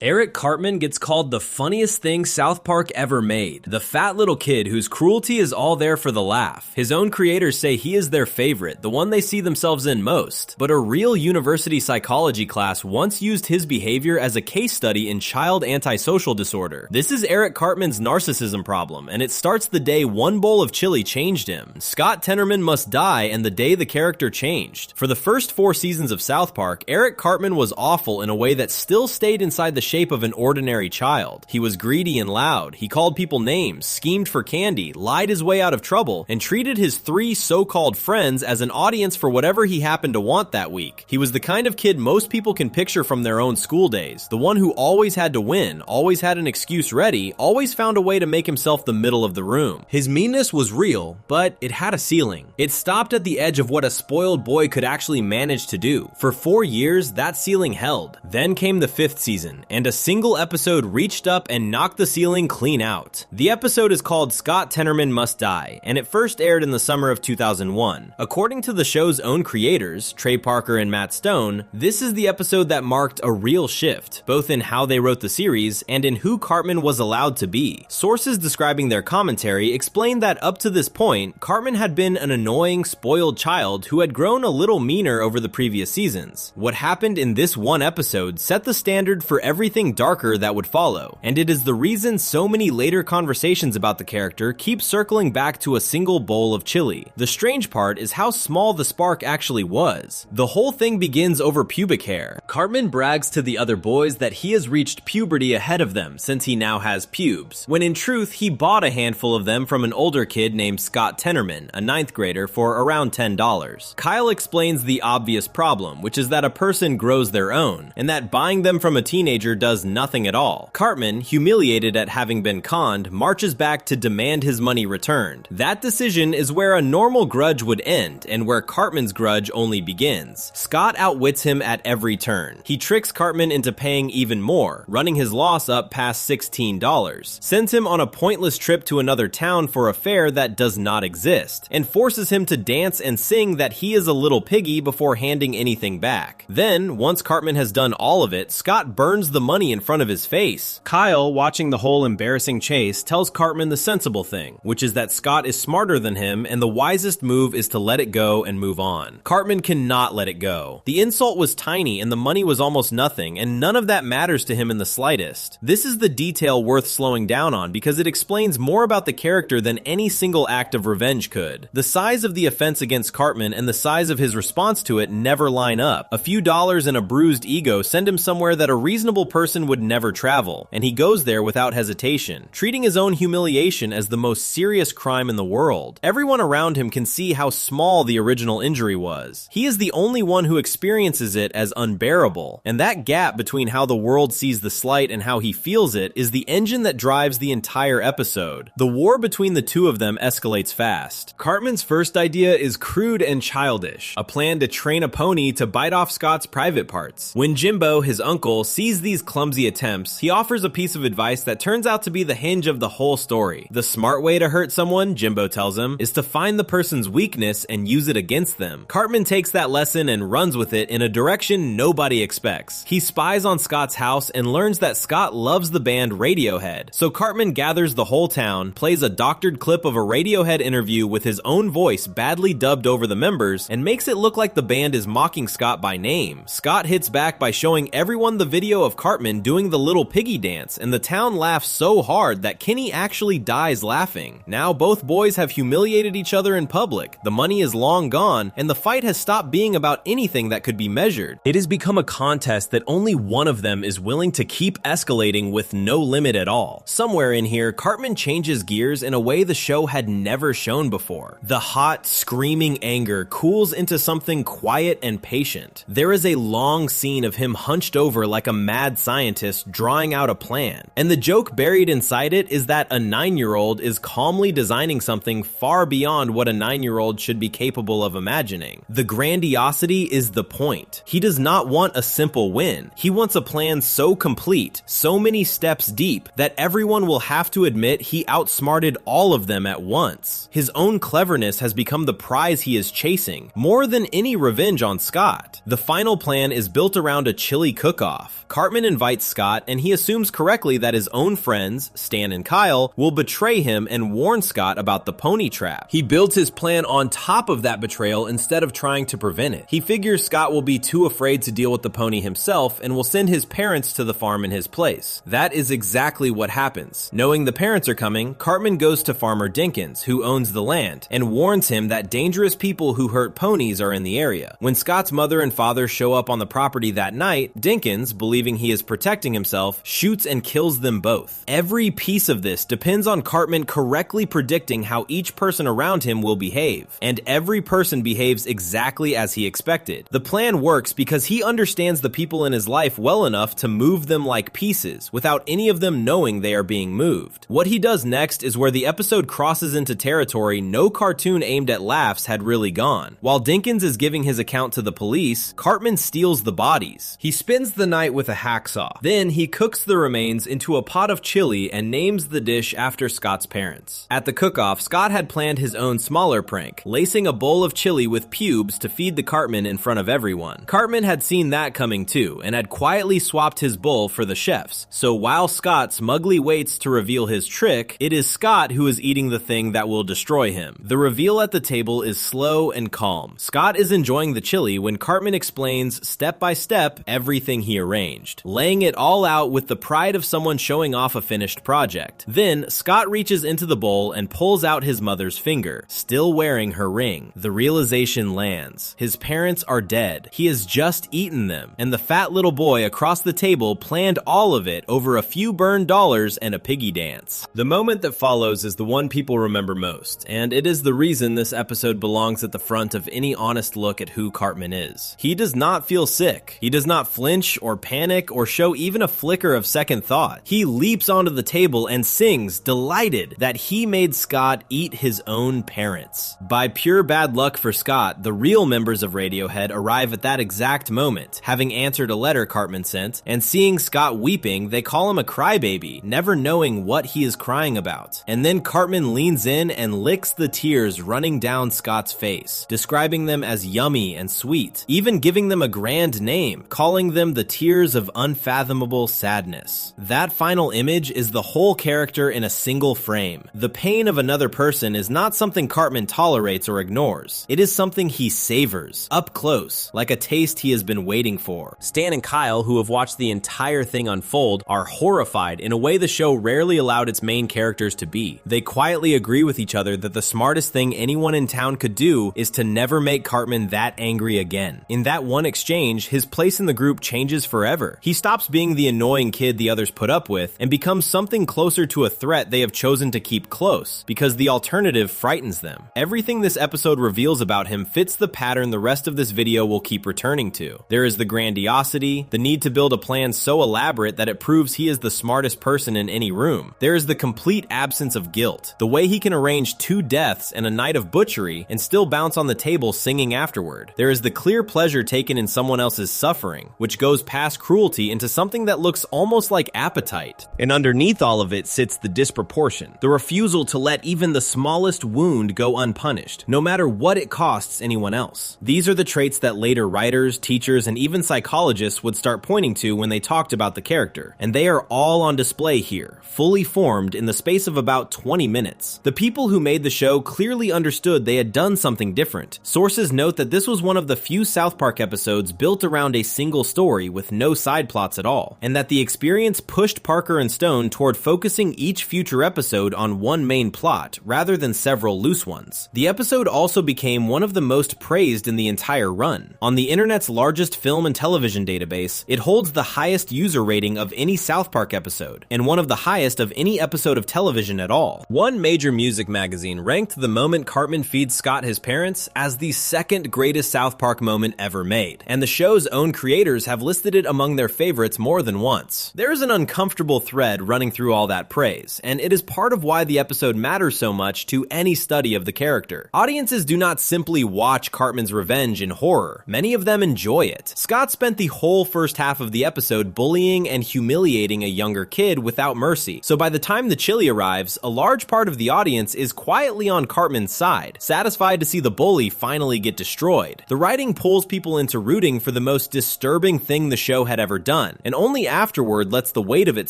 Eric Cartman gets called the funniest thing South Park ever made. The fat little kid whose cruelty is all there for the laugh. His own creators say he is their favorite, the one they see themselves in most. But a real university psychology class once used his behavior as a case study in child antisocial disorder. This is Eric Cartman's narcissism problem, and it starts the day one bowl of chili changed him. Scott Tenorman must die and the day the character changed. For the first 4 seasons of South Park, Eric Cartman was awful in a way that still stayed inside the shape of an ordinary child. He was greedy and loud, he called people names, schemed for candy, lied his way out of trouble, and treated his 3 so-called friends as an audience for whatever he happened to want that week. He was the kind of kid most people can picture from their own school days, the one who always had to win, always had an excuse ready, always found a way to make himself the middle of the room. His meanness was real, but it had a ceiling. It stopped at the edge of what a spoiled boy could actually manage to do. For 4 years, that ceiling held. Then came the 5th season, and a single episode reached up and knocked the ceiling clean out. The episode is called Scott Tenorman Must Die, and it first aired in the summer of 2001. According to the show's own creators, Trey Parker and Matt Stone, this is the episode that marked a real shift, both in how they wrote the series and in who Cartman was allowed to be. Sources describing their commentary explained that up to this point, Cartman had been an annoying, spoiled child who had grown a little meaner over the previous seasons. What happened in this one episode set the standard for everything darker that would follow, and it is the reason so many later conversations about the character keep circling back to a single bowl of chili. The strange part is how small the spark actually was. The whole thing begins over pubic hair. Cartman brags to the other boys that he has reached puberty ahead of them since he now has pubes, when in truth he bought a handful of them from an older kid named Scott Tenorman, a 9th grader, for around $10. Kyle explains the obvious problem, which is that a person grows their own, and that buying them from a teenager does nothing at all. Cartman, humiliated at having been conned, marches back to demand his money returned. That decision is where a normal grudge would end, and where Cartman's grudge only begins. Scott outwits him at every turn. He tricks Cartman into paying even more, running his loss up past $16, sends him on a pointless trip to another town for a fare that does not exist, and forces him to dance and sing that he is a little piggy before handing anything back. Then, once Cartman has done all of it, Scott burns the money in front of his face. Kyle, watching the whole embarrassing chase, tells Cartman the sensible thing, which is that Scott is smarter than him and the wisest move is to let it go and move on. Cartman cannot let it go. The insult was tiny and the money was almost nothing, and none of that matters to him in the slightest. This is the detail worth slowing down on because it explains more about the character than any single act of revenge could. The size of the offense against Cartman and the size of his response to it never line up. A few dollars and a bruised ego send him somewhere that a reasonable person would never travel, and he goes there without hesitation, treating his own humiliation as the most serious crime in the world. Everyone around him can see how small the original injury was. He is the only one who experiences it as unbearable, and that gap between how the world sees the slight and how he feels it is the engine that drives the entire episode. The war between the two of them escalates fast. Cartman's first idea is crude and childish, a plan to train a pony to bite off Scott's private parts. When Jimbo, his uncle, sees these clumsy attempts, he offers a piece of advice that turns out to be the hinge of the whole story. The smart way to hurt someone, Jimbo tells him, is to find the person's weakness and use it against them. Cartman takes that lesson and runs with it in a direction nobody expects. He spies on Scott's house and learns that Scott loves the band Radiohead. So Cartman gathers the whole town, plays a doctored clip of a Radiohead interview with his own voice badly dubbed over the members, and makes it look like the band is mocking Scott by name. Scott hits back by showing everyone the video of Cartman doing the little piggy dance, and the town laughs so hard that Kenny actually dies laughing. Now both boys have humiliated each other in public, the money is long gone, and the fight has stopped being about anything that could be measured. It has become a contest that only one of them is willing to keep escalating with no limit at all. Somewhere in here, Cartman changes gears in a way the show had never shown before. The hot, screaming anger cools into something quiet and patient. There is a long scene of him hunched over like a mad scientist drawing out a plan, and the joke buried inside it is that a 9-year-old is calmly designing something far beyond what a 9-year-old should be capable of imagining. The grandiosity is the point. He does not want a simple win. He wants a plan so complete, so many steps deep, that everyone will have to admit he outsmarted all of them at once. His own cleverness has become the prize he is chasing, more than any revenge on Scott. The final plan is built around a chili cook-off. Cartman invites Scott, and he assumes correctly that his own friends, Stan and Kyle, will betray him and warn Scott about the pony trap. He builds his plan on top of that betrayal instead of trying to prevent it. He figures Scott will be too afraid to deal with the pony himself and will send his parents to the farm in his place. That is exactly what happens. Knowing the parents are coming, Cartman goes to Farmer Dinkins, who owns the land, and warns him that dangerous people who hurt ponies are in the area. When Scott's mother and father show up on the property that night, Dinkins, believing he is protecting himself, shoots and kills them both. Every piece of this depends on Cartman correctly predicting how each person around him will behave, and every person behaves exactly as he expected. The plan works because he understands the people in his life well enough to move them like pieces, without any of them knowing they are being moved. What he does next is where the episode crosses into territory no cartoon aimed at laughs had really gone. While Dinkins is giving his account to the police, Cartman steals the bodies. He spends the night with a hacksaw. Then he cooks the remains into a pot of chili and names the dish after Scott's parents. At the cook-off, Scott had planned his own smaller prank, lacing a bowl of chili with pubes to feed the Cartman in front of everyone. Cartman had seen that coming too, and had quietly swapped his bowl for the chef's. So while Scott smugly waits to reveal his trick, it is Scott who is eating the thing that will destroy him. The reveal at the table is slow and calm. Scott is enjoying the chili when Cartman explains step by step everything he arranged, laying it all out with the pride of someone showing off a finished project. Then Scott reaches into the bowl and pulls out his mother's finger, still wearing her ring. The realization lands. His parents are dead. He has just eaten them, and the fat little boy across the table planned all of it over a few burned dollars and a piggy dance. The moment that follows is the one people remember most, and it is the reason this episode belongs at the front of any honest look at who Cartman is. He does not feel sick. He does not flinch or panic or show even a flicker of second thought. He leaps onto the table and sings, delighted that he made Scott eat his own parents. By pure bad luck for Scott, the real members of Radiohead arrive at that exact moment, having answered a letter Cartman sent, and seeing Scott weeping, they call him a crybaby, never knowing what he is crying about. And then Cartman leans in and licks the tears running down Scott's face, describing them as yummy and sweet, even giving them a grand name, calling them the tears of unfathomable sadness. That final image is the whole character in a single frame. The pain of another person is not something Cartman tolerates or ignores. It is something he savors, up close, like a taste he has been waiting for. Stan and Kyle, who have watched the entire thing unfold, are horrified in a way the show rarely allowed its main characters to be. They quietly agree with each other that the smartest thing anyone in town could do is to never make Cartman that angry again. In that one exchange, his place in the group changes forever. He stops being the annoying kid the others put up with and becomes something closer to a threat they have chosen to keep close, because the alternative frightens them. Everything this episode reveals about him fits the pattern the rest of this video will keep returning to. There is the grandiosity, the need to build a plan so elaborate that it proves he is the smartest person in any room. There is the complete absence of guilt, the way he can arrange 2 deaths and a night of butchery and still bounce on the table singing afterward. There is the clear pleasure taken in someone else's suffering, which goes past cruelty into something that looks almost like appetite. And underneath all of it sits the disproportion, the refusal to let even the smallest wound go unpunished, no matter what it costs anyone else. These are the traits that later writers, teachers, and even psychologists would start pointing to when they talked about the character, and they are all on display here, fully formed in the space of about 20 minutes. The people who made the show clearly understood they had done something different. Sources note that this was one of the few South Park episodes built around a single story with no side plots at all, and that the experience pushed Parker and Stone toward focusing each future episode on one main plot, rather than several loose ones. The episode also became one of the most praised in the entire run. On the internet's largest film and television database, it holds the highest user rating of any South Park episode, and one of the highest of any episode of television at all. One major music magazine ranked the moment Cartman feeds Scott his parents as the second greatest South Park moment ever made, and the show's own creators have listed it among their favorites more than once. There is an uncomfortable thread running through all that praise, and it is part of why the episode matters so much to any study of the character. Audiences do not simply watch Cartman's revenge in horror. Many of them enjoy it. Scott spent the whole first half of the episode bullying and humiliating a younger kid without mercy, so by the time the chili arrives, a large part of the audience is quietly on Cartman's side, satisfied to see the bully finally get destroyed. The writing pulls people into rooting for the most disturbing thing the show had ever done, done, and only afterward lets the weight of it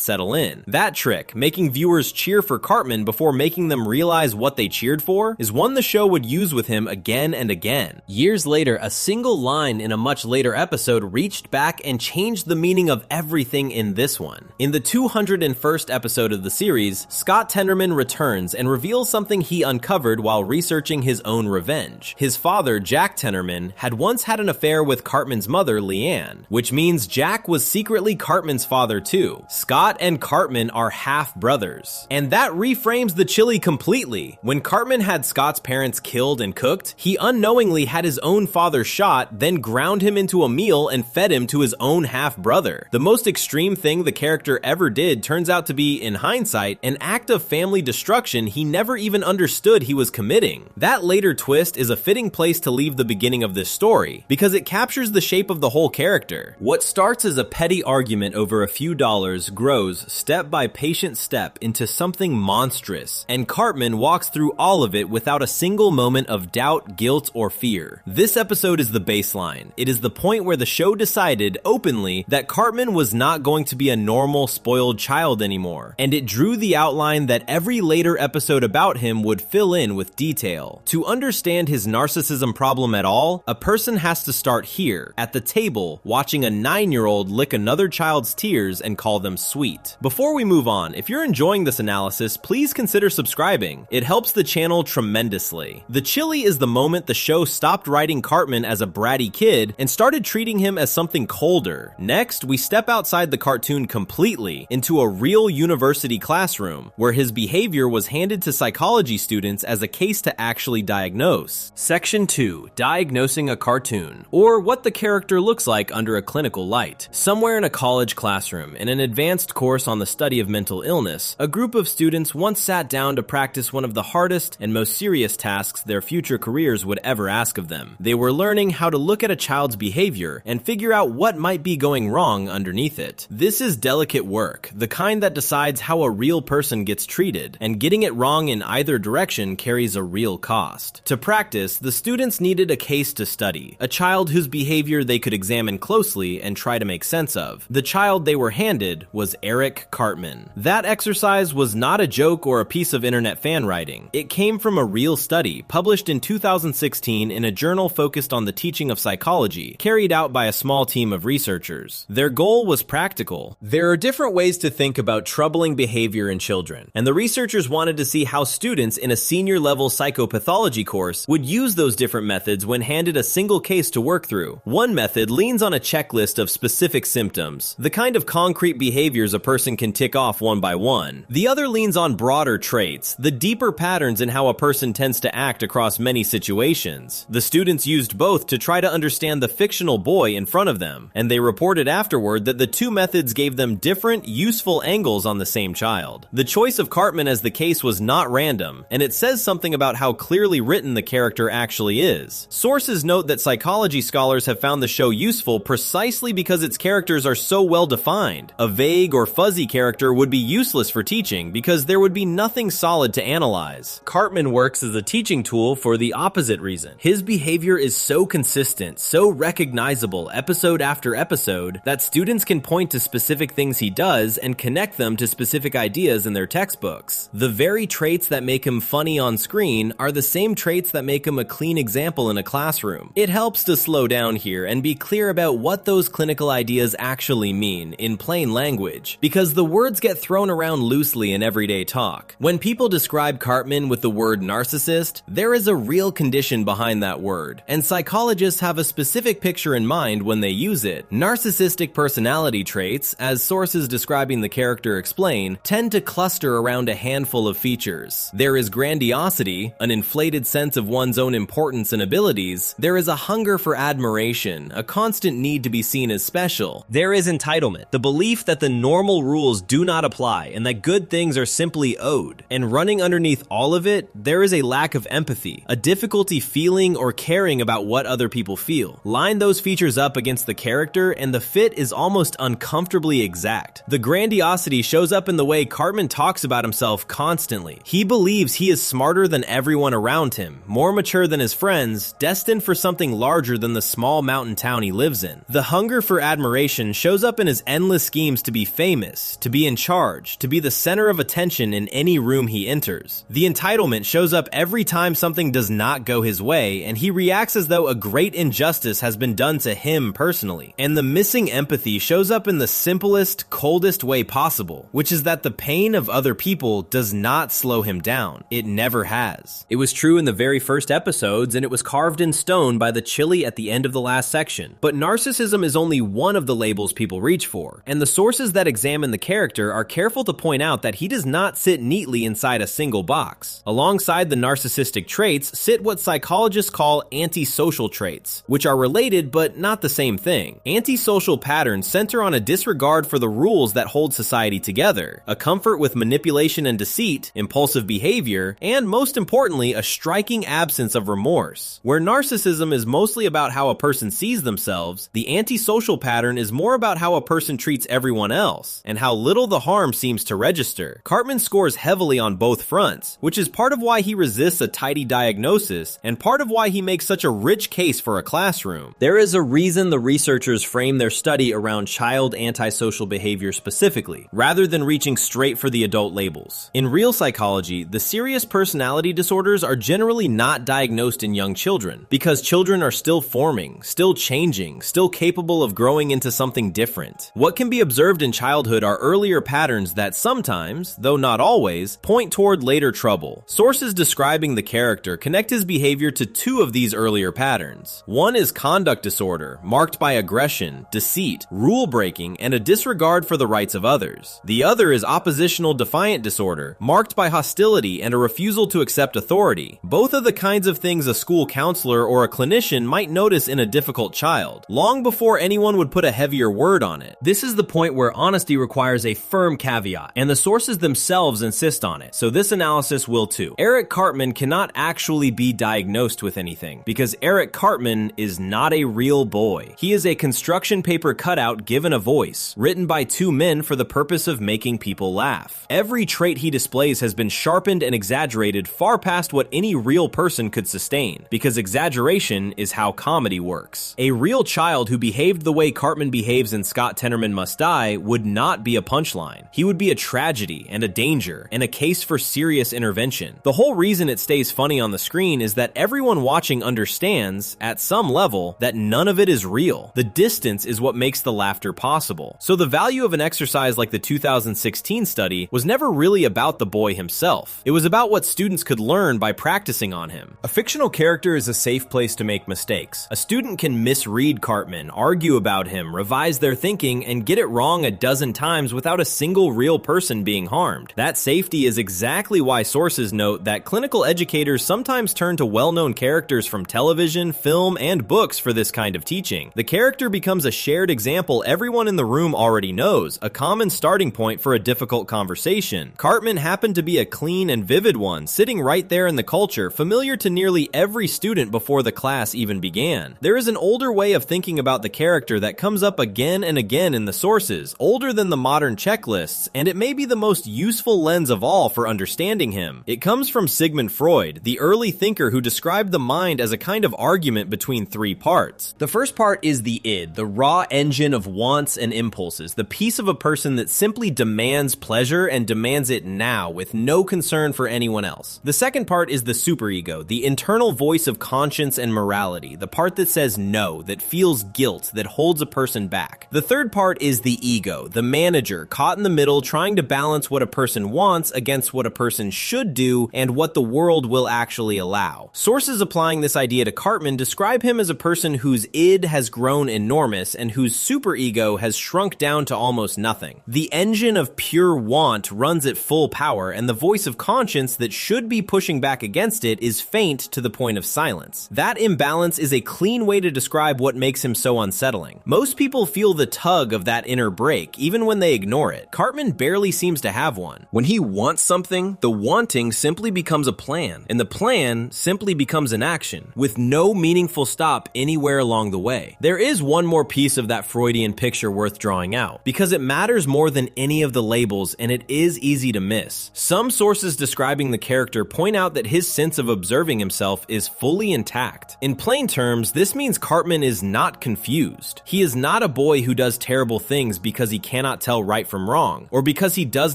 settle in. That trick, making viewers cheer for Cartman before making them realize what they cheered for, is one the show would use with him again and again. Years later, a single line in a much later episode reached back and changed the meaning of everything in this one. In the 201st episode of the series, Scott Tenderman returns and reveals something he uncovered while researching his own revenge. His father, Jack Tenderman, had once had an affair with Cartman's mother, Leanne, which means Jack was secretly Cartman's father too. Scott and Cartman are half-brothers. And that reframes the chili completely. When Cartman had Scott's parents killed and cooked, he unknowingly had his own father shot, then ground him into a meal and fed him to his own half-brother. The most extreme thing the character ever did turns out to be, in hindsight, an act of family destruction he never even understood he was committing. That later twist is a fitting place to leave the beginning of this story, because it captures the shape of the whole character. What starts as a petty argument over a few dollars grows, step by patient step, into something monstrous, and Cartman walks through all of it without a single moment of doubt, guilt, or fear. This episode is the baseline. It is the point where the show decided, openly, that Cartman was not going to be a normal, spoiled child anymore, and it drew the outline that every later episode about him would fill in with detail. To understand his narcissism problem at all, a person has to start here, at the table, watching a 9-year-old lick another child's tears and call them sweet. Before we move on, if you're enjoying this analysis, please consider subscribing. It helps the channel tremendously. The chili is the moment the show stopped writing Cartman as a bratty kid and started treating him as something colder. Next, we step outside the cartoon completely into a real university classroom, where his behavior was handed to psychology students as a case to actually diagnose. Section 2. Diagnosing a cartoon, or what the character looks like under a clinical light. Somewhere in a college classroom, in an advanced course on the study of mental illness, a group of students once sat down to practice one of the hardest and most serious tasks their future careers would ever ask of them. They were learning how to look at a child's behavior and figure out what might be going wrong underneath it. This is delicate work, the kind that decides how a real person gets treated, and getting it wrong in either direction carries a real cost. To practice, the students needed a case to study, a child whose behavior they could examine closely and try to make sense of. The child they were handed was Eric Cartman. That exercise was not a joke or a piece of internet fan writing. It came from a real study published in 2016 in a journal focused on the teaching of psychology, carried out by a small team of researchers. Their goal was practical. There are different ways to think about troubling behavior in children, and the researchers wanted to see how students in a senior-level psychopathology course would use those different methods when handed a single case to work through. One method leans on a checklist of specific symptoms, the kind of concrete behaviors a person can tick off one by one. The other leans on broader traits, the deeper patterns in how a person tends to act across many situations. The students used both to try to understand the fictional boy in front of them, and they reported afterward that the two methods gave them different, useful angles on the same child. The choice of Cartman as the case was not random, and it says something about how clearly written the character actually is. Sources note that psychology scholars have found the show useful precisely because its characters are so well defined. A vague or fuzzy character would be useless for teaching because there would be nothing solid to analyze. Cartman works as a teaching tool for the opposite reason. His behavior is so consistent, so recognizable episode after episode, that students can point to specific things he does and connect them to specific ideas in their textbooks. The very traits that make him funny on screen are the same traits that make him a clean example in a classroom. It helps to slow down here and be clear about what those clinical ideas actually mean in plain language, because the words get thrown around loosely in everyday talk. When people describe Cartman with the word narcissist, there is a real condition behind that word, and psychologists have a specific picture in mind when they use it. Narcissistic personality traits, as sources describing the character explain, tend to cluster around a handful of features. There is grandiosity, an inflated sense of one's own importance and abilities. There is a hunger for admiration, a constant need to be seen as special. There is entitlement, the belief that the normal rules do not apply and that good things are simply owed. And running underneath all of it, there is a lack of empathy, a difficulty feeling or caring about what other people feel. Line those features up against the character and the fit is almost uncomfortably exact. The grandiosity shows up in the way Cartman talks about himself constantly. He believes he is smarter than everyone around him, more mature than his friends, destined for something larger than the small mountain town he lives in. The hunger for admiration obsession shows up in his endless schemes to be famous, to be in charge, to be the center of attention in any room he enters. The entitlement shows up every time something does not go his way, and he reacts as though a great injustice has been done to him personally. And the missing empathy shows up in the simplest, coldest way possible, which is that the pain of other people does not slow him down. It never has. It was true in the very first episodes, and it was carved in stone by the chili at the end of the last section. But narcissism is only one of the labels people reach for, and the sources that examine the character are careful to point out that he does not sit neatly inside a single box. Alongside the narcissistic traits sit what psychologists call antisocial traits, which are related but not the same thing. Antisocial patterns center on a disregard for the rules that hold society together, a comfort with manipulation and deceit, impulsive behavior, and most importantly, a striking absence of remorse. Where narcissism is mostly about how a person sees themselves, the antisocial pattern is more about how a person treats everyone else, and how little the harm seems to register. Cartman scores heavily on both fronts, which is part of why he resists a tidy diagnosis, and part of why he makes such a rich case for a classroom. There is a reason the researchers frame their study around child antisocial behavior specifically, rather than reaching straight for the adult labels. In real psychology, the serious personality disorders are generally not diagnosed in young children, because children are still forming, still changing, still capable of growing into something different. What can be observed in childhood are earlier patterns that sometimes, though not always, point toward later trouble. Sources describing the character connect his behavior to two of these earlier patterns. One is conduct disorder, marked by aggression, deceit, rule breaking, and a disregard for the rights of others. The other is oppositional defiant disorder, marked by hostility and a refusal to accept authority. Both are the kinds of things a school counselor or a clinician might notice in a difficult child, long before anyone would put a heavier word on it. This is the point where honesty requires a firm caveat, and the sources themselves insist on it, so this analysis will too. Eric Cartman cannot actually be diagnosed with anything, because Eric Cartman is not a real boy. He is a construction paper cutout given a voice, written by two men for the purpose of making people laugh. Every trait he displays has been sharpened and exaggerated far past what any real person could sustain, because exaggeration is how comedy works. A real child who behaved the way Cartman behaves in Scott Tenorman Must Die would not be a punchline. He would be a tragedy and a danger and a case for serious intervention. The whole reason it stays funny on the screen is that everyone watching understands, at some level, that none of it is real. The distance is what makes the laughter possible. So the value of an exercise like the 2016 study was never really about the boy himself. It was about what students could learn by practicing on him. A fictional character is a safe place to make mistakes. A student can misread Cartman, argue about him, revise their thinking, and get it wrong a dozen times without a single real person being harmed. That safety is exactly why sources note that clinical educators sometimes turn to well-known characters from television, film, and books for this kind of teaching. The character becomes a shared example everyone in the room already knows, a common starting point for a difficult conversation. Cartman happened to be a clean and vivid one, sitting right there in the culture, familiar to nearly every student before the class even began. There is an older way of thinking about the character that comes up again and again in the sources, older than the modern checklists, and it may be the most useful lens of all for understanding him. It comes from Sigmund Freud, the early thinker who described the mind as a kind of argument between three parts. The first part is the id, the raw engine of wants and impulses, the piece of a person that simply demands pleasure and demands it now with no concern for anyone else. The second part is the superego, the internal voice of conscience and morality, the part that says no, that feels guilt, that holds a person back. The third part is the ego, the manager, caught in the middle trying to balance what a person wants against what a person should do and what the world will actually allow. Sources applying this idea to Cartman describe him as a person whose id has grown enormous and whose superego has shrunk down to almost nothing. The engine of pure want runs at full power, and the voice of conscience that should be pushing back against it is faint to the point of silence. That imbalance is a clean way to describe what makes him so unsettling. Most people feel the tug of that inner break, even when they ignore it. Cartman barely seems to have one. When he wants something, the wanting simply becomes a plan, and the plan simply becomes an action, with no meaningful stop anywhere along the way. There is one more piece of that Freudian picture worth drawing out, because it matters more than any of the labels, and it is easy to miss. Some sources describing the character point out that his sense of observing himself is fully intact. In plain terms, this means Cartman is not confused. He is not not a boy who does terrible things because he cannot tell right from wrong, or because he does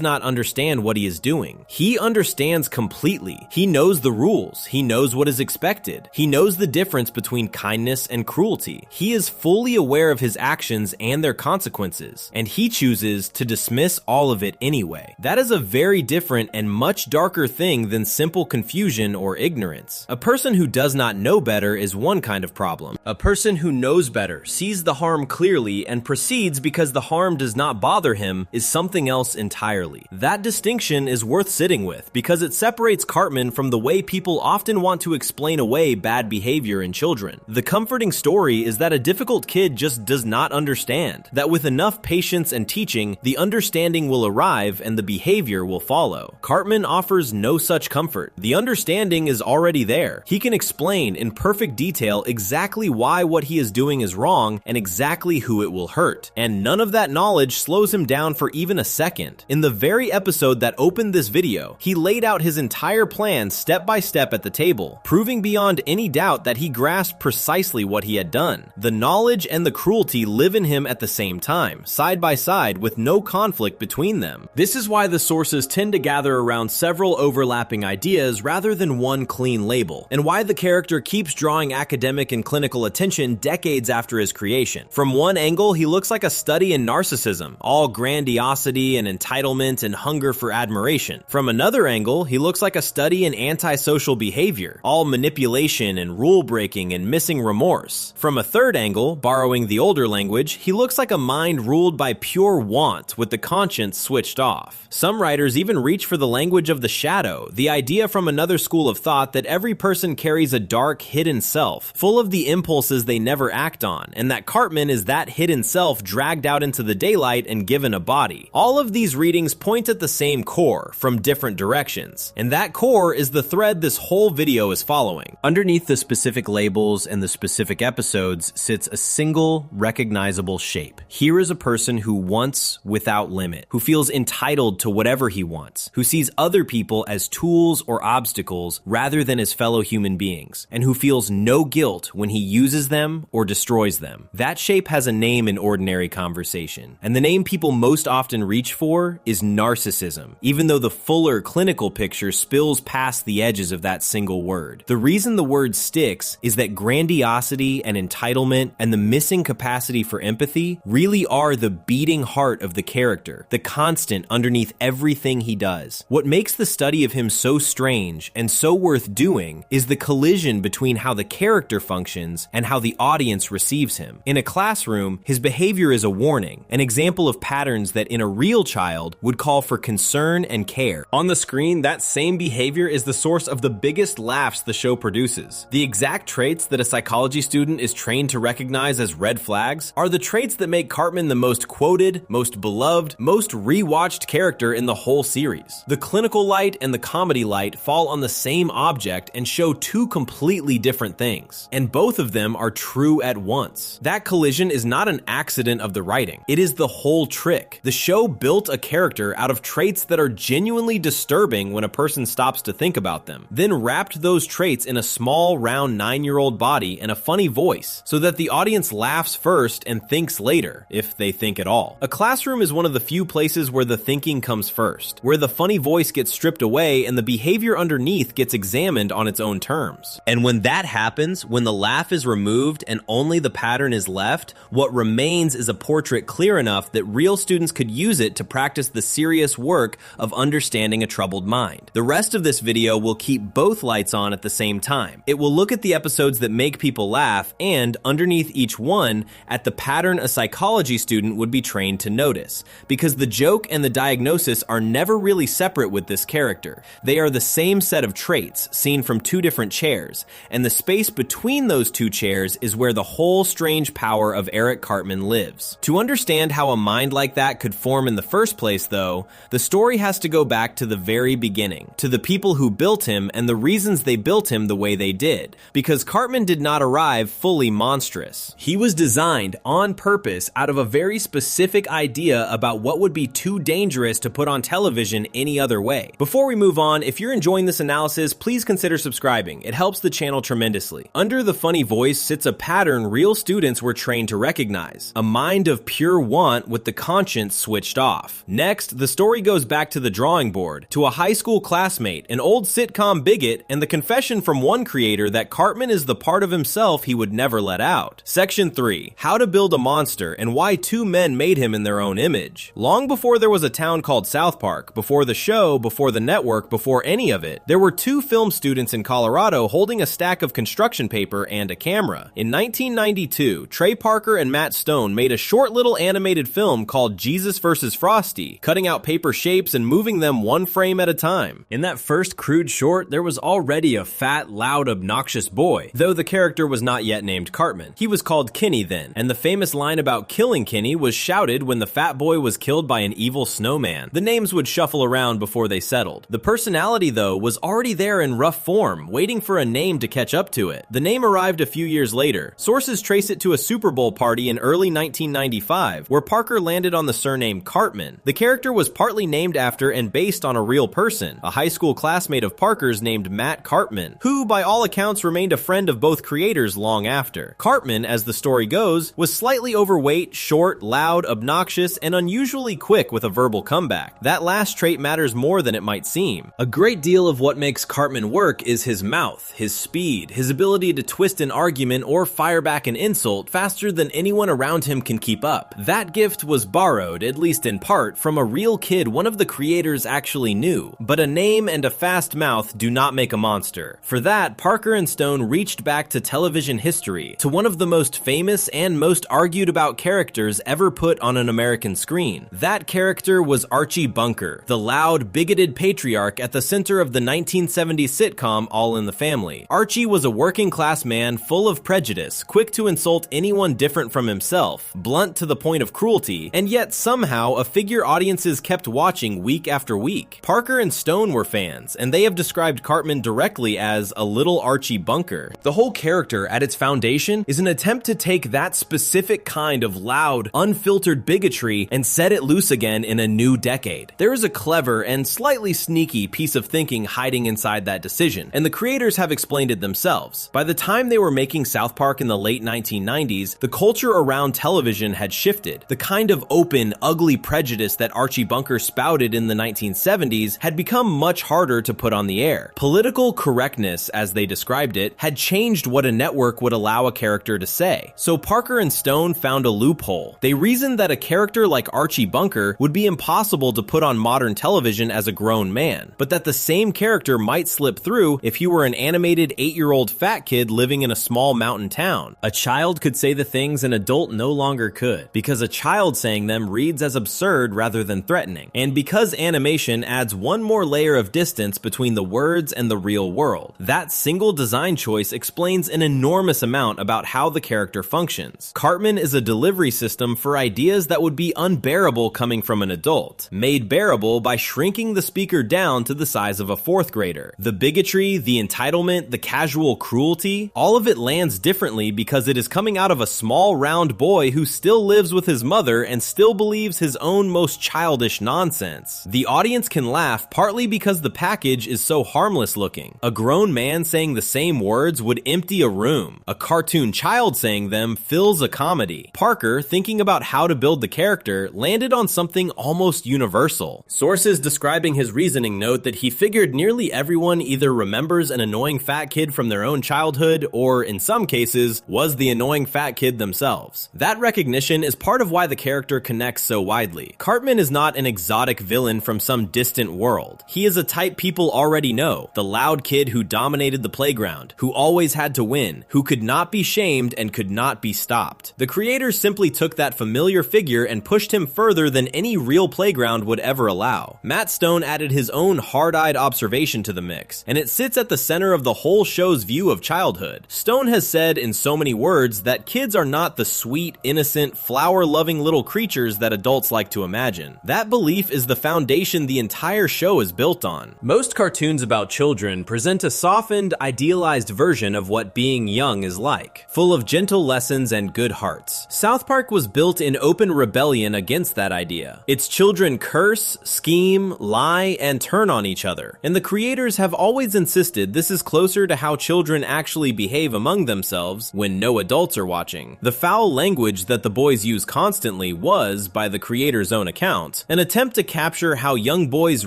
not understand what he is doing. He understands completely. He knows the rules. He knows what is expected. He knows the difference between kindness and cruelty. He is fully aware of his actions and their consequences, and he chooses to dismiss all of it anyway. That is a very different and much darker thing than simple confusion or ignorance. A person who does not know better is one kind of problem. A person who knows better, sees the harm clearly, and proceeds because the harm does not bother him is something else entirely. That distinction is worth sitting with because it separates Cartman from the way people often want to explain away bad behavior in children. The comforting story is that a difficult kid just does not understand, that with enough patience and teaching, the understanding will arrive and the behavior will follow. Cartman offers no such comfort. The understanding is already there. He can explain in perfect detail exactly why what he is doing is wrong and exactly who it will hurt. And none of that knowledge slows him down for even a second. In the very episode that opened this video, he laid out his entire plan step by step at the table, proving beyond any doubt that he grasped precisely what he had done. The knowledge and the cruelty live in him at the same time, side by side, with no conflict between them. This is why the sources tend to gather around several overlapping ideas rather than one clean label, and why the character keeps drawing academic and clinical attention decades after his creation. From one angle, he looks like a study in narcissism, all grandiosity and entitlement and hunger for admiration. From another angle, he looks like a study in antisocial behavior, all manipulation and rule breaking and missing remorse. From a third angle, borrowing the older language, he looks like a mind ruled by pure want with the conscience switched off. Some writers even reach for the language of the shadow, the idea from another school of thought that every person carries a dark, hidden self, full of the impulses they never act on, and that Cartman is that hidden self dragged out into the daylight and given a body. All of these readings point at the same core, from different directions, and that core is the thread this whole video is following. Underneath the specific labels and the specific episodes sits a single, recognizable shape. Here is a person who wants without limit, who feels entitled to whatever he wants, who sees other people as tools or obstacles rather than as fellow human beings, and who feels no guilt when he uses them or destroys them. That shape has a name in ordinary conversation, and the name people most often reach for is narcissism, even though the fuller clinical picture spills past the edges of that single word. The reason the word sticks is that grandiosity and entitlement and the missing capacity for empathy really are the beating heart of the character, the constant underneath everything he does. What makes the study of him so strange and so worth doing is the collision between how the character functions and how the audience receives him. In a classroom, his behavior is a warning, an example of patterns that in a real child would call for concern and care. On the screen, that same behavior is the source of the biggest laughs the show produces. The exact traits that a psychology student is trained to recognize as red flags are the traits that make Cartman the most quoted, most beloved, most rewatched character in the whole series. The clinical light and the comedy light fall on the same object and show two completely different things, and both of them are true at once. That collision is not an accident of the writing. It is the whole trick. The show built a character out of traits that are genuinely disturbing when a person stops to think about them, then wrapped those traits in a small, round 9-year-old body and a funny voice, so that the audience laughs first and thinks later, if they think at all. A classroom is one of the few places where the thinking comes first, where the funny voice gets stripped away and the behavior underneath gets examined on its own terms. And when that happens, when the laugh is removed and only the pattern is left, what remains is a portrait clear enough that real students could use it to practice the serious work of understanding a troubled mind. The rest of this video will keep both lights on at the same time. It will look at the episodes that make people laugh and, underneath each one, at the pattern a psychology student would be trained to notice, because the joke and the diagnosis are never really separate with this character. They are the same set of traits, seen from two different chairs, and the space between those two chairs is where the whole strange power of Eric Cartman lives. To understand how a mind like that could form in the first place, though, the story has to go back to the very beginning, to the people who built him and the reasons they built him the way they did, because Cartman did not arrive fully monstrous. He was designed on purpose out of a very specific idea about what would be too dangerous to put on television any other way. Before we move on, if you're enjoying this analysis, please consider subscribing. It helps the channel tremendously. Under the funny voice sits a pattern real students were trained to recognize. recognize, a mind of pure want with the conscience switched off. Next, the story goes back to the drawing board, to a high school classmate, an old sitcom bigot, and the confession from one creator that Cartman is the part of himself he would never let out. Section 3. How to build a monster and why two men made him in their own image. Long before there was a town called South Park, before the show, before the network, before any of it, there were two film students in Colorado holding a stack of construction paper and a camera. In 1992, Trey Parker and Matt Stone made a short little animated film called Jesus vs. Frosty, cutting out paper shapes and moving them one frame at a time. In that first crude short, there was already a fat, loud, obnoxious boy, though the character was not yet named Cartman. He was called Kenny then, and the famous line about killing Kenny was shouted when the fat boy was killed by an evil snowman. The names would shuffle around before they settled. The personality, though, was already there in rough form, waiting for a name to catch up to it. The name arrived a few years later. Sources trace it to a Super Bowl party in early 1995, where Parker landed on the surname Cartman. The character was partly named after and based on a real person, a high school classmate of Parker's named Matt Cartman, who by all accounts remained a friend of both creators long after. Cartman, as the story goes, was slightly overweight, short, loud, obnoxious, and unusually quick with a verbal comeback. That last trait matters more than it might seem. A great deal of what makes Cartman work is his mouth, his speed, his ability to twist an argument or fire back an insult faster than anyone around him can keep up. That gift was borrowed, at least in part, from a real kid one of the creators actually knew. But a name and a fast mouth do not make a monster. For that, Parker and Stone reached back to television history, to one of the most famous and most argued about characters ever put on an American screen. That character was Archie Bunker, the loud, bigoted patriarch at the center of the 1970s sitcom All in the Family. Archie was a working-class man full of prejudice, quick to insult anyone different from himself, blunt to the point of cruelty, and yet somehow a figure audiences kept watching week after week. Parker and Stone were fans, and they have described Cartman directly as a little Archie Bunker. The whole character, at its foundation, is an attempt to take that specific kind of loud, unfiltered bigotry and set it loose again in a new decade. There is a clever and slightly sneaky piece of thinking hiding inside that decision, and the creators have explained it themselves. By the time they were making South Park in the late 1990s, the culture around television had shifted. The kind of open, ugly prejudice that Archie Bunker spouted in the 1970s had become much harder to put on the air. Political correctness, as they described it, had changed what a network would allow a character to say. So Parker and Stone found a loophole. They reasoned that a character like Archie Bunker would be impossible to put on modern television as a grown man, but that the same character might slip through if he were an animated 8-year-old fat kid living in a small mountain town. A child could say the things an adult no longer could, because a child saying them reads as absurd rather than threatening, and because animation adds one more layer of distance between the words and the real world. That single design choice explains an enormous amount about how the character functions. Cartman is a delivery system for ideas that would be unbearable coming from an adult, made bearable by shrinking the speaker down to the size of a 4th grader. The bigotry, the entitlement, the casual cruelty, all of it lands differently because it is coming out of a small round boy who still lives with his mother and still believes his own most childish nonsense. The audience can laugh partly because the package is so harmless looking. A grown man saying the same words would empty a room. A cartoon child saying them fills a comedy. Parker, thinking about how to build the character, landed on something almost universal. Sources describing his reasoning note that he figured nearly everyone either remembers an annoying fat kid from their own childhood or, in some cases, was the annoying fat kid themselves. That recognition is part of why the character connects so widely. Cartman is not an exotic villain from some distant world. He is a type people already know, the loud kid who dominated the playground, who always had to win, who could not be shamed and could not be stopped. The creators simply took that familiar figure and pushed him further than any real playground would ever allow. Matt Stone added his own hard-eyed observation to the mix, and it sits at the center of the whole show's view of childhood. Stone has said in so many words that kids are not the sweet, innocent, flower-loving little creatures that adults like to imagine. That belief is the foundation the entire show is built on. Most cartoons about children present a softened, idealized version of what being young is like, full of gentle lessons and good hearts. South Park was built in open rebellion against that idea. Its children curse, scheme, lie, and turn on each other, and the creators have always insisted this is closer to how children actually behave among themselves when no adults are watching. The foul language that the boys use constantly was, by the creator's own account, an attempt to capture how young boys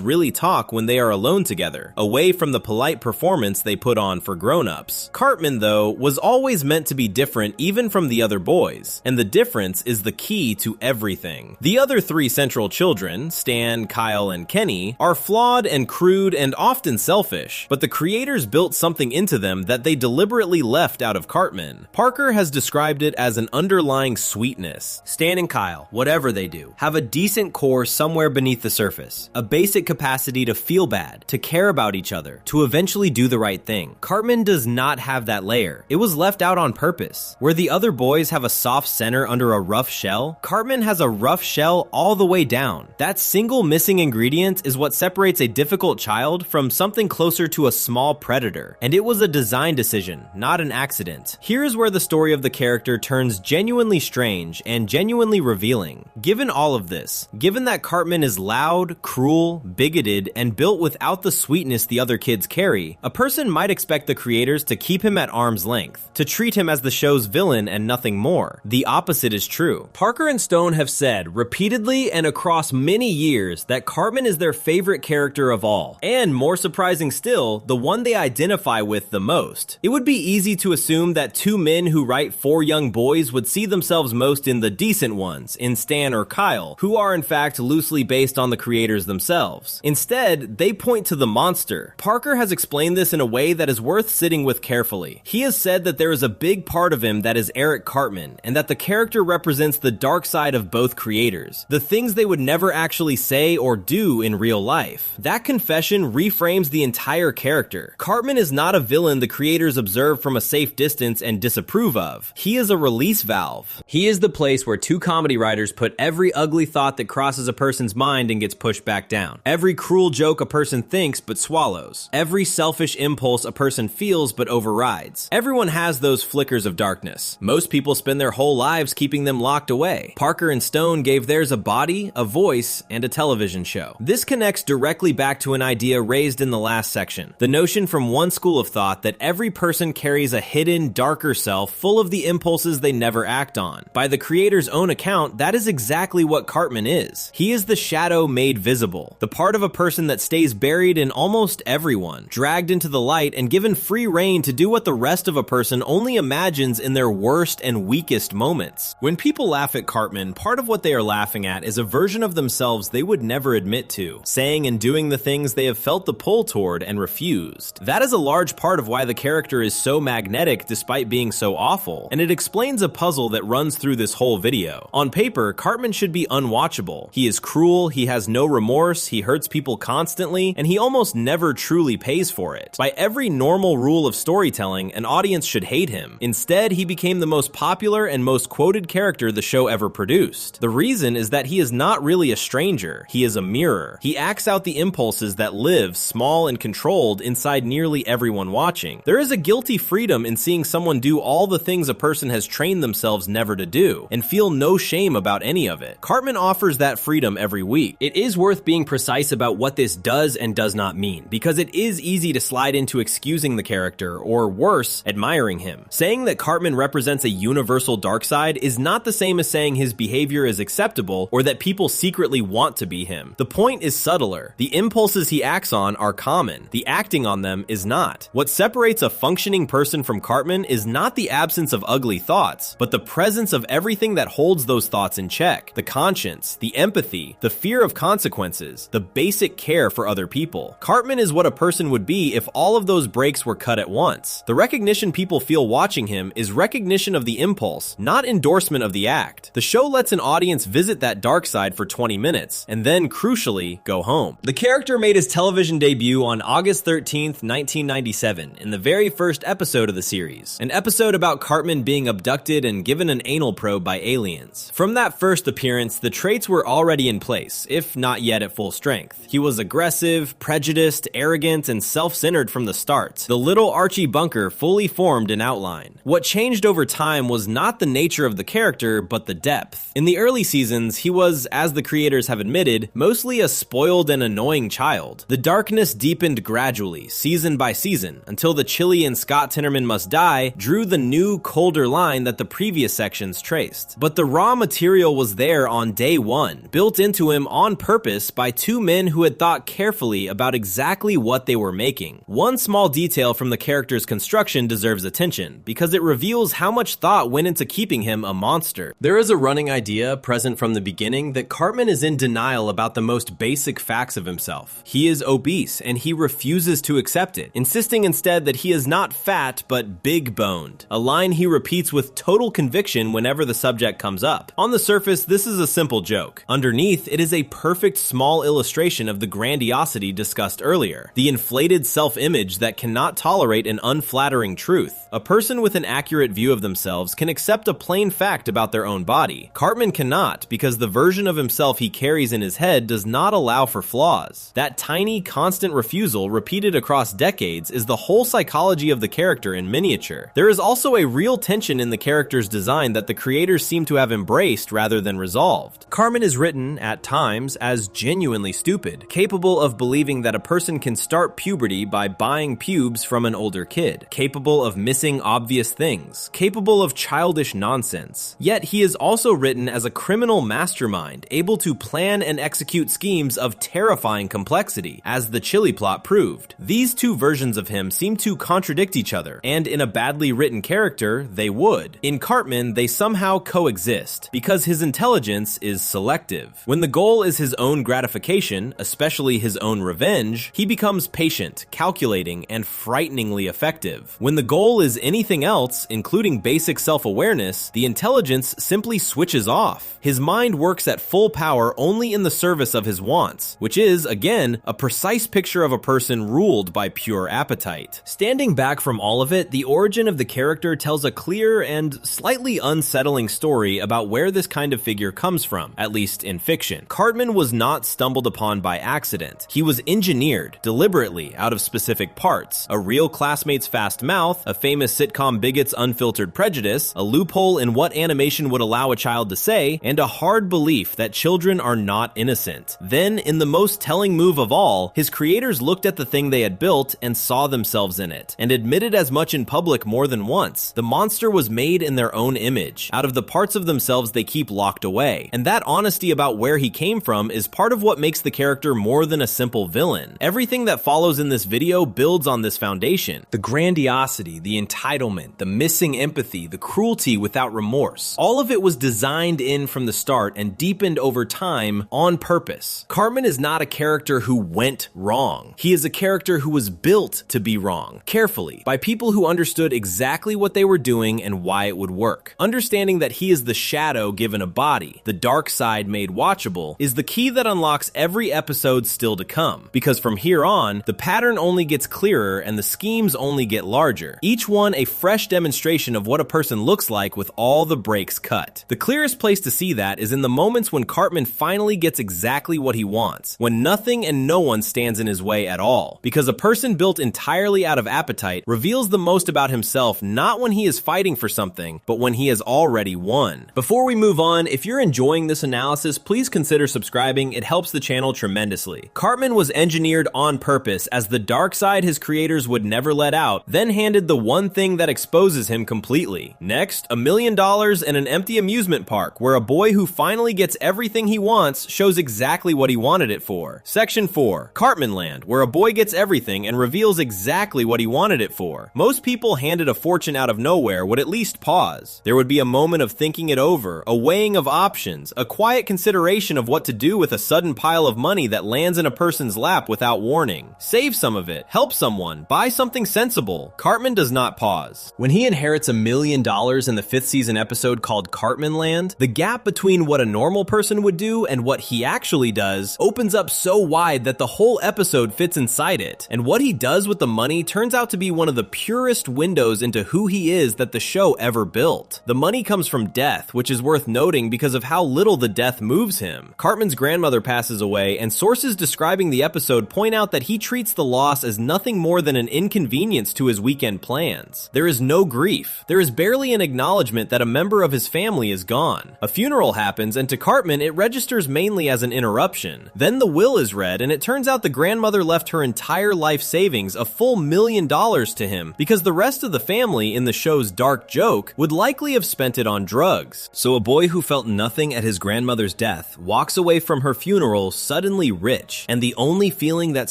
really talk when they are alone together, away from the polite performance they put on for grown-ups. Cartman, though, was always meant to be different even from the other boys, and the difference is the key to everything. The other three central children, Stan, Kyle, and Kenny, are flawed and crude and often selfish, but the creators built something into them that they deliberately left out of Cartman. Parker has described it as an underlying sweetness. Stan and Kyle, whatever they do, have a decent core somewhere beneath the surface, a basic capacity to feel bad, to care about each other, to eventually do the right thing. Cartman does not have that layer. It was left out on purpose. Where the other boys have a soft center under a rough shell, Cartman has a rough shell all the way down. That single missing ingredient is what separates a difficult child from something closer to a small predator, and it was a design decision, not an accident. Here's where the story of the character turns genuinely strange and genuinely revealing. Given all of this, given that Cartman is loud, cruel, bigoted, and built without the sweetness the other kids carry, a person might expect the creators to keep him at arm's length, to treat him as the show's villain and nothing more. The opposite is true. Parker and Stone have said repeatedly and across many years that Cartman is their favorite character of all, and more surprising still, the one they identify with the most. It would be easy to assume that two men who write for young boys would see themselves most in the decent ones, in Stan or Kyle, who are in fact loosely based on the creators themselves. Instead, they point to the monster. Parker has explained this in a way that is worth sitting with carefully. He has said that there is a big part of him that is Eric Cartman, and that the character represents the dark side of both creators, the things they would never actually say or do in real life. That confession reframes the entire character. Cartman is not a villain the creators observe from a safe distance and disapprove of. He is a release valve. He is the place where two comedy writers put every ugly thought that crosses a person's mind and gets pushed back down. Every cruel joke a person thinks but swallows. Every selfish impulse a person feels but overrides. Everyone has those flickers of darkness. Most people spend their whole lives keeping them locked away. Parker and Stone gave theirs a body, a voice, and a television show. This connects directly back to an idea raised in the last section. The notion from one school of thought that every person carries a hidden, darker self full of the impulses they never act on. By the creator's own account, that is exactly what Cartman is. He is the shadow made visible, the part of a person that stays buried in almost everyone, dragged into the light and given free rein to do what the rest of a person only imagines in their worst and weakest moments. When people laugh at Cartman, part of what they are laughing at is a version of themselves they would never admit to, saying and doing the things they have felt the pull toward and refused. That is a large part of why the character is so magnetic despite being so awful, and it explains a puzzle that runs through this whole video. On paper, Cartman should be unwatchable. He is cruel, he has no remorse, he hurts people constantly, and he almost never truly pays for it. By every normal rule of storytelling, an audience should hate him. Instead, he became the most popular and most quoted character the show ever produced. The reason is that he is not really a stranger, he is a mirror. He acts out the impulses that live, small and controlled, inside nearly everyone watching. There is a guilty freedom in seeing someone do all the things a person has trained themselves never to do, and feel no shame about any of it. Cartman offers that freedom every week. It is worth being precise about what this does and does not mean, because it is easy to slide into excusing the character, or worse, admiring him. Saying that Cartman represents a universal dark side is not the same as saying his behavior is acceptable or that people secretly want to be him. The point is subtler. The impulses he acts on are common. The acting on them is not. What separates a functioning person from Cartman is not the absence of ugly thoughts, but the presence of everything that holds those thoughts in check. The conscience, the empathy, the fear of consequences, the basic care for other people. Cartman is what a person would be if all of those breaks were cut at once. The recognition people feel watching him is recognition of the impulse, not endorsement of the act. The show lets an audience visit that dark side for 20 minutes, and then, crucially, go home. The character made his television debut on August 13th, 1997, in the very first episode of the series, an episode about Cartman being abducted and given an anal probe by aliens. From that first appearance, the traits were already in place, if not yet at full strength. He was aggressive, prejudiced, arrogant, and self-centered from the start. The little Archie bunker fully formed in outline. What changed over time was not the nature of the character, but the depth. In the early seasons, he was, as the creators have admitted, mostly a spoiled and annoying child. The darkness deepened gradually, season by season, until the Chili and Scott Tinnerman Must Die drew the new, colder line that the previous sections traced. But the raw material was there on day one, built into him on purpose by two men who had thought carefully about exactly what they were making. One small detail from the character's construction deserves attention, because it reveals how much thought went into keeping him a monster. There is a running idea present from the beginning that Cartman is in denial about the most basic facts of himself. He is obese, and he refuses to accept it, insisting instead that he is not fat but big-boned, a line he repeats with total conviction whenever the subject comes up. On the surface, this is a simple joke. Underneath, it is a perfect small illustration of the grandiosity discussed earlier, the inflated self-image that cannot tolerate an unflattering truth. A person with an accurate view of themselves can accept a plain fact about their own body. Cartman cannot, because the version of himself he carries in his head does not allow for flaws. That tiny, constant refusal, repeated across decades, is the whole psychology of the character in miniature. There is also a real tension in the character's design that the creators seem to have embraced rather than resolved. Cartman is written, at times, as genuinely stupid, capable of believing that a person can start puberty by buying pubes from an older kid, capable of missing obvious things, capable of childish nonsense. Yet he is also written as a criminal mastermind, able to plan and execute schemes of terrifying complexity, as the Chili plot proved. These two versions of him seem to contradict each other, and in a badly written character, they would. In Cartman, they somehow coexist, because his intelligence is selective. When the goal is his own gratification, especially his own revenge, he becomes patient, calculating, and frighteningly effective. When the goal is anything else, including basic self-awareness, the intelligence simply switches off. His mind works at full power only in the service of his wants, which is, again, a precise picture of a person ruled by pure appetite. Standing back from all of it, the origin of the character tells a clear and slightly unsettling story about where this kind of figure comes from, at least in fiction. Cartman was not stumbled upon by accident. He was engineered, deliberately, out of specific parts: a real classmate's fast mouth, a famous sitcom bigot's unfiltered prejudice, a loophole in what animation would allow a child to say, and a hard belief that children are not innocent. Then, in the most telling move of all, his creators looked at the thing they had built and saw themselves in it, and admitted as much in public more than once. The monster was made in their own image, out of the parts of themselves they keep locked away. And that honesty about where he came from is part of what makes the character more than a simple villain. Everything that follows in this video builds on this foundation. The grandiosity, the entitlement, the missing empathy, the cruelty without remorse. All of it was designed in from the start and deepened over time on purpose. Cartman is not a character who went wrong. He is a character who was built to be wrong, carefully, by people who understood exactly what they were doing and why it would work. Understanding that he is the shadow given a body, the dark side made watchable, is the key that unlocks every episode still to come, because from here on, the pattern only gets clearer and the schemes only get larger, each one a fresh demonstration of what a person looks like with all the breaks cut. The clearest place to see that is in the moments when Cartman finally gets exactly what he wants, when nothing and no one stands in his way at all, because a person built entirely out of appetite reveals the most about himself not when he is fighting for something, but when he has already won. Before we move on, if you're enjoying this analysis, please consider subscribing. It helps the channel tremendously. Cartman was engineered on purpose as the dark side his creators would never let out, then handed the one thing that exposes him completely. Next, $1 million and an empty amusement park where a boy who finally gets everything he wants shows exactly what he wanted it for. Section 4, Cartman Land, where a boy gets everything and reveals exactly what he wanted it for. Most people handed a fortune out of nowhere would at least pause. There would be a moment of thinking it over, a weighing of options, a quiet consideration of what to do with a sudden pile of money that lands in a person's lap without warning. Save some of it, help someone, buy something sensible. Cartman does not pause. When he inherits $1 million in the 5th season episode called Cartman Land, the gap between what a normal person would do and what he actually does opens up so wide that the whole episode fits inside it. And what he does with the money turns out to be one of the purest windows into who he is that the show ever built. The money comes from death, which is worth noting because of how little the death moves him. Cartman's grandmother passes away, and sources describing the episode point out that he treats the loss as nothing more than an inconvenience to his weekend plans. hands. There is no grief. There is barely an acknowledgement that a member of his family is gone. A funeral happens, and to Cartman, it registers mainly as an interruption. Then the will is read, and it turns out the grandmother left her entire life savings, a full $1 million, to him, because the rest of the family in the show's dark joke would likely have spent it on drugs. So a boy who felt nothing at his grandmother's death walks away from her funeral suddenly rich, and the only feeling that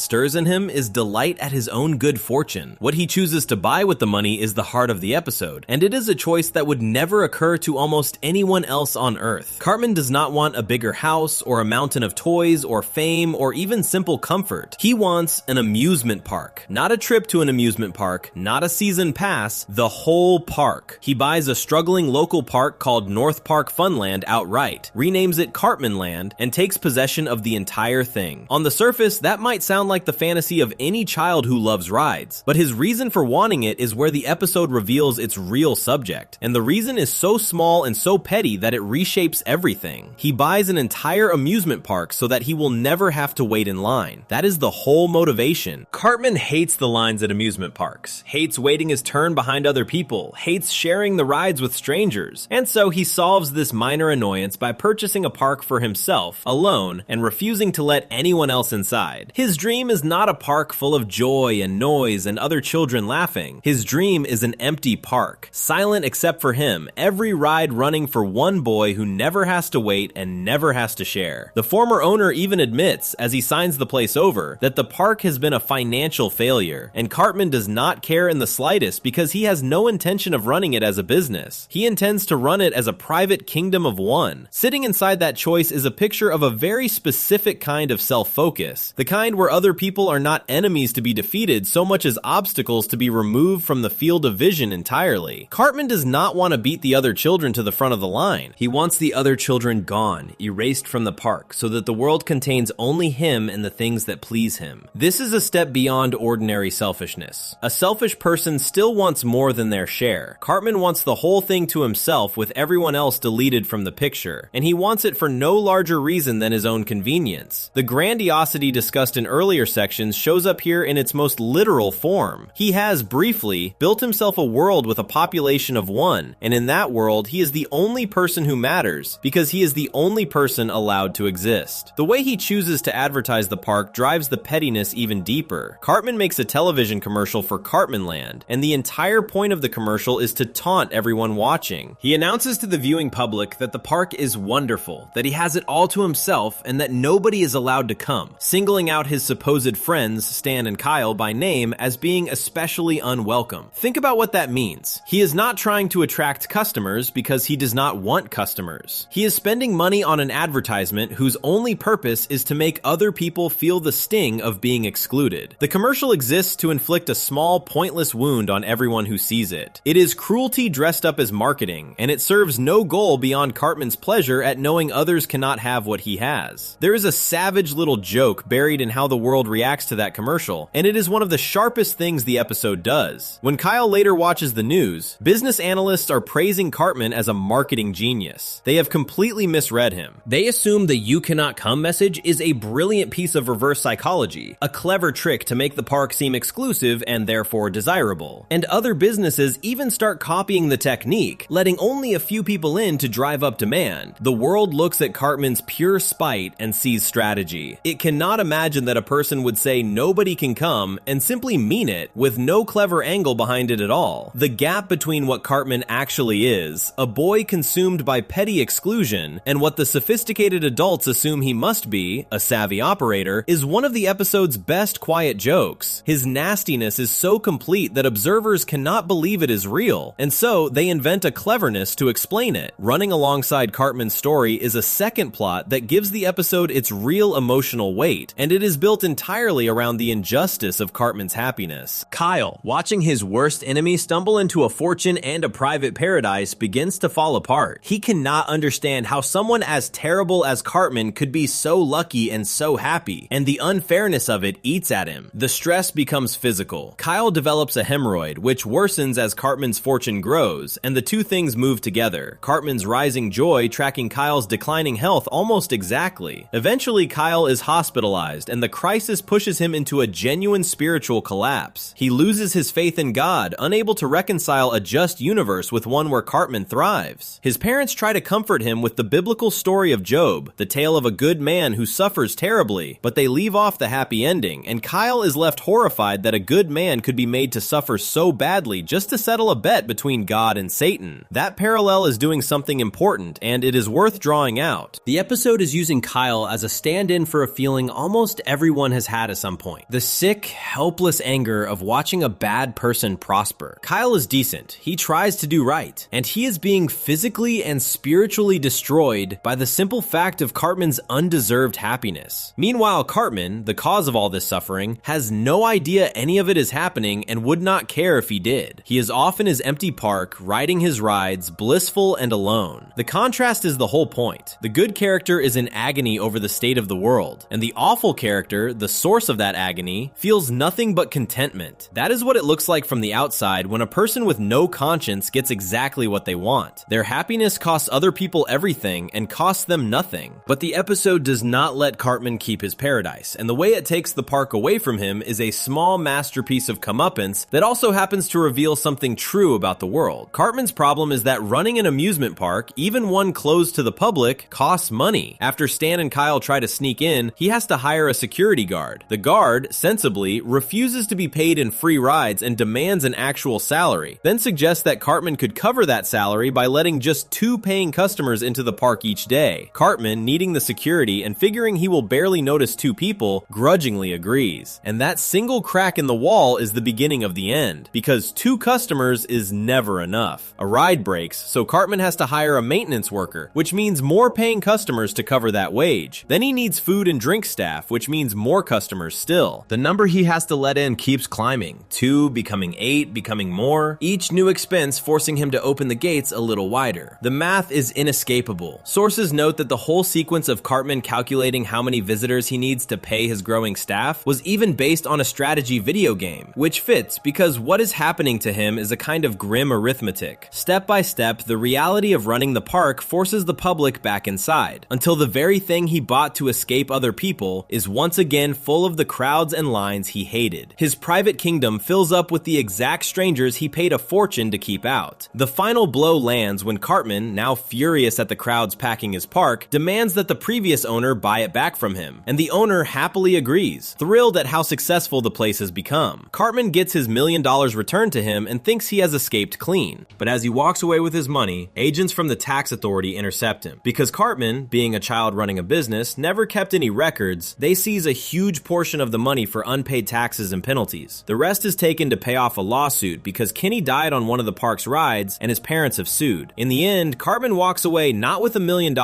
stirs in him is delight at his own good fortune. What he chooses to buy with the money is the heart of the episode, and it is a choice that would never occur to almost anyone else on Earth. Cartman does not want a bigger house, or a mountain of toys, or fame, or even simple comfort. He wants an amusement park. Not a trip to an amusement park, not a season pass, the whole park. He buys a struggling local park called North Park Funland outright, renames it Cartman Land, and takes possession of the entire thing. On the surface, that might sound like the fantasy of any child who loves rides, but his reason for wanting it is where the episode reveals its real subject, and the reason is so small and so petty that it reshapes everything. He buys an entire amusement park so that he will never have to wait in line. That is the whole motivation. Cartman hates the lines at amusement parks, hates waiting his turn behind other people, hates sharing the rides with strangers, and so he solves this minor annoyance by purchasing a park for himself, alone, and refusing to let anyone else inside. His dream is not a park full of joy and noise and other children laughing. His dream is an empty park, silent except for him, every ride running for one boy who never has to wait and never has to share. The former owner even admits, as he signs the place over, that the park has been a financial failure, and Cartman does not care in the slightest because he has no intention of running it as a business. He intends to run it as a private kingdom of one. Sitting inside that choice is a picture of a very specific kind of self-focus, the kind where other people are not enemies to be defeated so much as obstacles to be removed from the field of vision entirely. Cartman does not want to beat the other children to the front of the line. He wants the other children gone, erased from the park, so that the world contains only him and the things that please him. This is a step beyond ordinary selfishness. A selfish person still wants more than their share. Cartman wants the whole thing to himself with everyone else deleted from the picture, and he wants it for no larger reason than his own convenience. The grandiosity discussed in earlier sections shows up here in its most literal form. He has, briefly, built himself a world with a population of one, and in that world, he is the only person who matters, because he is the only person allowed to exist. The way he chooses to advertise the park drives the pettiness even deeper. Cartman makes a television commercial for Cartman Land, and the entire point of the commercial is to taunt everyone watching. He announces to the viewing public that the park is wonderful, that he has it all to himself, and that nobody is allowed to come, singling out his supposed friends, Stan and Kyle, by name as being especially unwelcome. Think about what that means. He is not trying to attract customers because he does not want customers. He is spending money on an advertisement whose only purpose is to make other people feel the sting of being excluded. The commercial exists to inflict a small, pointless wound on everyone who sees it. It is cruelty dressed up as marketing, and it serves no goal beyond Cartman's pleasure at knowing others cannot have what he has. There is a savage little joke buried in how the world reacts to that commercial, and it is one of the sharpest things the episode does. When Kyle later watches the news, business analysts are praising Cartman as a marketing genius. They have completely misread him. They assume the "you cannot come" message is a brilliant piece of reverse psychology, a clever trick to make the park seem exclusive and therefore desirable. And other businesses even start copying the technique, letting only a few people in to drive up demand. The world looks at Cartman's pure spite and sees strategy. It cannot imagine that a person would say nobody can come and simply mean it with no clever angle behind it at all. The gap between what Cartman actually is, a boy consumed by petty exclusion, and what the sophisticated adults assume he must be, a savvy operator, is one of the episode's best quiet jokes. His nastiness is so complete that observers cannot believe it is real, and so they invent a cleverness to explain it. Running alongside Cartman's story is a second plot that gives the episode its real emotional weight, and it is built entirely around the injustice of Cartman's happiness. Kyle, watching his worst enemy stumble into a fortune and a private paradise, begins to fall apart. He cannot understand how someone as terrible as Cartman could be so lucky and so happy, and the unfairness of it eats at him. The stress becomes physical. Kyle develops a hemorrhoid, which worsens as Cartman's fortune grows, and the two things move together. Cartman's rising joy tracking Kyle's declining health almost exactly. Eventually, Kyle is hospitalized, and the crisis pushes him into a genuine spiritual collapse. He loses his faith in God God, unable to reconcile a just universe with one where Cartman thrives. His parents try to comfort him with the biblical story of Job, the tale of a good man who suffers terribly, but they leave off the happy ending, and Kyle is left horrified that a good man could be made to suffer so badly just to settle a bet between God and Satan. That parallel is doing something important, and it is worth drawing out. The episode is using Kyle as a stand-in for a feeling almost everyone has had at some point. The sick, helpless anger of watching a bad person prosper. Kyle is decent, he tries to do right, and he is being physically and spiritually destroyed by the simple fact of Cartman's undeserved happiness. Meanwhile, Cartman, the cause of all this suffering, has no idea any of it is happening and would not care if he did. He is off in his empty park, riding his rides, blissful and alone. The contrast is the whole point. The good character is in agony over the state of the world, and the awful character, the source of that agony, feels nothing but contentment. That is what it looks like from the outside when a person with no conscience gets exactly what they want. Their happiness costs other people everything and costs them nothing. But the episode does not let Cartman keep his paradise, and the way it takes the park away from him is a small masterpiece of comeuppance that also happens to reveal something true about the world. Cartman's problem is that running an amusement park, even one closed to the public, costs money. After Stan and Kyle try to sneak in, he has to hire a security guard. The guard, sensibly, refuses to be paid in free rides and demands an actual salary, then suggests that Cartman could cover that salary by letting just 2 paying customers into the park each day. Cartman, needing the security and figuring he will barely notice 2 people, grudgingly agrees. And that single crack in the wall is the beginning of the end, because 2 customers is never enough. A ride breaks, so Cartman has to hire a maintenance worker, which means more paying customers to cover that wage. Then he needs food and drink staff, which means more customers still. The number he has to let in keeps climbing, 2 becoming 8, becoming more, each new expense forcing him to open the gates a little wider. The math is inescapable. Sources note that the whole sequence of Cartman calculating how many visitors he needs to pay his growing staff was even based on a strategy video game, which fits because what is happening to him is a kind of grim arithmetic. Step by step, the reality of running the park forces the public back inside, until the very thing he bought to escape other people is once again full of the crowds and lines he hated. His private kingdom fills up with the exact strangers he paid a fortune to keep out. The final blow lands when Cartman, now furious at the crowds packing his park, demands that the previous owner buy it back from him, and the owner happily agrees, thrilled at how successful the place has become. Cartman gets his $1 million returned to him and thinks he has escaped clean. But as he walks away with his money, agents from the tax authority intercept him. Because Cartman, being a child running a business, never kept any records, they seize a huge portion of the money for unpaid taxes and penalties. The rest is taken to pay off a lawsuit because Kenny died on one of the park's rides and his parents have sued. In the end, Cartman walks away not with $1 million,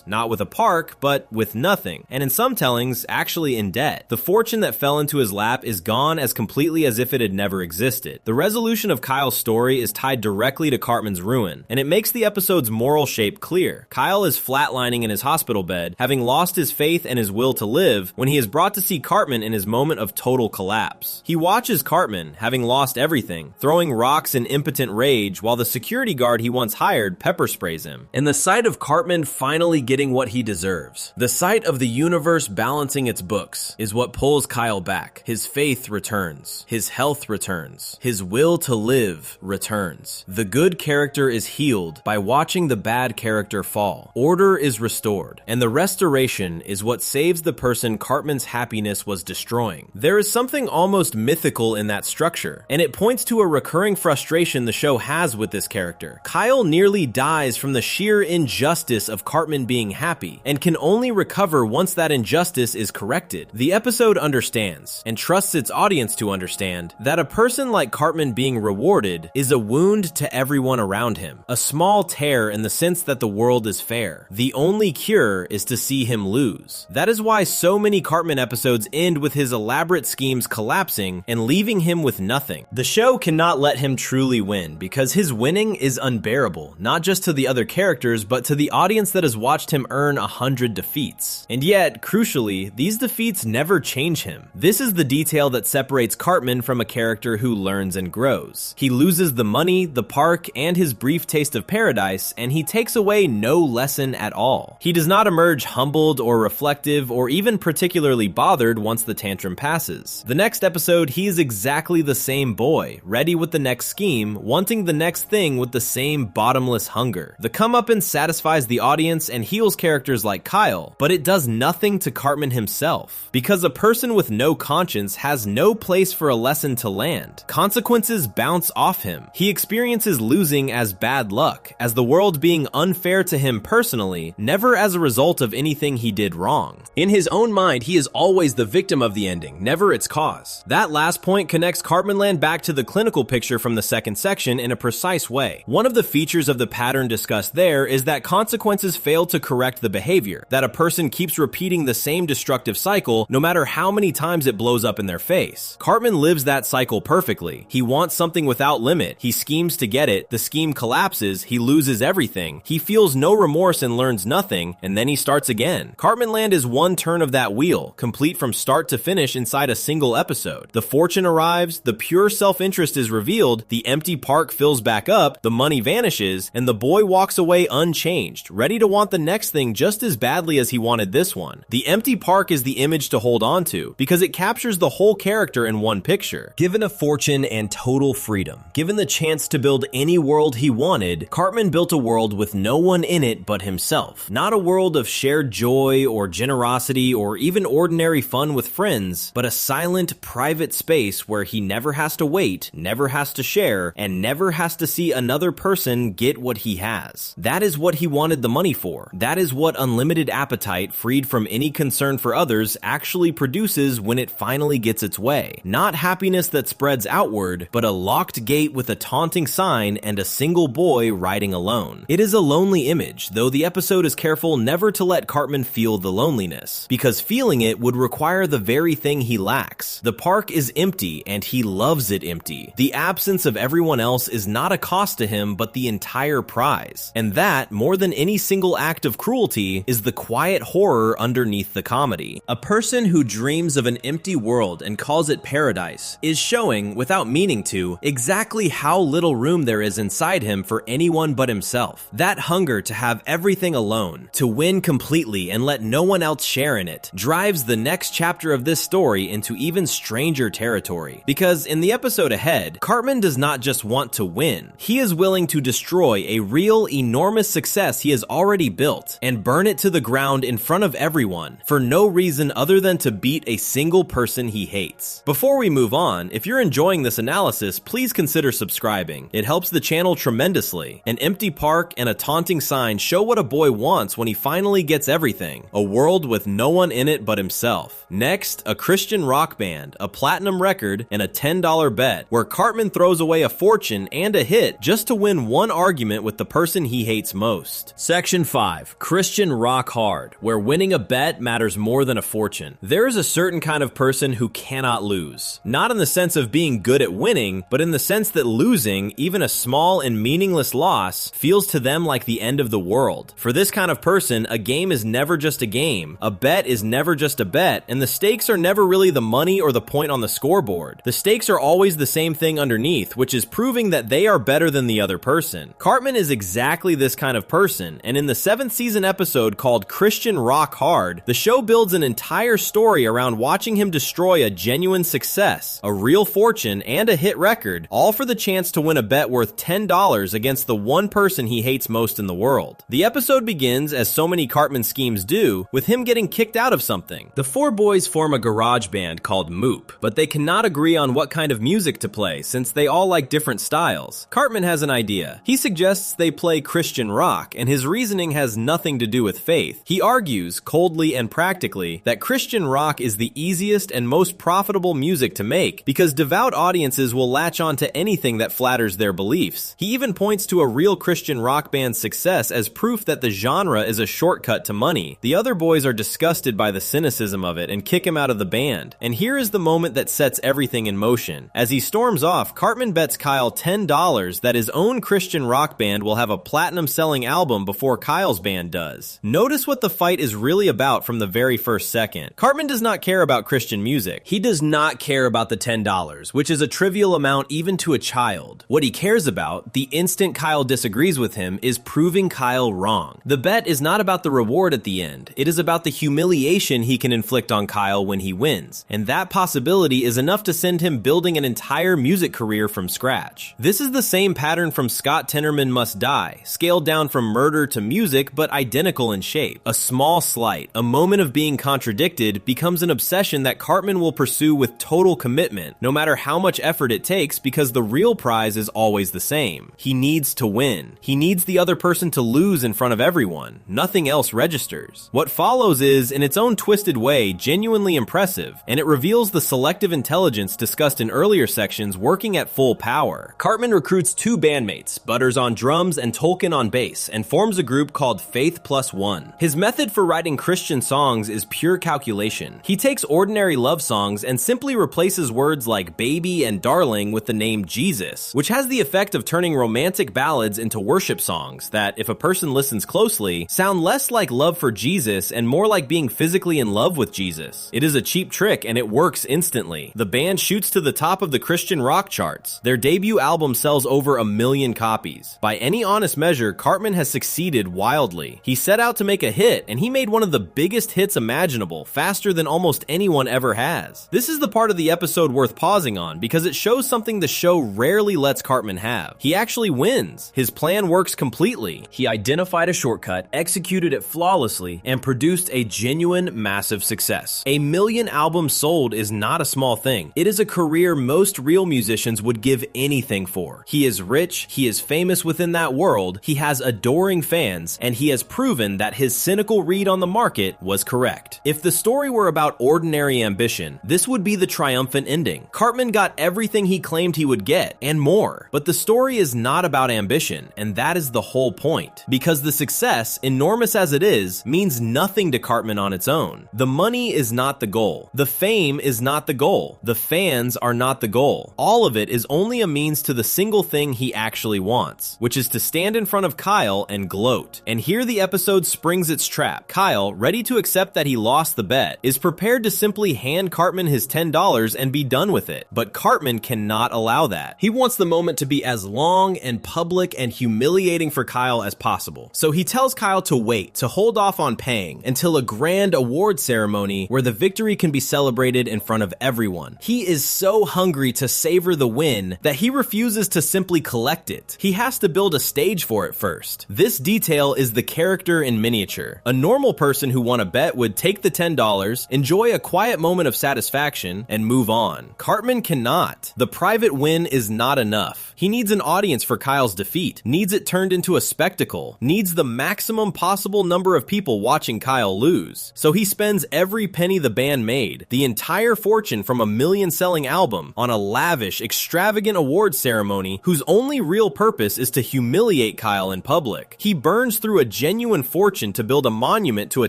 not with a park, but with nothing, and in some tellings, actually in debt. The fortune that fell into his lap is gone as completely as if it had never existed. The resolution of Kyle's story is tied directly to Cartman's ruin, and it makes the episode's moral shape clear. Kyle is flatlining in his hospital bed, having lost his faith and his will to live, when he is brought to see Cartman in his moment of total collapse. He watches Cartman, having lost everything, throwing rocks in impotent rage while the security guard he once hired pepper sprays him. And the sight of Cartman finally getting what he deserves, the sight of the universe balancing its books, is what pulls Kyle back. His faith returns. His health returns. His will to live returns. The good character is healed by watching the bad character fall. Order is restored, and the restoration is what saves the person Cartman's happiness was destroying. There is something almost mythical in that structure, and it points to a recurring frustration the show has with this character. Kyle nearly dies from the sheer injustice of Cartman being happy, and can only recover once that injustice is corrected. The episode understands, and trusts its audience to understand, that a person like Cartman being rewarded is a wound to everyone around him, a small tear in the sense that the world is fair. The only cure is to see him lose. That is why so many Cartman episodes end with his elaborate schemes collapsing and leaving him with nothing. The show cannot let him truly win, because his winning is unbearable, not just to the other characters, but to the audience that has watched him earn 100 defeats. And yet, crucially, these defeats never change him. This is the detail that separates Cartman from a character who learns and grows. He loses the money, the park, and his brief taste of paradise, and he takes away no lesson at all. He does not emerge humbled or reflective or even particularly bothered once the tantrum passes. The next episode, he is exactly the same boy, ready with the next scheme, wanting the next thing with the same bottomless hunger. The comeuppance satisfies the audience and heals characters like Kyle, but it does nothing to Cartman himself. Because a person with no conscience has no place for a lesson to land. Consequences bounce off him. He experiences losing as bad luck, as the world being unfair to him personally, never as a result of anything he did wrong. In his own mind, he is always the victim of the ending, never its cause. That last point connects Cartman Land back to the clinical picture from the second section in a precise way. One of the features of the pattern discussed there is that consequences fail to correct the behavior, that a person keeps repeating the same destructive cycle no matter how many times it blows up in their face. Cartman lives that cycle perfectly. He wants something without limit. He schemes to get it. The scheme collapses. He loses everything. He feels no remorse and learns nothing, and then he starts again. Cartman Land is one turn of that wheel, complete from start to finish inside a single episode. The fortune arrives, the pure self-interest is revealed, the empty park fills back up, the money vanishes, and the boy walks away unchanged, ready to want the next thing just as badly as he wanted this one. The empty park is the image to hold on to, because it captures the whole character in one picture. Given a fortune and total freedom, given the chance to build any world he wanted, Cartman built a world with no one in it but himself. Not a world of shared joy or generosity or even ordinary fun with friends, but a silent, private space where he never has to wait, never has to share, and never has to see another person get what he has. That is what he wanted the money for. That is what unlimited appetite, freed from any concern for others, actually produces when it finally gets its way. Not happiness that spreads outward, but a locked gate with a taunting sign and a single boy riding alone. It is a lonely image, though the episode is careful never to let Cartman feel the loneliness, because feeling it would require the very thing he lacks. The park is empty, and he loves it empty. The absence of everyone else is not a cost to him, but the entire prize. And that, more than any single act of cruelty, is the quiet horror underneath the comedy. A person who dreams of an empty world and calls it paradise is showing, without meaning to, exactly how little room there is inside him for anyone but himself. That hunger to have everything alone, to win completely and let no one else share in it, drives the next chapter of this story into even stranger territory. Because in the episode ahead, Cartman does not just want to win. He is willing to destroy a real, enormous success he has already built and burn it to the ground in front of everyone for no reason other than to beat a single person he hates. Before we move on, if you're enjoying this analysis, please consider subscribing. It helps the channel tremendously. An empty park and a taunting sign show what a boy wants when he finally gets everything. A world with no one in it but himself. Next, a Christian rock band, a platinum record, and a $10 bet, where Cartman throws away a fortune and a hit just to win one argument with the person he hates most. Section 5. Christian Rock Hard, where winning a bet matters more than a fortune. There is a certain kind of person who cannot lose. Not in the sense of being good at winning, but in the sense that losing, even a small and meaningless loss, feels to them like the end of the world. For this kind of person, a game is never just a game, a bet is never just a bet, and the stakes are never really the money or the point on the scoreboard. The stakes are always the same thing underneath, which is proving that they are better than the other person. Cartman is exactly this kind of person, and in the 7th season episode called Christian Rock Hard, the show builds an entire story around watching him destroy a genuine success, a real fortune, and a hit record, all for the chance to win a bet worth $10 against the one person he hates most in the world. The episode begins, as so many Cartman schemes do, with him getting kicked out of something. The four boys form a garage band called Moop, but they cannot agree on what kind of music to play since they all like different styles. Cartman has an idea. He suggests they play Christian rock, and his reasoning has nothing to do with faith. He argues, coldly and practically, that Christian rock is the easiest and most profitable music to make because devout audiences will latch on to anything that flatters their beliefs. He even points to a real Christian rock band's success as proof that the genre is a shortcut to money. The other boys are disgusted by the cynicism of it and kick him out of the band. And here is the moment that sets everything in motion. As he storms off, Cartman bets Kyle $10 that his own Christian rock band will have a platinum-selling album before Kyle's band does. Notice what the fight is really about from the very first second. Cartman does not care about Christian music. He does not care about the $10, which is a trivial amount even to a child. What he cares about, the instant Kyle disagrees with him, is proving Kyle wrong. The bet is not about the reward at the end. It is about the humiliation he can inflict on Kyle when he wins. And that possibility is enough to send him building an entire music career from scratch. This is the same pattern from Scott Tenorman Must Die, scaled down from murder to music but identical in shape. A small slight, a moment of being contradicted, becomes an obsession that Cartman will pursue with total commitment, no matter how much effort it takes, because the real prize is always the same. He needs to win. He needs the other person to lose in front of everyone. Nothing else registers. What follows is, in its own twisted way, genuinely impressive, and it reveals the selective intelligence discussed in earlier sections working at full power. Cartman recruits two bandmates, Butters on drums and Tolkien on bass, and forms a group called Faith Plus One. His method for writing Christian songs is pure calculation. He takes ordinary love songs and simply replaces words like baby and darling with the name Jesus, which has the effect of turning romantic ballads into worship songs that, if a person listens closely, sound less like love for Jesus and more like being physically in love with Jesus. It is a cheap trick and it works instantly. The band shoots to the top of the Christian rock charts. Their debut album sells over 1 million copies. By any honest measure, Cartman has succeeded wildly. He set out to make a hit, and he made one of the biggest hits imaginable, faster than almost anyone ever has. This is the part of the episode worth pausing on, because it shows something the show rarely lets Cartman have. He actually wins. His plan works completely. He identified a shortcut, executed it flawlessly, and produced a genuine, massive success. 1 million albums sold is not a small thing. It is a career most real musicians would give anything for. He is rich, he is famous within that world, he has adoring fans, and he has proven that his cynical read on the market was correct. If the story were about ordinary ambition, this would be the triumphant ending. Cartman got everything he claimed he would get, and more. But the story is not about ambition, and that is the whole point. Because the success, enormous as it is, means nothing to Cartman on its own. The money is not the goal. The fame is not the goal. The fans are not the goal. All of it is only a means to the single thing he actually wants, which is to stand in front of Kyle and gloat. And here the episode springs its trap. Kyle, ready to accept that he lost the bet, is prepared to simply hand Cartman his $10 and be done with it. But Cartman cannot allow that. He wants the moment to be as long and public and humiliating for Kyle as possible. So he tells Kyle to wait, to hold off on paying, until a grand award ceremony where the victory can be celebrated in front of everyone. He is so hungry to savor the win that he refuses to simply collect it. He has to build a stage for it first. This detail is the character in miniature. A normal person who won a bet would take the $10, enjoy a quiet moment of satisfaction, and move on. Cartman cannot. The private win is not enough. He needs an audience for Kyle's defeat, needs it turned into a spectacle, needs the maximum possible number of people watching Kyle lose. So he spends every penny the band made, the entire fortune from a million-selling album, on a lavish, extravagant award ceremony whose only real purpose is to humiliate Kyle in public. He burns through a genuine fortune to build a monument to a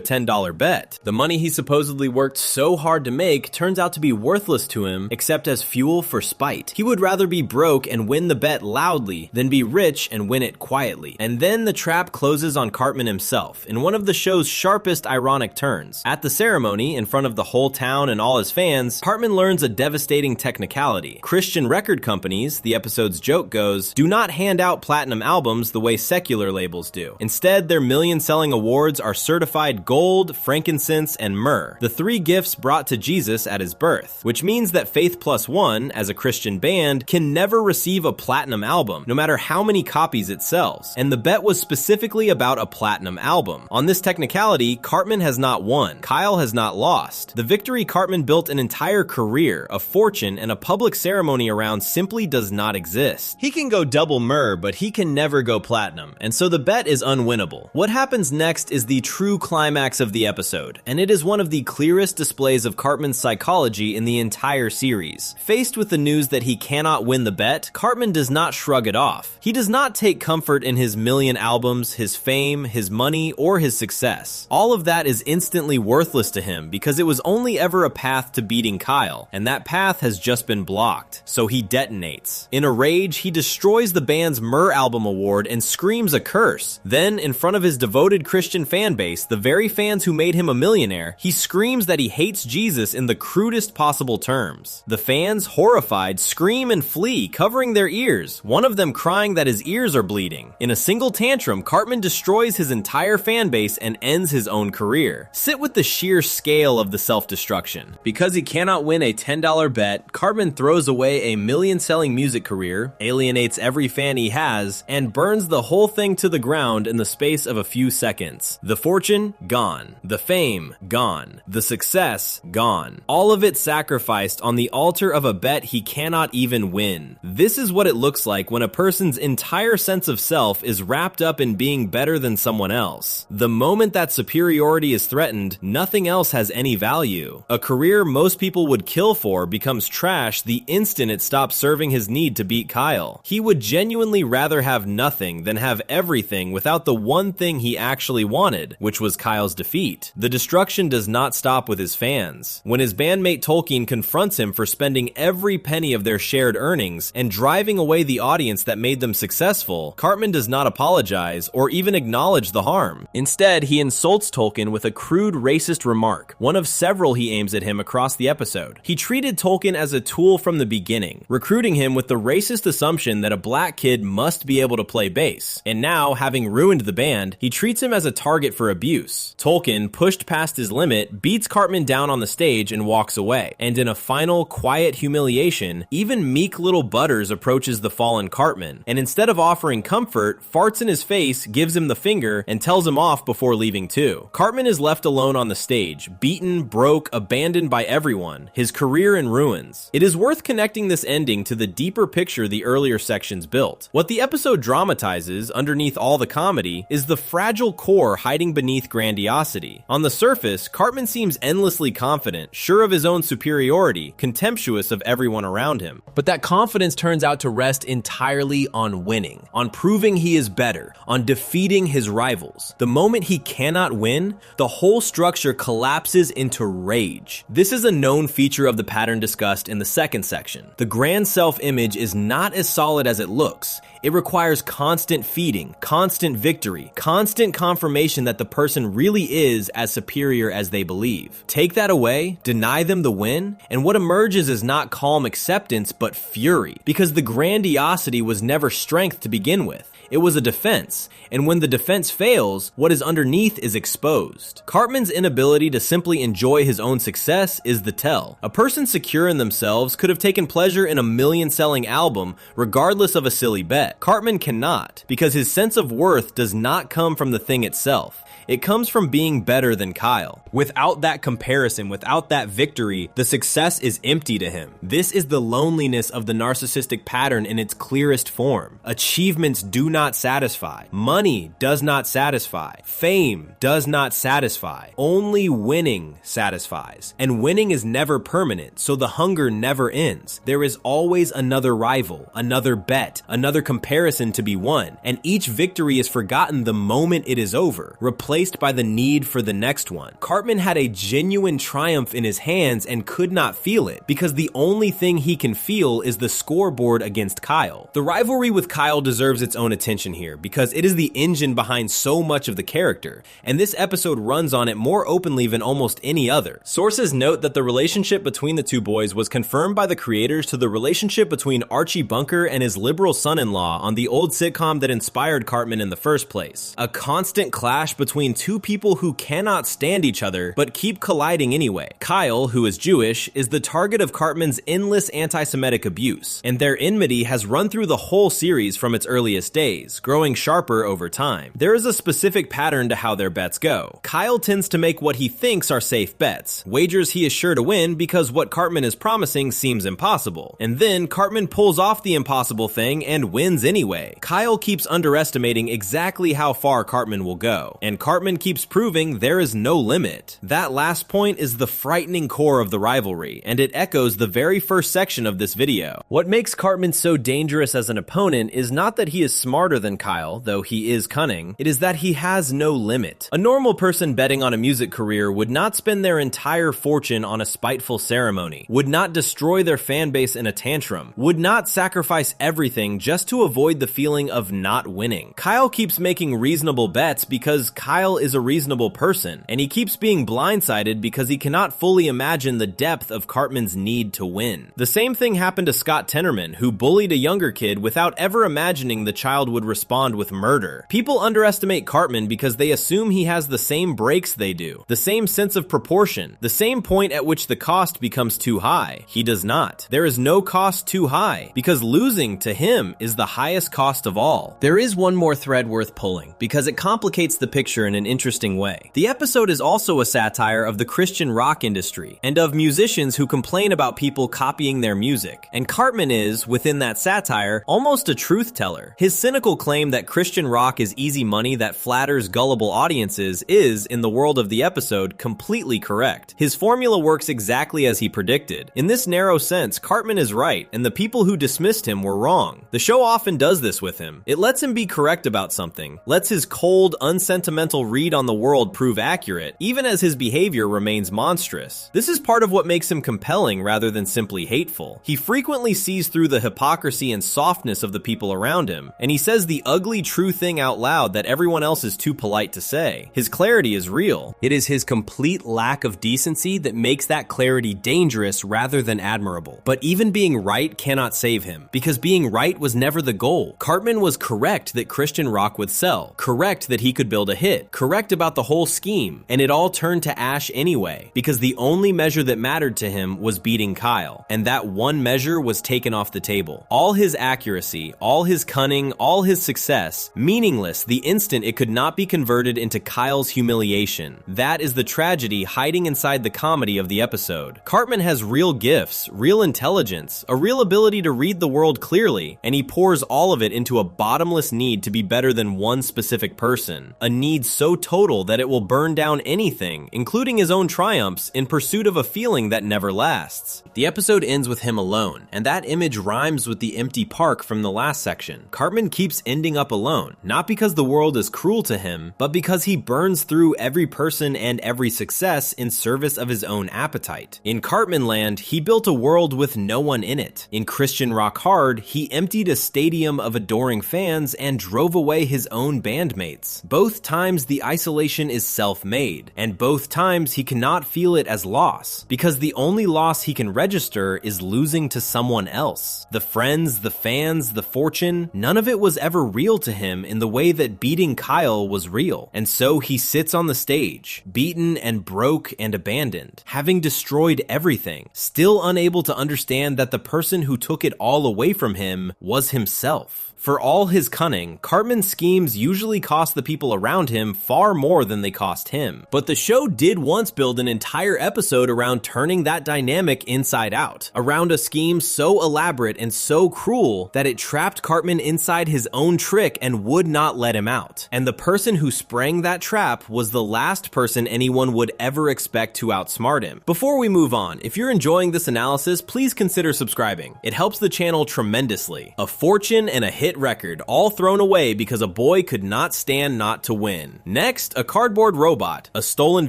$10 bet. The money he supposedly worked so hard to make turns out to be worthless to him, except as fuel for spite. He would rather be broke and win the bet loudly than be rich and win it quietly. And then the trap closes on Cartman himself in one of the show's sharpest ironic turns. At the ceremony, in front of the whole town and all his fans, Cartman learns a devastating technicality. Christian record companies, the episode's joke goes, do not hand out platinum albums the way secular labels do. Instead, their million-selling awards are certified gold, frankincense, and myrrh, the 3 gifts brought to Jesus at his birth, which means that Faith Plus One, as a Christian band, can never receive a platinum album, no matter how many copies it sells. And the bet was specifically about a platinum album. On this technicality, Cartman has not won. Kyle has not lost. The victory Cartman built an entire career, a fortune, and a public ceremony around simply does not exist. He can go double myrrh, but he can never go platinum, and so the bet is unwinnable. What happens next is the true climax of the episode, and it is one of the clearest displays of Cartman's psychology in the entire series. Faced with the news that he cannot win the bet, Cartman does not shrug it off. He does not take comfort in his million albums, his fame, his money, or his success. All of that is instantly worthless to him because it was only ever a path to beating Kyle, and that path has just been blocked. So he detonates. In a rage, he destroys the band's Myrrh Album Award and screams a curse. Then, in front of his devoted Christian fan base, the very fans who made him a millionaire, he screams that he hates Jesus in the crudest possible terms. The fans, horrified, scream and flee, covering their ears, one of them crying that his ears are bleeding. In a single tantrum, Cartman destroys his entire fan base and ends his own career. Sit with the sheer scale of the self-destruction. Because he cannot win a $10 bet, Cartman throws away a million-selling music career, alienates every fan he has, and burns the whole thing to the ground in the space of a few seconds. The fortune, gone. The fame, gone. The success, gone. All of it sacrificed on the altar of a bet he cannot even win. This is what it looks like when a person's entire sense of self is wrapped up in being better than someone else. The moment that superiority is threatened, nothing else has any value. A career most people would kill for becomes trash the instant it stops serving his need to beat Kyle. He would genuinely rather have nothing than have everything without the one thing he actually wanted, which was Kyle's defeat. The destruction does not stop with his fans. When his bandmate Tolkien confronts him for spending every penny of their shared earnings and driving away the audience that made them successful, Cartman does not apologize or even acknowledge the harm. Instead, he insults Tolkien with a crude racist remark, one of several he aims at him across the episode. He treated Tolkien as a tool from the beginning, recruiting him with the racist assumption that a black kid must be able to play bass. And now, having ruined the band, he treats him as a target for abuse. Tolkien, pushed past his limit, beats Cartman down on the stage and walks away. And in a final, quiet humiliation, even meek little Butters approaches the fallen Cartman, and instead of offering comfort, farts in his face, gives him the finger, and tells him off before leaving too. Cartman is left alone on the stage, beaten, broke, abandoned by everyone, his career in ruins. It is worth connecting this ending to the deeper picture the earlier sections built. What the episode dramatizes, underneath all the comedy, is the fragile core hiding beneath grandiosity. On the surface, Cartman seems endlessly confident, sure of his own superiority, contemptuous of everyone around him. But that confidence turns out to rest entirely on winning, on proving he is better, on defeating his rivals. The moment he cannot win, the whole structure collapses into rage. This is a known feature of the pattern discussed in the second section. The grand self-image is not as solid as it looks. It requires constant feeding, constant victory, constant confirmation that the person really is as superior as they believe. Take that away, deny them the win, and what emerges is not calm acceptance but fury, because the grandiosity was never strength to begin with. It was a defense, and when the defense fails, what is underneath is exposed. Cartman's inability to simply enjoy his own success is the tell. A person secure in themselves could have taken pleasure in a million-selling album regardless of a silly bet. Cartman cannot, because his sense of worth does not come from the thing itself. It comes from being better than Kyle. Without that comparison, without that victory, the success is empty to him. This is the loneliness of the narcissistic pattern in its clearest form. Achievements do not satisfy. Money does not satisfy. Fame does not satisfy. Only winning satisfies. And winning is never permanent, so the hunger never ends. There is always another rival, another bet, another comparison to be won, and each victory is forgotten the moment it is over, replaced by the need for the next one. Cartman had a genuine triumph in his hands and could not feel it, because the only thing he can feel is the scoreboard against Kyle. The rivalry with Kyle deserves its own attention here, because it is the engine behind so much of the character, and this episode runs on it more openly than almost any other. Sources note that the relationship between the two boys was confirmed by the creators to the relationship between Archie Bunker and his liberal son-in-law on the old sitcom that inspired Cartman in the first place. A constant clash between two people who cannot stand each other but keep colliding anyway. Kyle, who is Jewish, is the target of Cartman's endless anti-Semitic abuse, and their enmity has run through the whole series from its earliest days, growing sharper over time. There is a specific pattern to how their bets go. Kyle tends to make what he thinks are safe bets, wagers he is sure to win because what Cartman is promising seems impossible, and then Cartman pulls off the impossible thing and wins anyway. Kyle keeps underestimating exactly how far Cartman will go, and Cartman keeps proving there is no limit. That last point is the frightening core of the rivalry, and it echoes the very first section of this video. What makes Cartman so dangerous as an opponent is not that he is smarter than Kyle, though he is cunning, it is that he has no limit. A normal person betting on a music career would not spend their entire fortune on a spiteful ceremony, would not destroy their fan base in a tantrum, would not sacrifice everything just to avoid the feeling of not winning. Kyle keeps making reasonable bets because Kyle is a reasonable person, and he keeps being blindsided because he cannot fully imagine the depth of Cartman's need to win. The same thing happened to Scott Tenorman, who bullied a younger kid without ever imagining the child would respond with murder. People underestimate Cartman because they assume he has the same breaks they do, the same sense of proportion, the same point at which the cost becomes too high. He does does not. There is no cost too high, because losing to him is the highest cost of all. There is one more thread worth pulling, because it complicates the picture in an interesting way. The episode is also a satire of the Christian rock industry, and of musicians who complain about people copying their music. And Cartman is, within that satire, almost a truth teller. His cynical claim that Christian rock is easy money that flatters gullible audiences is, in the world of the episode, completely correct. His formula works exactly as he predicted. In this narrow sense, Cartman is right, and the people who dismissed him were wrong. The show often does this with him. It lets him be correct about something, lets his cold, unsentimental read on the world prove accurate, even as his behavior remains monstrous. This is part of what makes him compelling rather than simply hateful. He frequently sees through the hypocrisy and softness of the people around him, and he says the ugly true thing out loud that everyone else is too polite to say. His clarity is real. It is his complete lack of decency that makes that clarity dangerous rather than admirable. But even being right cannot save him, because being right was never the goal. Cartman was correct that Christian rock would sell, correct that he could build a hit, correct about the whole scheme, and it all turned to ash anyway, because the only measure that mattered to him was beating Kyle, and that one measure was taken off the table. All his accuracy, all his cunning, all his success, meaningless the instant it could not be converted into Kyle's humiliation. That is the tragedy hiding inside the comedy of the episode. Cartman has real gifts, real intelligence, a real ability to read the world clearly, and he pours all of it into a bottomless need to be better than one specific person. A need so total that it will burn down anything, including his own triumphs, in pursuit of a feeling that never lasts. The episode ends with him alone, and that image rhymes with the empty park from the last section. Cartman keeps ending up alone, not because the world is cruel to him, but because he burns through every person and every success in service of his own appetite. In Cartman Land, he built a world with no one in it. In Christian Rock Hard, he emptied a stadium of adoring fans and drove away his own bandmates. Both times the isolation is self-made, and both times he cannot feel it as loss, because the only loss he can register is losing to someone else. The friends, the fans, the fortune, none of it was ever real to him in the way that beating Kyle was real. And so he sits on the stage, beaten and broke and abandoned, having destroyed everything, still unable to understand that the person who took it all away from him was himself. For all his cunning, Cartman's schemes usually cost the people around him far more than they cost him. But the show did once build an entire episode around turning that dynamic inside out, around a scheme so elaborate and so cruel that it trapped Cartman inside his own trick and would not let him out. And the person who sprang that trap was the last person anyone would ever expect to outsmart him. Before we move on, if you're enjoying this analysis, please consider subscribing. It helps the channel tremendously. A fortune and a hit record, all thrown away because a boy could not stand not to win. Next, a cardboard robot, a stolen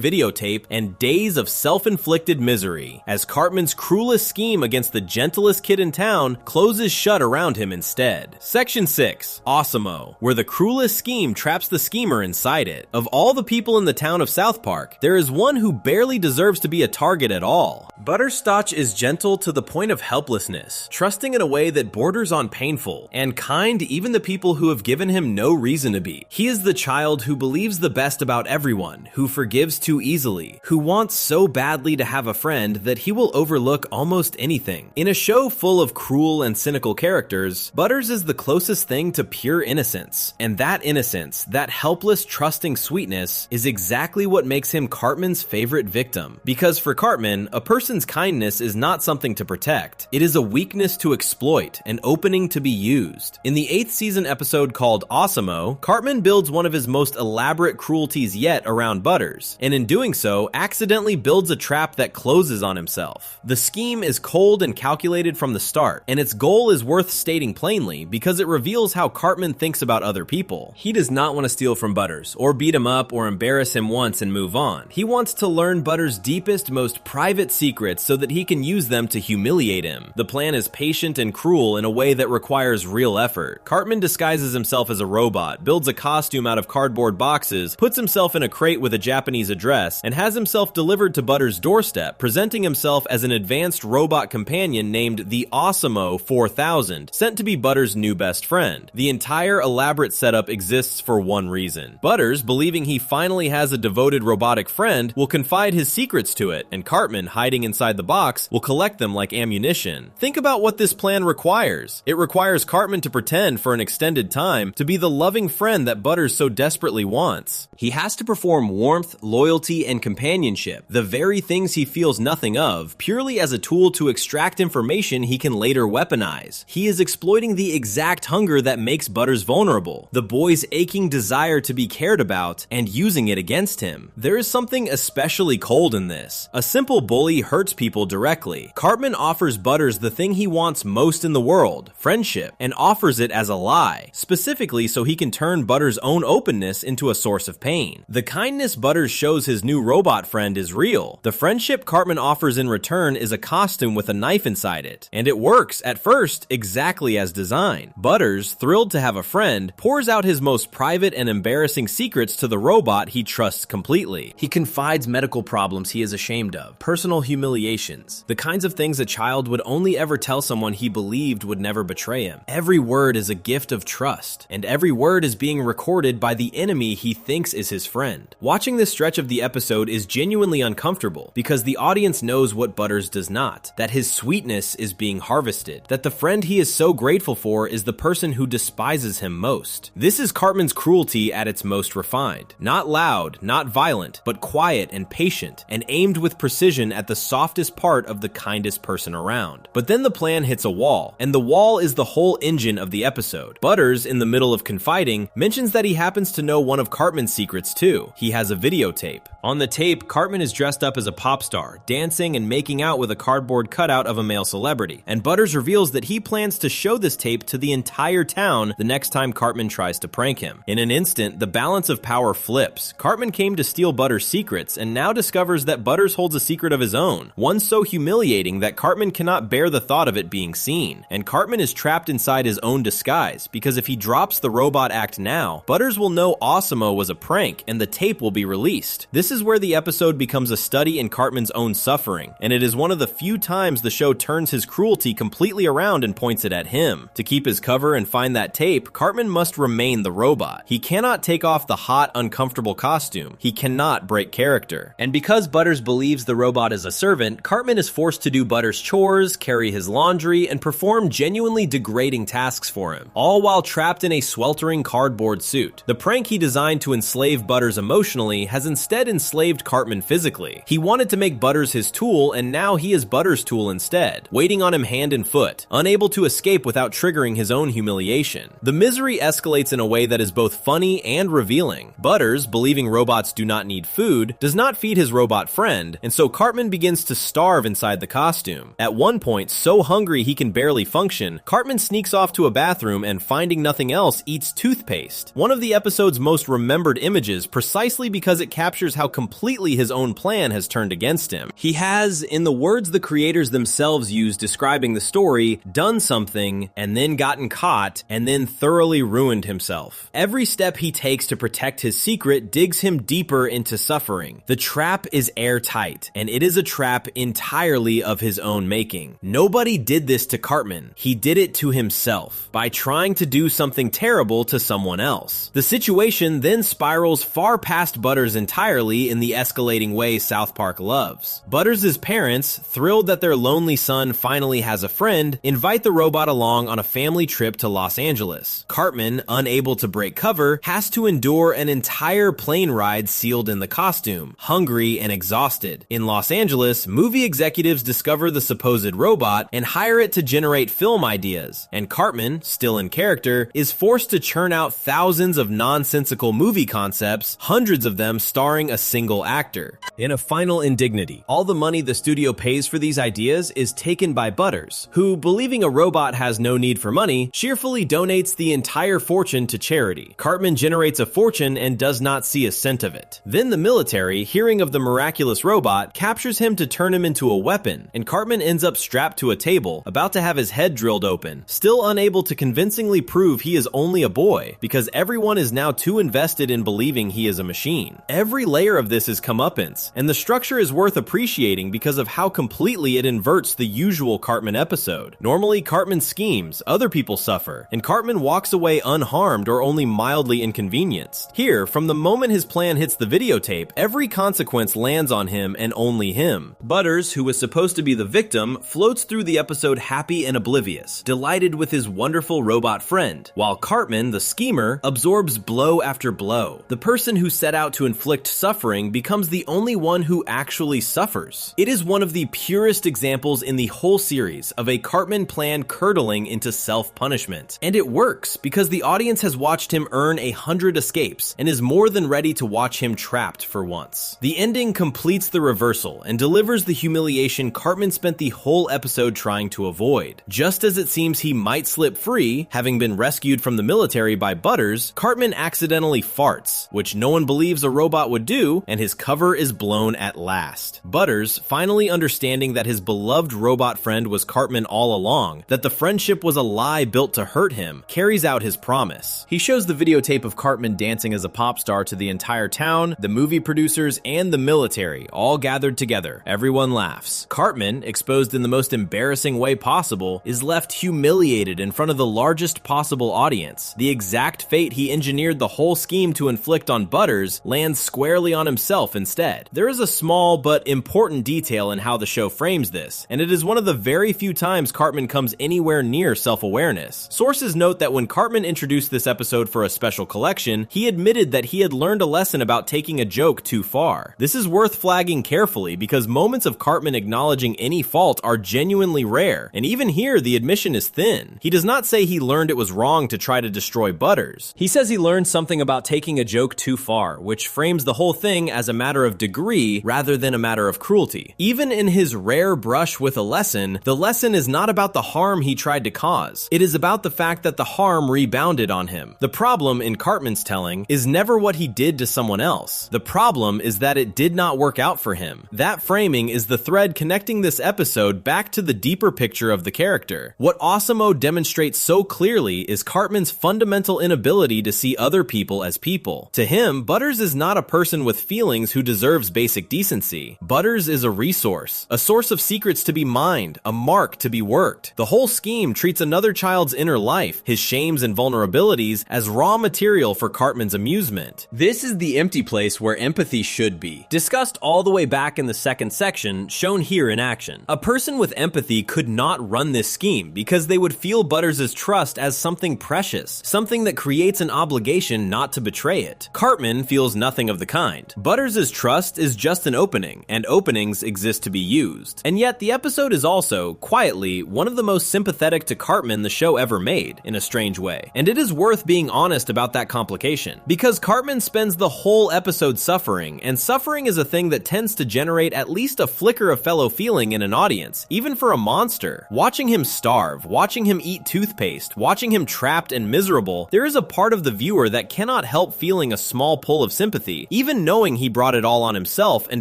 videotape, and days of self-inflicted misery, as Cartman's cruelest scheme against the gentlest kid in town closes shut around him instead. Section 6, Awesome-o, where the cruelest scheme traps the schemer inside it. Of all the people in the town of South Park, there is one who barely deserves to be a target at all. Butterscotch is gentle to the point of helplessness, trusting in a way that borders on painful, and kind to even the people who have given him no reason to be. He is the child who believes the best about everyone, who forgives too easily, who wants so badly to have a friend that he will overlook almost anything. In a show full of cruel and cynical characters, Butters is the closest thing to pure innocence. And that innocence, that helpless, trusting sweetness, is exactly what makes him Cartman's favorite victim. Because for Cartman, a person's kindness is not something to protect. It is a weakness to exploit, an opening to be used. In the 8th season episode called Awesome-o, Cartman builds one of his most elaborate cruelties yet around Butters, and in doing so, accidentally builds a trap that closes on himself. The scheme is cold and calculated from the start, and its goal is worth stating plainly because it reveals how Cartman thinks about other people. He does not want to steal from Butters, or beat him up, or embarrass him once and move on. He wants to learn Butters' deepest, most private secrets so that he can use them to humiliate him. The plan is patient and cruel in a way that requires real effort. Cartman disguises himself as a robot, builds a costume out of cardboard boxes, puts himself in a crate with a Japanese address, and has himself delivered to Butters' doorstep, presenting himself as an advanced robot companion named the Awesome-o 4000, sent to be Butters' new best friend. The entire elaborate setup exists for one reason. Butters, believing he finally has a devoted robotic friend, will confide his secrets to it, and Cartman, hiding inside the box, will collect collect them like ammunition. Think about what this plan requires. It requires Cartman to pretend for an extended time to be the loving friend that Butters so desperately wants. He has to perform warmth, loyalty, and companionship, the very things he feels nothing of, purely as a tool to extract information he can later weaponize. He is exploiting the exact hunger that makes Butters vulnerable, the boy's aching desire to be cared about, and using it against him. There is something especially cold in this. A simple bully hurts people directly. Cartman offers Butters the thing he wants most in the world, friendship, and offers it as a lie, specifically so he can turn Butters' own openness into a source of pain. The kindness Butters shows his new robot friend is real. The friendship Cartman offers in return is a costume with a knife inside it, and it works, at first, exactly as designed. Butters, thrilled to have a friend, pours out his most private and embarrassing secrets to the robot he trusts completely. He confides medical problems he is ashamed of, personal humiliations, the kinds of things a child would only ever tell someone he believed would never betray him. Every word is a gift of trust, and every word is being recorded by the enemy he thinks is his friend. Watching this stretch of the episode is genuinely uncomfortable because the audience knows what Butters does not, that his sweetness is being harvested, that the friend he is so grateful for is the person who despises him most. This is Cartman's cruelty at its most refined. Not loud, not violent, but quiet and patient, and aimed with precision at the softest part of the kindest person around. But then the plan hits a wall, and the wall is the whole engine of the episode. Butters, in the middle of confiding, mentions that he happens to know one of Cartman's secrets too. He has a videotape. On the tape, Cartman is dressed up as a pop star, dancing and making out with a cardboard cutout of a male celebrity, and Butters reveals that he plans to show this tape to the entire town the next time Cartman tries to prank him. In an instant, the balance of power flips. Cartman came to steal Butters' secrets and now discovers that Butters holds a secret of his own, one so humiliating that Cartman cannot bear the thought of it being seen. And Cartman is trapped inside his own disguise, because if he drops the robot act now, Butters will know Awesemo was a prank and the tape will be released. This is where the episode becomes a study in Cartman's own suffering, and it is one of the few times the show turns his cruelty completely around and points it at him. To keep his cover and find that tape, Cartman must remain the robot. He cannot take off the hot, uncomfortable costume. He cannot break character. And because Butters believes the robot is a servant, Cartman is forced to do Butters' chores, carry his laundry, and perform genuinely degrading tasks for him, all while trapped in a sweltering cardboard suit. The prank he designed to enslave Butters emotionally has instead enslaved Cartman physically. He wanted to make Butters his tool, and now he is Butters' tool instead, waiting on him hand and foot, unable to escape without triggering his own humiliation. The misery escalates in a way that is both funny and revealing. Butters, believing robots do not need food, does not feed his robot friend, and so Cartman begins to starve inside the costume. At one point, so hungry he can barely function, Cartman sneaks off to a bathroom and, finding nothing else, eats toothpaste. One of the episode's most remembered images, precisely because it captures how completely his own plan has turned against him. He has, in the words the creators themselves use describing the story, done something, and then gotten caught, and then thoroughly ruined himself. Every step he takes to protect his secret digs him deeper into suffering. The trap is airtight, and it is a trap entirely of his own making. Nobody did this to Cartman. He did it to himself, by trying to do something terrible to someone else. The situation then spirals far past Butters entirely in the escalating way South Park loves. Butters' parents, thrilled that their lonely son finally has a friend, invite the robot along on a family trip to Los Angeles. Cartman, unable to break cover, has to endure an entire plane ride sealed in the costume, hungry and exhausted. In Los Angeles, movie executives discover the supposed robot and hire it to generate film ideas, and Cartman, still in character, is forced to churn out thousands of nonsensical movie concepts, hundreds of them starring a single actor. In a final indignity, all the money the studio pays for these ideas is taken by Butters, who, believing a robot has no need for money, cheerfully donates the entire fortune to charity. Cartman generates a fortune and does not see a cent of it. Then the military, hearing of the miraculous robot, captures him to turn him into a weapon, and Cartman ends up strapped to a table, about to have his head drilled open, still unable to convincingly prove he is only a boy, because everyone is now too invested in believing he is a machine. Every layer of this is comeuppance, and the structure is worth appreciating because of how completely it inverts the usual Cartman episode. Normally, Cartman schemes, other people suffer, and Cartman walks away unharmed or only mildly inconvenienced. Here, from the moment his plan hits the videotape, every consequence lands on him and only him. Butters, who was supposed supposed to be the victim, floats through the episode happy and oblivious, delighted with his wonderful robot friend, while Cartman, the schemer, absorbs blow after blow. The person who set out to inflict suffering becomes the only one who actually suffers. It is one of the purest examples in the whole series of a Cartman plan curdling into self-punishment. And it works, because the audience has watched him earn 100 escapes, and is more than ready to watch him trapped for once. The ending completes the reversal, and delivers the humiliation Cartman spent the whole episode trying to avoid. Just as it seems he might slip free, having been rescued from the military by Butters, Cartman accidentally farts, which no one believes a robot would do, and his cover is blown at last. Butters, finally understanding that his beloved robot friend was Cartman all along, that the friendship was a lie built to hurt him, carries out his promise. He shows the videotape of Cartman dancing as a pop star to the entire town, the movie producers, and the military, all gathered together. Everyone laughs. Cartman, exposed in the most embarrassing way possible, is left humiliated in front of the largest possible audience. The exact fate he engineered the whole scheme to inflict on Butters lands squarely on himself instead. There is a small but important detail in how the show frames this, and it is one of the very few times Cartman comes anywhere near self-awareness. Sources note that when Cartman introduced this episode for a special collection, he admitted that he had learned a lesson about taking a joke too far. This is worth flagging carefully because moments of Cartman acknowledging any fault are genuinely rare, and even here the admission is thin. He does not say he learned it was wrong to try to destroy Butters. He says he learned something about taking a joke too far, which frames the whole thing as a matter of degree rather than a matter of cruelty. Even in his rare brush with a lesson, the lesson is not about the harm he tried to cause. It is about the fact that the harm rebounded on him. The problem, in Cartman's telling, is never what he did to someone else. The problem is that it did not work out for him. That framing is the thread connecting this episode back to the deeper picture of the character. What Osimo demonstrates so clearly is Cartman's fundamental inability to see other people as people. To him, Butters is not a person with feelings who deserves basic decency. Butters is a resource, a source of secrets to be mined, a mark to be worked. The whole scheme treats another child's inner life, his shames and vulnerabilities, as raw material for Cartman's amusement. This is the empty place where empathy should be. Discussed all the way back in the second section, shown here in action. A person with empathy could not run this scheme because they would feel Butters' trust as something precious, something that creates an obligation not to betray it. Cartman feels nothing of the kind. Butters' trust is just an opening, and openings exist to be used. And yet the episode is also, quietly, one of the most sympathetic to Cartman the show ever made, in a strange way. And it is worth being honest about that complication, because Cartman spends the whole episode suffering, and suffering is a thing that tends to generate at least a flicker of fellow feeling in an audience, even for a monster. Watching him starve, watching him eat toothpaste, watching him trapped and miserable, there is a part of the viewer that cannot help feeling a small pull of sympathy, even knowing he brought it all on himself and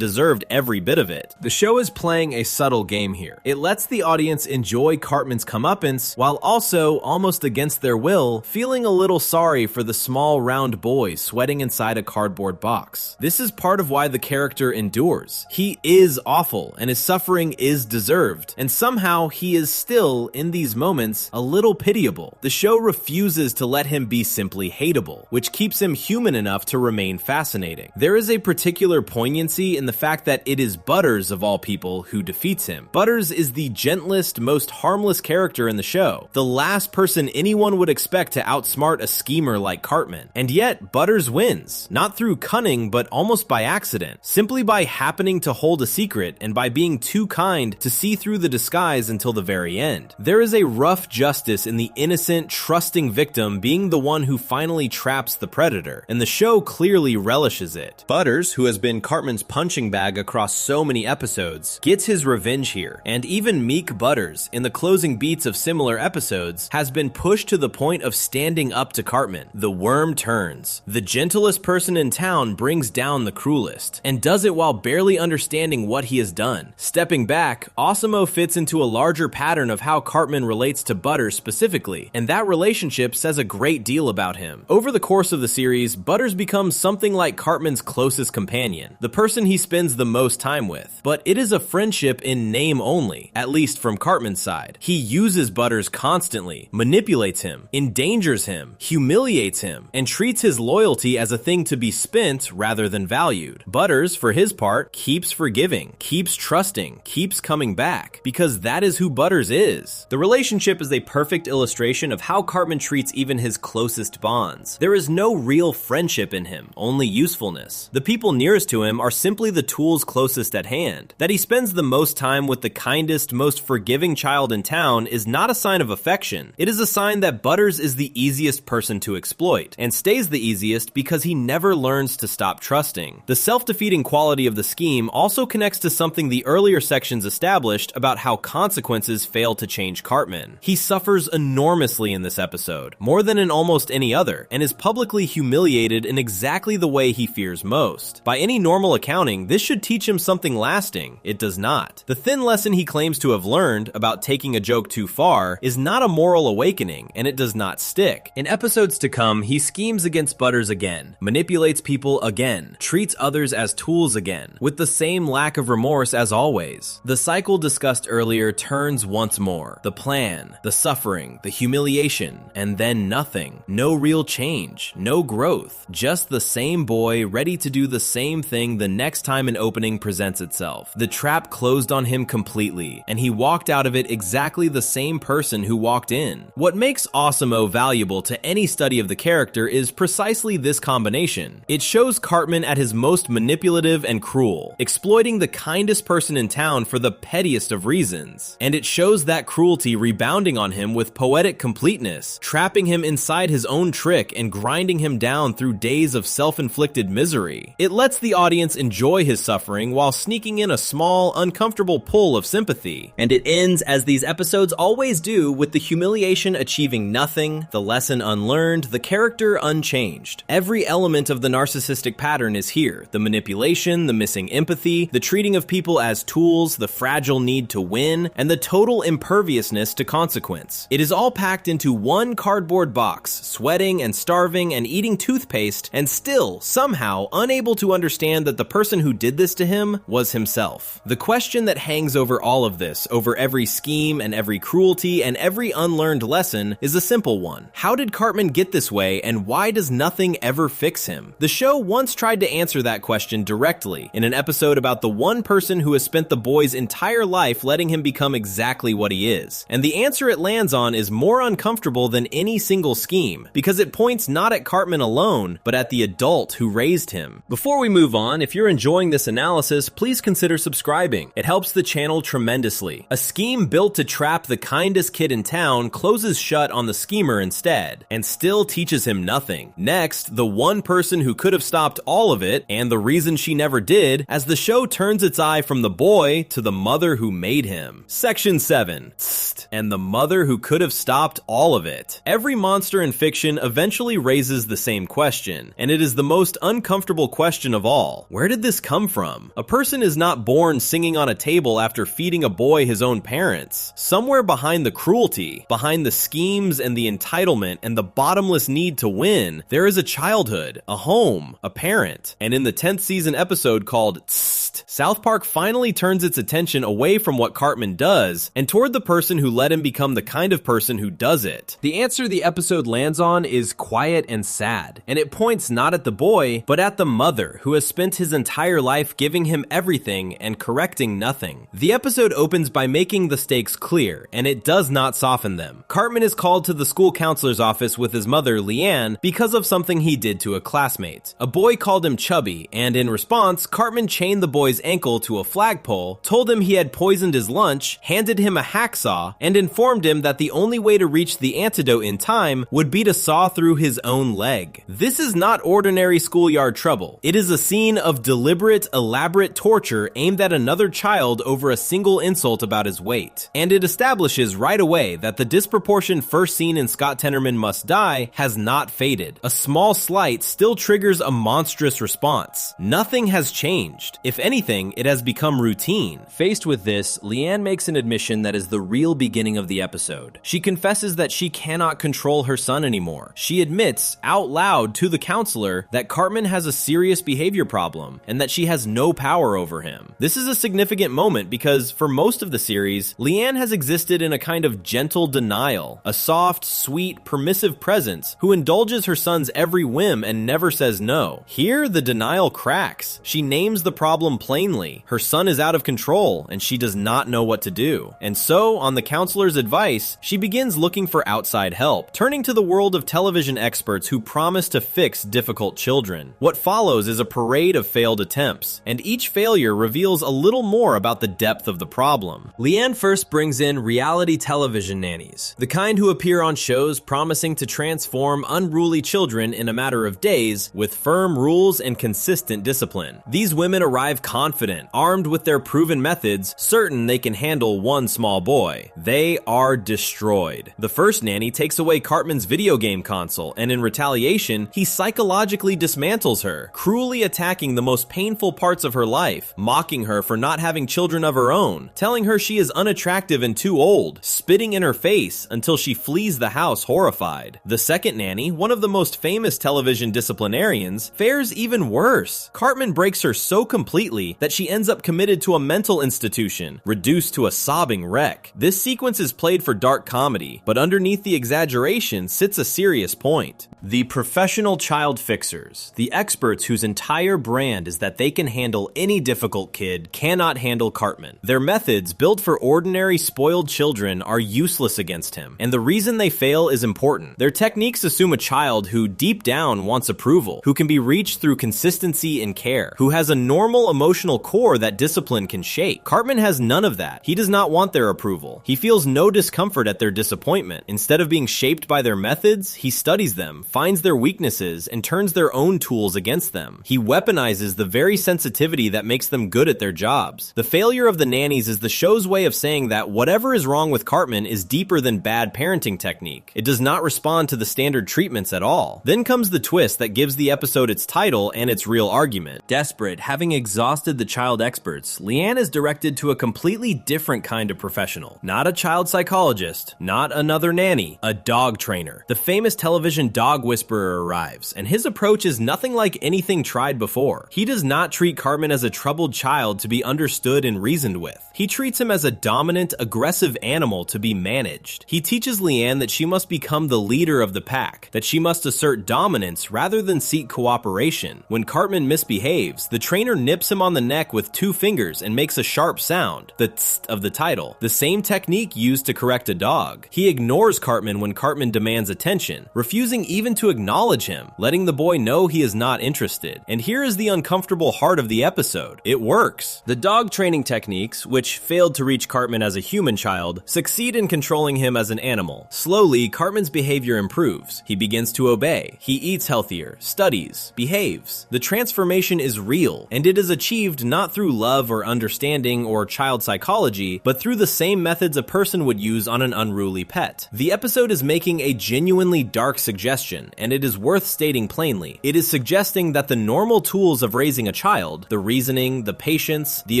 deserved every bit of it. The show is playing a subtle game here. It lets the audience enjoy Cartman's comeuppance, while also, almost against their will, feeling a little sorry for the small round boy sweating inside a cardboard box. This is part of why the character endures. He is awful, and his suffering is deserved, and somehow he is still, in these moments, a little pitiable. The show refuses to let him be simply hateable, which keeps him human enough to remain fascinating. There is a particular poignancy in the fact that it is Butters, of all people, who defeats him. Butters is the gentlest, most harmless character in the show, the last person anyone would expect to outsmart a schemer like Cartman. And yet, Butters wins, not through cunning, but almost by accident, simply by happening to hold a secret and by being too kind to see through the disguise until the very end. There is a rough justice in the innocent, trusting victim being the one who finally traps the predator, and the show clearly relishes it. Butters, who has been Cartman's punching bag across so many episodes, gets his revenge here, and even meek Butters, in the closing beats of similar episodes, has been pushed to the point of standing up to Cartman. The worm turns. The gentlest person in town brings down the cruelest, and does it while barely understanding what he has done. Stepping back, Osimo fits into a larger pattern of how Cartman relates to Butters specifically, and that relationship says a great deal about him. Over the course of the series, Butters becomes something like Cartman's closest companion, the person he spends the most time with. But it is a friendship in name only, at least from Cartman's side. He uses Butters constantly, manipulates him, endangers him, humiliates him, and treats his loyalty as a thing to be spent rather than valued. Butters, for his part, keeps forgiving, keeps trusting, changing, keeps coming back, because that is who Butters is. The relationship is a perfect illustration of how Cartman treats even his closest bonds. There is no real friendship in him, only usefulness. The people nearest to him are simply the tools closest at hand. That he spends the most time with the kindest, most forgiving child in town is not a sign of affection. It is a sign that Butters is the easiest person to exploit, and stays the easiest because he never learns to stop trusting. The self-defeating quality of the scheme also connects to something the earlier sections established about how consequences fail to change Cartman. He suffers enormously in this episode, more than in almost any other, and is publicly humiliated in exactly the way he fears most. By any normal accounting, this should teach him something lasting. It does not. The thin lesson he claims to have learned about taking a joke too far is not a moral awakening, and it does not stick. In episodes to come, he schemes against Butters again, manipulates people again, treats others as tools again, with the same lack of remorse as always. The cycle discussed earlier turns once more. The plan, the suffering, the humiliation, and then nothing. No real change, no growth, just the same boy ready to do the same thing the next time an opening presents itself. The trap closed on him completely, and he walked out of it exactly the same person who walked in. What makes Awesome-O valuable to any study of the character is precisely this combination. It shows Cartman at his most manipulative and cruel, exploiting the kindest person in town for the pettiest of reasons. And it shows that cruelty rebounding on him with poetic completeness, trapping him inside his own trick and grinding him down through days of self-inflicted misery. It lets the audience enjoy his suffering while sneaking in a small, uncomfortable pull of sympathy. And it ends, as these episodes always do, with the humiliation achieving nothing, the lesson unlearned, the character unchanged. Every element of the narcissistic pattern is here: the manipulation, the missing empathy, the treating of people as tools, the fragile need to win, and the total imperviousness to consequence. It is all packed into one cardboard box, sweating and starving and eating toothpaste, and still, somehow, unable to understand that the person who did this to him was himself. The question that hangs over all of this, over every scheme and every cruelty and every unlearned lesson, is a simple one. How did Cartman get this way, and why does nothing ever fix him? The show once tried to answer that question directly in an episode about the one person who has spent the boy's entire life letting him become exactly what he is. And the answer it lands on is more uncomfortable than any single scheme, because it points not at Cartman alone, but at the adult who raised him. Before we move on, if you're enjoying this analysis, please consider subscribing. It helps the channel tremendously. A scheme built to trap the kindest kid in town closes shut on the schemer instead, and still teaches him nothing. Next, the one person who could have stopped all of it, and the reason she never did, as the show turns its eye from the boy to the mother who made him. Section 7. Tst, and the mother who could have stopped all of it. Every monster in fiction eventually raises the same question, and it is the most uncomfortable question of all. Where did this come from? A person is not born singing on a table after feeding a boy his own parents. Somewhere behind the cruelty, behind the schemes and the entitlement and the bottomless need to win, there is a childhood, a home, a parent. And in the 10th season episode called Tst, South Park finally turns its attention away from what Cartman does and toward the person who let him become the kind of person who does it. The answer the episode lands on is quiet and sad, and it points not at the boy, but at the mother who has spent his entire life giving him everything and correcting nothing. The episode opens by making the stakes clear, and it does not soften them. Cartman is called to the school counselor's office with his mother, Leanne, because of something he did to a classmate. A boy called him chubby, and in response, Cartman chained the boy's ankle to a flagpole, told him he had poisoned his lunch, handed him a hacksaw, and informed him that the only way to reach the antidote in time would be to saw through his own leg. This is not ordinary schoolyard trouble. It is a scene of deliberate, elaborate torture aimed at another child over a single insult about his weight. And it establishes right away that the disproportion first seen in Scott Tenorman Must Die has not faded. A small slight still triggers a monstrous response. Nothing has changed. If anything, it has become routine. Faced with this, Leanne makes an admission that is the real beginning of the episode. She confesses that she cannot control her son anymore. She admits out loud to the counselor that Cartman has a serious behavior problem and that she has no power over him. This is a significant moment because for most of the series, Leanne has existed in a kind of gentle denial, a soft, sweet, permissive presence who indulges her son's every whim and never says no. Here, the denial cracks. She names the problem plainly. Her son is out of control, and she does not know what to do. And so, on the counselor's advice, she begins looking for outside help, turning to the world of television experts who promise to fix difficult children. What follows is a parade of failed attempts, and each failure reveals a little more about the depth of the problem. Leanne first brings in reality television nannies, the kind who appear on shows promising to transform unruly children in a matter of days with firm rules and consistent discipline. These women arrive confident, armed with their proven methods, certain they can handle one small boy. They are destroyed. The first nanny takes away Cartman's video game console, and in retaliation, he psychologically dismantles her, cruelly attacking the most painful parts of her life, mocking her for not having children of her own, telling her she is unattractive and too old, spitting in her face until she flees the house horrified. The second nanny, one of the most famous television disciplinarians, fares even worse. Cartman breaks her so completely that she ends up committed to a mental institution, reduced to a sobbing wreck. This sequence is played for dark comedy, but underneath the exaggeration sits a serious point. The professional child fixers, the experts whose entire brand is that they can handle any difficult kid, cannot handle Cartman. Their methods, built for ordinary spoiled children, are useless against him, and the reason they fail is important. Their techniques assume a child who deep down wants approval, who can be reached through consistency and care, who has a normal emotional core that discipline can shake. Cartman has none of that. He does not want their approval. He feels no discomfort at their disappointment. Instead of being shaped by their methods, he studies them, finds their weaknesses, and turns their own tools against them. He weaponizes the very sensitivity that makes them good at their jobs. The failure of the nannies is the show's way of saying that whatever is wrong with Cartman is deeper than bad parenting technique. It does not respond to the standard treatments at all. Then comes the twist that gives the episode its title and its real argument. Desperate, having exhausted the child experts, Leanne is directed to a completely different kind of professional. Not a child psychologist, not another nanny, a dog trainer. The famous television dog whisperer arrives, and his approach is nothing like anything tried before. He does not treat Cartman as a troubled child to be understood and reasoned with. He treats him as a dominant, aggressive animal to be managed. He teaches Leanne that she must become the leader of the pack, that she must assert dominance rather than seek cooperation. When Cartman misbehaves, the trainer nips him on the neck with 2 fingers and makes a sharp sound, the tst of the title, the same technique used to correct a dog. He ignores Cartman when Cartman demands attention, refusing even to acknowledge him, letting the boy know he is not interested. And here is the uncomfortable heart of the episode. It works. The dog training techniques, which failed to reach Cartman as a human child, succeed in controlling him as an animal. Slowly, Cartman's behavior improves. He begins to obey. He eats healthier, studies, behaves. The transformation is real, and it is achieved not through love or understanding or child psychology, but through the same methods a person would use on an unruly pet. The episode is making a genuinely dark suggestion, and it is worth stating plainly. It is suggesting that the normal tools of raising a child, the reasoning, the patience, the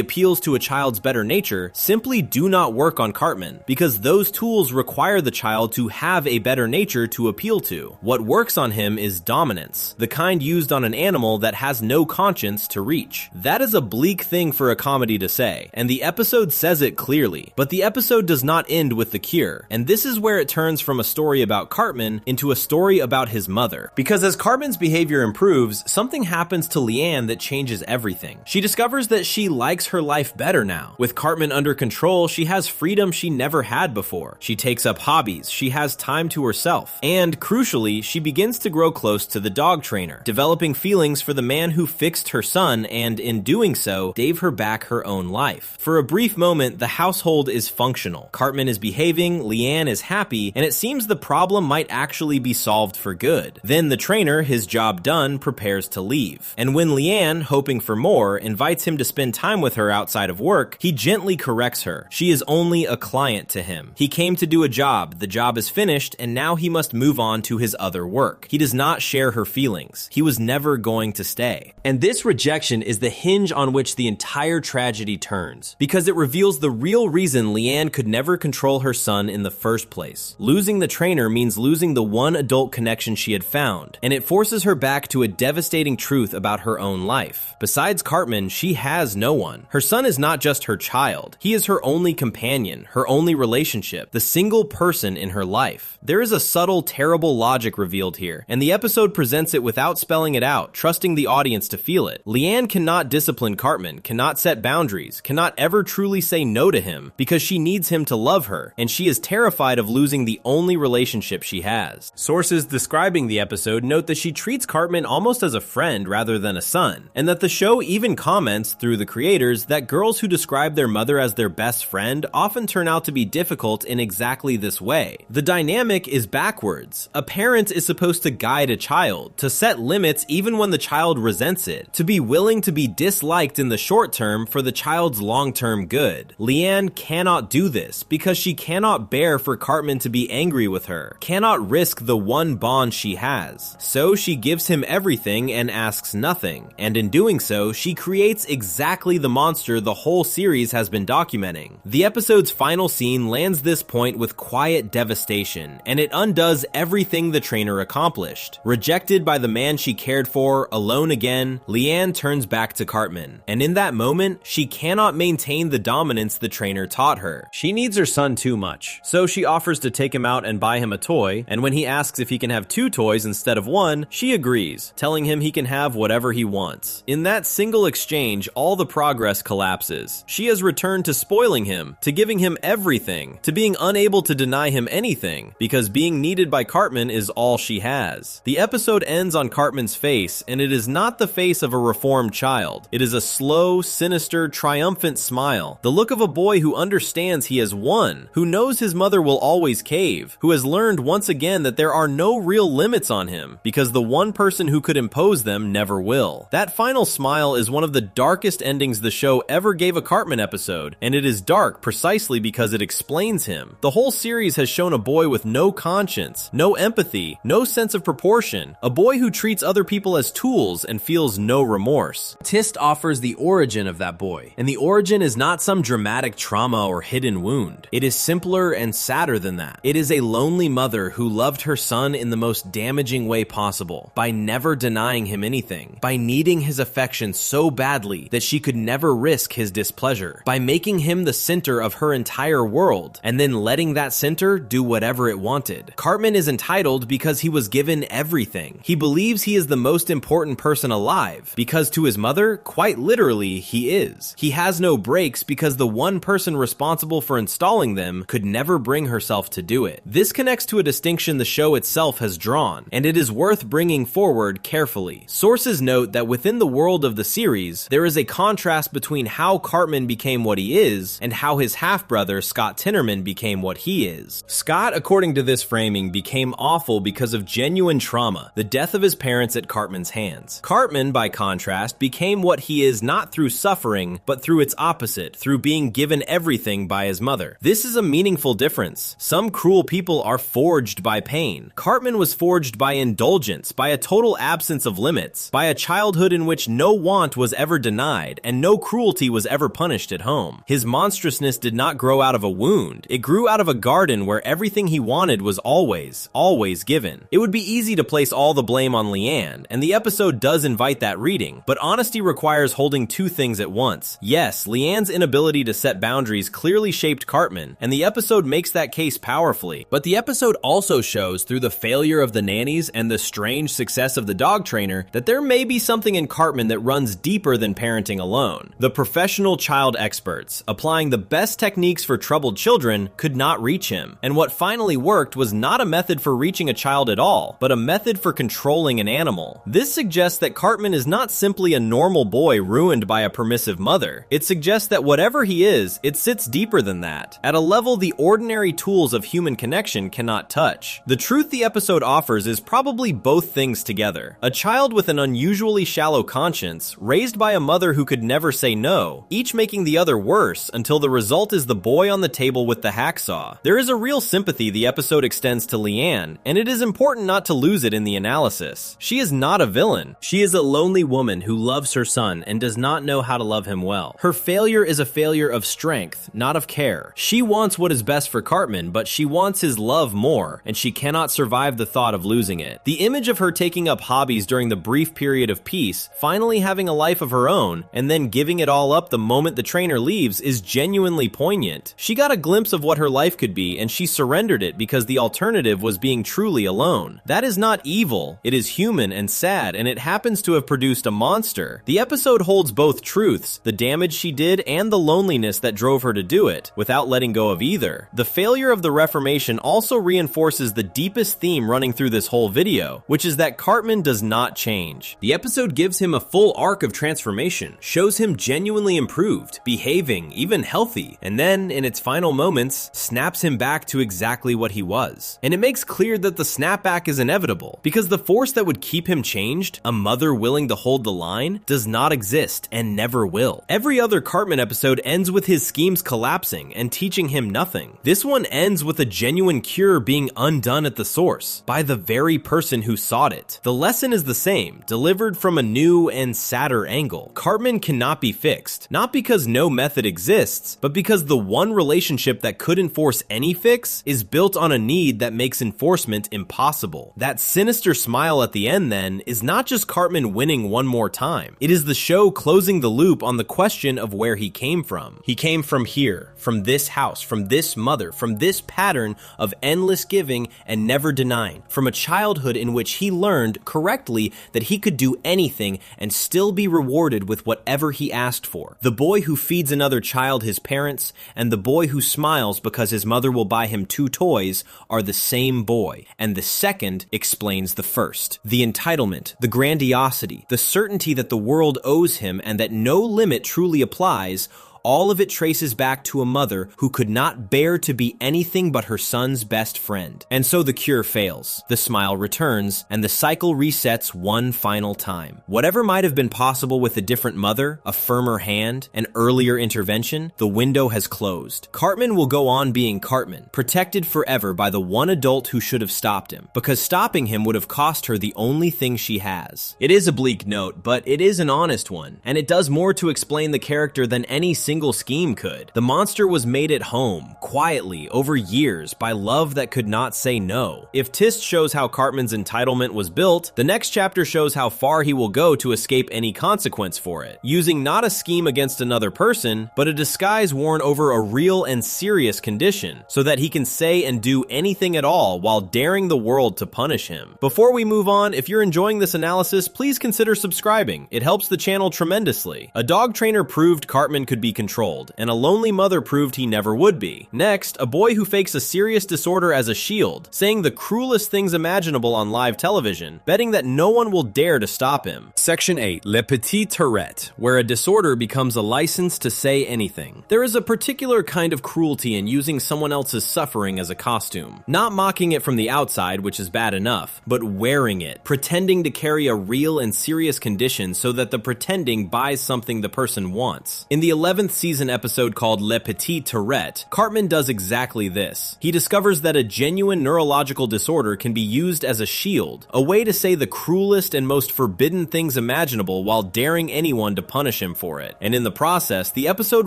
appeals to a child's better nature, simply do not work on Cartman, because those tools require the child to have a better nature to appeal to. What works on him is dominance, the kind used on an animal that has no conscience to reach. That is a bleak thing for a comedy to say, and the episode says it clearly. But the episode does not end with the cure, and this is where it turns from a story about Cartman into a story about his mother. Because as Cartman's behavior improves, something happens to Leanne that changes everything. She discovers that she likes her life better now. With Cartman under control, she has freedom she never had before. She takes up hobbies, she has time to herself, and crucially, she begins to grow close to the dog trainer, developing feelings for the man who fixed her son and, in doing so, gave her back her own life. For a brief moment, the household is functional. Cartman is behaving, Leanne is happy, and it seems the problem might actually be solved for good. Then the trainer, his job done, prepares to leave. And when Leanne, hoping for more, invites him to spend time with her outside of work, he gently corrects her. She is only a client to him. He came to do a job, the job is finished, and now he must move on to his other work. He does not share her feelings. He was never going to stay. And this rejection is the hinge on which the entire tragedy turns, because it reveals the real reason Leanne could never control her son in the first place. Losing the trainer means losing the one adult connection she had found, and it forces her back to a devastating truth about her own life. Besides Cartman, she has no one. Her son is not just her child. He is her only companion, her only relationship, the single person in her life. There is a subtle, terrible logic revealed here, and the episode presents it without spelling it out, trusting the audience to feel it. Leanne cannot discipline discipline Cartman, cannot set boundaries, cannot ever truly say no to him because she needs him to love her, and she is terrified of losing the only relationship she has. Sources describing the episode note that she treats Cartman almost as a friend rather than a son, and that the show even comments, through the creators, that girls who describe their mother as their best friend often turn out to be difficult in exactly this way. The dynamic is backwards. A parent is supposed to guide a child, to set limits even when the child resents it, to be willing to be disliked in the short term for the child's long-term good. Leanne cannot do this because she cannot bear for Cartman to be angry with her, cannot risk the one bond she has. So she gives him everything and asks nothing, and in doing so, she creates exactly the monster the whole series has been documenting. The episode's final scene lands this point with quiet devastation, and it undoes everything the trainer accomplished. Rejected by the man she cared for, alone again, Leanne turns back to Cartman, and in that moment, she cannot maintain the dominance the trainer taught her. She needs her son too much, so she offers to take him out and buy him a toy, and when he asks if he can have 2 toys instead of 1, she agrees, telling him he can have whatever he wants. In that single exchange, all the progress collapses. She has returned to spoiling him, to giving him everything, to being unable to deny him anything, because being needed by Cartman is all she has. The episode ends on Cartman's face, and it is not the face of a reformed child. It is a slow, sinister, triumphant smile, the look of a boy who understands he has won, who knows his mother will always cave, who has learned once again that there are no real limits on him, because the one person who could impose them never will. That final smile is one of the darkest endings the show ever gave a Cartman episode, and it is dark precisely because it explains him. The whole series has shown a boy with no conscience, no empathy, no sense of proportion, a boy who treats other people as tools and feels no remorse. Tist offers the origin of that boy, and the origin is not some dramatic trauma or hidden wound. It is simpler and sadder than that. It is a lonely mother who loved her son in the most damaging way possible, by never denying him anything, by needing his affection so badly that she could never risk his displeasure, by making him the center of her entire world, and then letting that center do whatever it wanted. Cartman is entitled because he was given everything. He believes he is the most important person alive, because to his mother, quite literally, he is. He has no brakes because the one person responsible for installing them could never bring herself to do it. This connects to a distinction the show itself has drawn, and it is worth bringing forward carefully. Sources note that within the world of the series, there is a contrast between how Cartman became what he is and how his half-brother Scott Tinnerman became what he is. Scott, according to this framing, became awful because of genuine trauma, the death of his parents at Cartman's hands. Cartman, by contrast, became what he is not through suffering, but through its opposite, through being given everything by his mother. This is a meaningful difference. Some cruel people are forged by pain. Cartman was forged by indulgence, by a total absence of limits, by a childhood in which no want was ever denied and no cruelty was ever punished at home. His monstrousness did not grow out of a wound. It grew out of a garden where everything he wanted was always given. It would be easy to place all the blame on Leanne, and the episode does invite that reading, but honesty requires holding 2 things at once. Yes, Leanne's inability to set boundaries clearly shaped Cartman, and the episode makes that case powerfully. But the episode also shows, through the failure of the nannies and the strange success of the dog trainer, that there may be something in Cartman that runs deeper than parenting alone. The professional child experts, applying the best techniques for troubled children, could not reach him, and what finally worked was not a method for reaching a child at all, but a method for controlling an animal. This suggests that Cartman is not simply a normal boy ruined by a permissive mother. It suggests that whatever he is, it sits deeper than that, at a level the ordinary tools of human connection cannot touch. The truth the episode offers is probably both things together. A child with an unusually shallow conscience, raised by a mother who could never say no, each making the other worse until the result is the boy on the table with the hacksaw. There is a real sympathy the episode extends to Leanne, and it is important not to lose it in the analysis. She is not a villain. She is a lonely woman who loves her son and does not know how to love him well. Her failure is a failure of strength, not of care. She wants what is best for Cartman, but she wants his love more, and she cannot survive the thought of losing it. The image of her taking up hobbies during the brief period of peace, finally having a life of her own, and then giving it all up the moment the trainer leaves is genuinely poignant. She got a glimpse of what her life could be, and she surrendered it because the alternative was being truly alone. That is not evil. It is human and sad, and it happens to have produced a monster. The episode episode holds both truths, the damage she did and the loneliness that drove her to do it, without letting go of either. The failure of the Reformation also reinforces the deepest theme running through this whole video, which is that Cartman does not change. The episode gives him a full arc of transformation, shows him genuinely improved, behaving, even healthy, and then, in its final moments, snaps him back to exactly what he was. And it makes clear that the snapback is inevitable, because the force that would keep him changed, a mother willing to hold the line, does not exist and never will. Every other Cartman episode ends with his schemes collapsing and teaching him nothing. This one ends with a genuine cure being undone at the source, by the very person who sought it. The lesson is the same, delivered from a new and sadder angle. Cartman cannot be fixed, not because no method exists, but because the one relationship that could enforce any fix is built on a need that makes enforcement impossible. That sinister smile at the end, then, is not just Cartman winning one more time. It is the show closing the loop on the question of where he came from. He came from here, from this house, from this mother, from this pattern of endless giving and never denying, from a childhood in which he learned correctly that he could do anything and still be rewarded with whatever he asked for. The boy who feeds another child his parents and the boy who smiles because his mother will buy him 2 toys are the same boy, and the second explains the first. The entitlement, the grandiosity, the certainty that the world owes him and that no limit truly applies, all of it traces back to a mother who could not bear to be anything but her son's best friend. And so the cure fails, the smile returns, and the cycle resets one final time. Whatever might have been possible with a different mother, a firmer hand, an earlier intervention, the window has closed. Cartman will go on being Cartman, protected forever by the one adult who should have stopped him, because stopping him would have cost her the only thing she has. It is a bleak note, but it is an honest one, and it does more to explain the character than any single scheme could. The monster was made at home, quietly, over years, by love that could not say no. If Tist shows how Cartman's entitlement was built, the next chapter shows how far he will go to escape any consequence for it, using not a scheme against another person, but a disguise worn over a real and serious condition, so that he can say and do anything at all while daring the world to punish him. Before we move on, if you're enjoying this analysis, please consider subscribing. It helps the channel tremendously. A dog trainer proved Cartman could be controlled, and a lonely mother proved he never would be. Next, a boy who fakes a serious disorder as a shield, saying the cruelest things imaginable on live television, betting that no one will dare to stop him. Section 8, Le Petit Tourette, where a disorder becomes a license to say anything. There is a particular kind of cruelty in using someone else's suffering as a costume. Not mocking it from the outside, which is bad enough, but wearing it, pretending to carry a real and serious condition so that the pretending buys something the person wants. In the 11th season episode called Le Petit Tourette, Cartman does exactly this. He discovers that a genuine neurological disorder can be used as a shield, a way to say the cruelest and most forbidden things imaginable while daring anyone to punish him for it. And in the process, the episode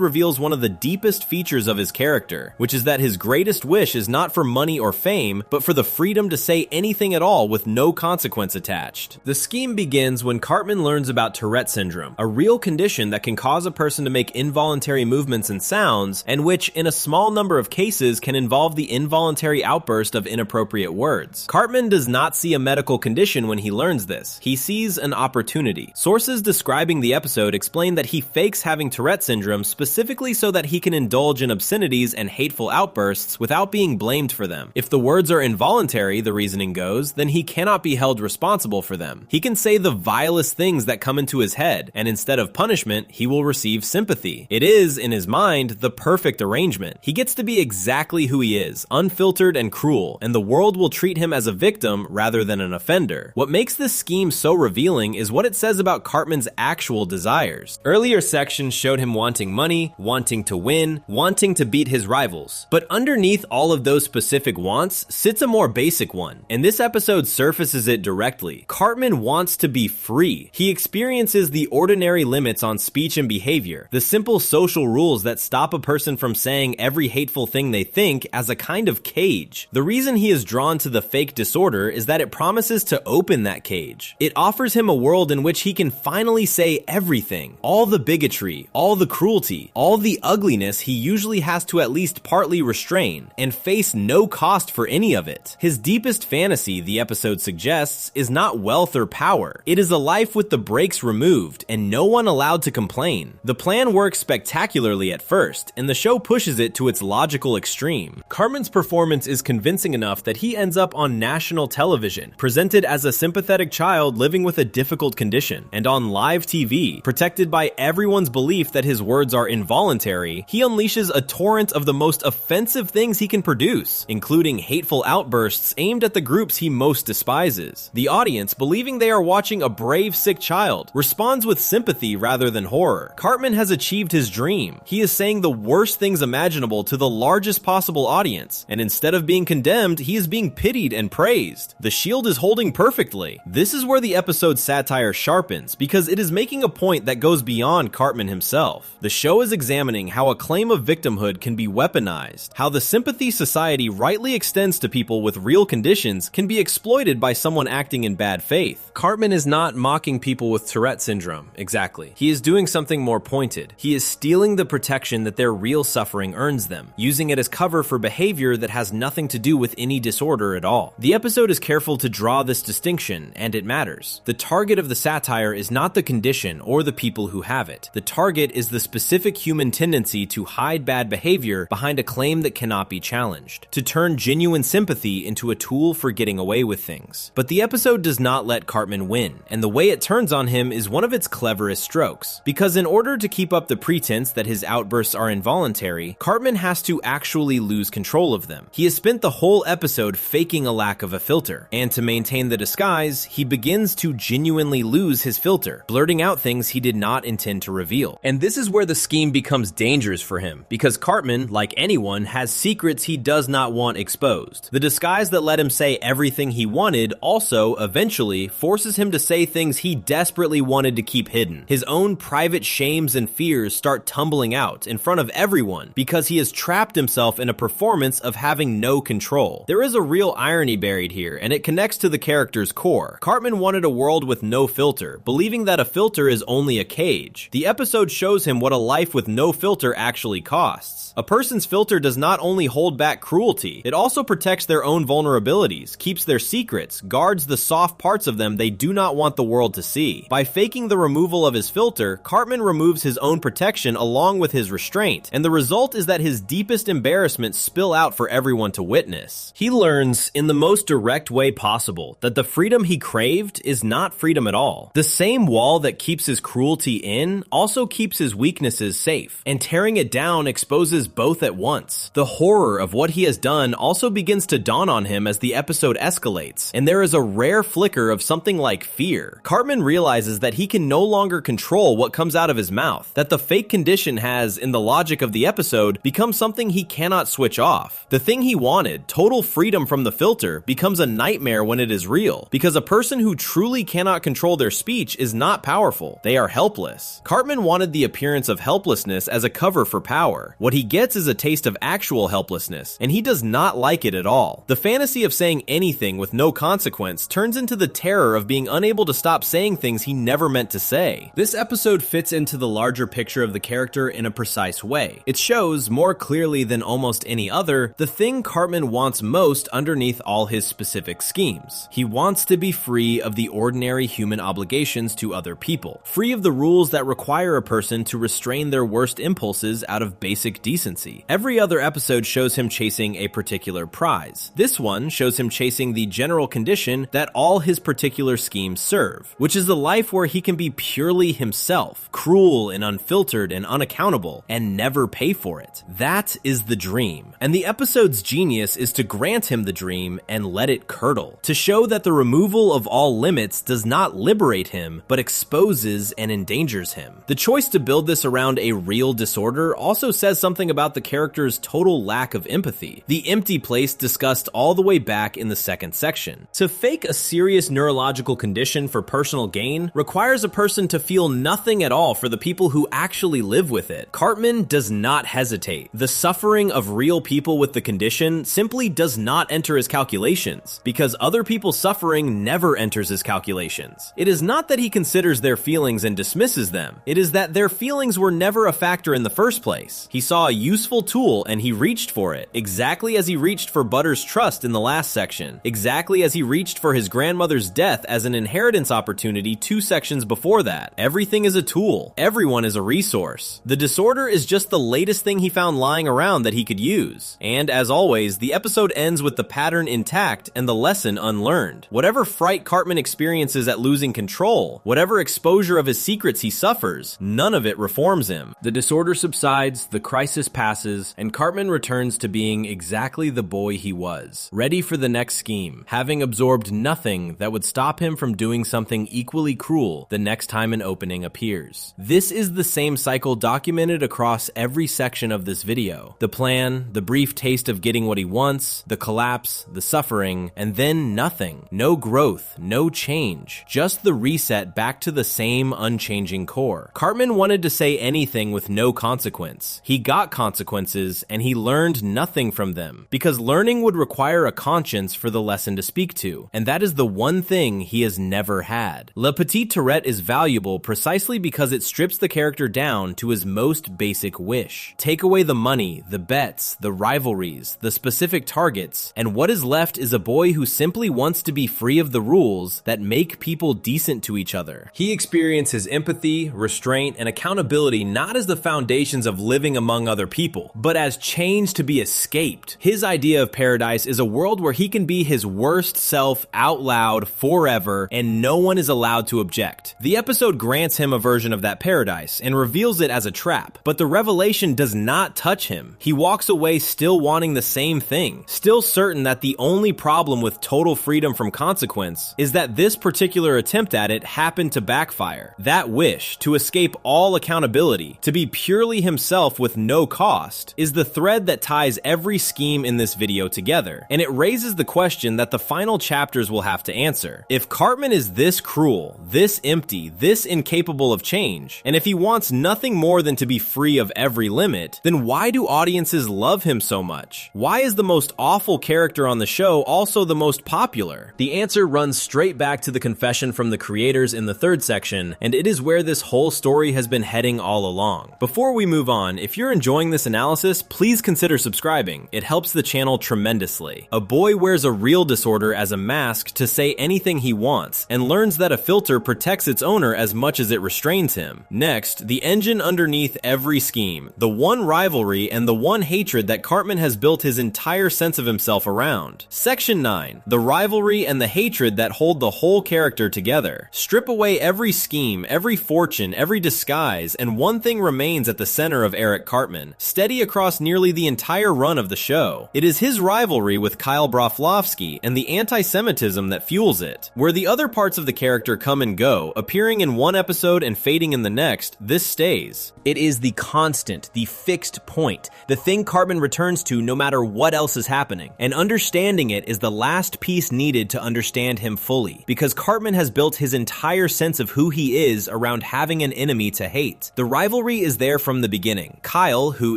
reveals one of the deepest features of his character, which is that his greatest wish is not for money or fame, but for the freedom to say anything at all with no consequence attached. The scheme begins when Cartman learns about Tourette syndrome, a real condition that can cause a person to make involuntary movements and sounds, and which, in a small number of cases, can involve the involuntary outburst of inappropriate words. Cartman does not see a medical condition when he learns this. He sees an opportunity. Sources describing the episode explain that he fakes having Tourette syndrome specifically so that he can indulge in obscenities and hateful outbursts without being blamed for them. If the words are involuntary, the reasoning goes, then he cannot be held responsible for them. He can say the vilest things that come into his head, and instead of punishment, he will receive sympathy. It is, in his mind, the perfect arrangement. He gets to be exactly who he is, unfiltered and cruel, and the world will treat him as a victim rather than an offender. What makes this scheme so revealing is what it says about Cartman's actual desires. Earlier sections showed him wanting money, wanting to win, wanting to beat his rivals. But underneath all of those specific wants sits a more basic one, and this episode surfaces it directly. Cartman wants to be free. He experiences the ordinary limits on speech and behavior, the simple social rules that stop a person from saying every hateful thing they think as a kind of cage. The reason he is drawn to the fake disorder is that it promises to open that cage. It offers him a world in which he can finally say everything, all the bigotry, all the cruelty, all the ugliness he usually has to at least partly restrain, and face no cost for any of it. His deepest fantasy, the episode suggests, is not wealth or power. It is a life with the brakes removed and no one allowed to complain. The plan works spectacularly at first, and the show pushes it to its logical extreme. Cartman's performance is convincing enough that he ends up on national television, presented as a sympathetic child living with a difficult condition, and on live TV, protected by everyone's belief that his words are involuntary. He unleashes a torrent of the most offensive things he can produce, including hateful outbursts aimed at the groups he most despises. The audience, believing they are watching a brave, sick child, responds with sympathy rather than horror. Cartman has achieved his dream. He is saying the worst things imaginable to the largest possible audience, and instead of being condemned, he is being pitied and praised. The shield is holding perfectly. This is where the episode's satire sharpens, because it is making a point that goes beyond Cartman himself. The show is examining how a claim of victimhood can be weaponized, how the sympathy society rightly extends to people with real conditions can be exploited by someone acting in bad faith. Cartman is not mocking people with Tourette syndrome, exactly. He is doing something more pointed. He is stealing the protection that their real suffering earns them, using it as cover for behavior that has nothing to do with any disorder at all. The episode is careful to draw this distinction, and it matters. The target of the satire is not the condition or the people who have it. The target is the specific human tendency to hide bad behavior behind a claim that cannot be challenged, to turn genuine sympathy into a tool for getting away with things. But the episode does not let Cartman win, and the way it turns on him is one of its cleverest strokes. Because in order to keep up the pretense that his outbursts are involuntary, Cartman has to actually lose control of them. He has spent the whole episode faking a lack of a filter, and to maintain the disguise, he begins to genuinely lose his filter, blurting out things he did not intend to reveal. And this is where the scheme becomes dangerous for him, because Cartman, like anyone, has secrets he does not want exposed. The disguise that let him say everything he wanted also, eventually, forces him to say things he desperately wanted to keep hidden. His own private shames and fears start tumbling out in front of everyone because he has trapped himself in a performance of having no control. There is a real irony buried here, and it connects to the character's core. Cartman wanted a world with no filter, believing that a filter is only a cage. The episode shows him what a life with no filter actually costs. A person's filter does not only hold back cruelty, it also protects their own vulnerabilities, keeps their secrets, guards the soft parts of them they do not want the world to see. By faking the removal of his filter, Cartman removes his own protection along with his restraint, and the result is that his deepest embarrassments spill out for everyone to witness. He learns, in the most direct way possible, that the freedom he craved is not freedom at all. The same wall that keeps his cruelty in also keeps his weaknesses safe, and tearing it down exposes both at once. The horror of what he has done also begins to dawn on him as the episode escalates, and there is a rare flicker of something like fear. Cartman realizes that he can no longer control what comes out of his mouth, that the fake condition has, in the logic of the episode, become something he cannot switch off. The thing he wanted, total freedom from the filter, becomes a nightmare when it is real, because a person who truly cannot control their speech is not powerful. They are helpless. Cartman wanted the appearance of helplessness as a cover for power. What he gets is a taste of actual helplessness, and he does not like it at all. The fantasy of saying anything with no consequence turns into the terror of being unable to stop saying things he never meant to say. This episode fits into the larger picture of the character in a precise way. It shows, more clearly than almost any other, the thing Cartman wants most underneath all his specific schemes. He wants to be free of the ordinary human obligations to other people, free of the rules that require a person to restrain their worst impulses out of basic decency. Every other episode shows him chasing a particular prize. This one shows him chasing the general condition that all his particular schemes serve, which is the life where he can be purely himself, cruel and unfiltered and unaccountable, and never pay for it. That is the dream. And the episode's genius is to grant him the dream and let it curdle, to show that the removal of all limits does not liberate him, but exposes and endangers him. The choice to build this around a real disorder also says something about the character's total lack of empathy. The empty place discussed all the way back in the second section. To fake a serious neurological condition for personal gain requires a person to feel nothing at all for the people who actually actually live with it. Cartman does not hesitate. The suffering of real people with the condition simply does not enter his calculations, because other people's suffering never enters his calculations. It is not that he considers their feelings and dismisses them. It is that their feelings were never a factor in the first place. He saw a useful tool and he reached for it, exactly as he reached for Butter's trust in the last section, exactly as he reached for his grandmother's death as an inheritance opportunity 2 sections before that. Everything is a tool. Everyone is a resource. The disorder is just the latest thing he found lying around that he could use. And as always, the episode ends with the pattern intact and the lesson unlearned. Whatever fright Cartman experiences at losing control, whatever exposure of his secrets he suffers, none of it reforms him. The disorder subsides, the crisis passes, and Cartman returns to being exactly the boy he was, ready for the next scheme, having absorbed nothing that would stop him from doing something equally cruel the next time an opening appears. This is the same cycle documented across every section of this video. The plan, the brief taste of getting what he wants, the collapse, the suffering, and then nothing. No growth, no change, just the reset back to the same unchanging core. Cartman wanted to say anything with no consequence. He got consequences, and he learned nothing from them, because learning would require a conscience for the lesson to speak to, and that is the one thing he has never had. Le Petit Tourette is valuable precisely because it strips the character down to his most basic wish. Take away the money, the bets, the rivalries, the specific targets, and what is left is a boy who simply wants to be free of the rules that make people decent to each other. He experiences empathy, restraint, and accountability not as the foundations of living among other people, but as chains to be escaped. His idea of paradise is a world where he can be his worst self out loud forever, and no one is allowed to object. The episode grants him a version of that paradise and reveals it as a trap, but the revelation does not touch him. He walks away still wanting the same thing, still certain that the only problem with total freedom from consequence is that this particular attempt at it happened to backfire. That wish to escape all accountability, to be purely himself with no cost, is the thread that ties every scheme in this video together, and it raises the question that the final chapters will have to answer. If Cartman is this cruel, this empty, this incapable of change, and if he wants nothing more than to be free of every limit, then why do audiences love him so much? Why is the most awful character on the show also the most popular? The answer runs straight back to the confession from the creators in the 3rd section, and it is where this whole story has been heading all along. Before we move on, if you're enjoying this analysis, please consider subscribing. It helps the channel tremendously. A boy wears a real disorder as a mask to say anything he wants, and learns that a filter protects its owner as much as it restrains him. Next, the engine underneath every scheme, the one rivalry and the one hatred that Cartman has built his entire sense of himself around. Section 9, the rivalry and the hatred that hold the whole character together. Strip away every scheme, every fortune, every disguise, and one thing remains at the center of Eric Cartman, steady across nearly the entire run of the show. It is his rivalry with Kyle Broflovsky and the anti-Semitism that fuels it. Where the other parts of the character come and go, appearing in one episode and fading in the next, this stays. It is the constant, the fixed point, the thing Cartman returns to no matter what else is happening. And understanding it is the last piece needed to understand him fully, because Cartman has built his entire sense of who he is around having an enemy to hate. The rivalry is there from the beginning. Kyle, who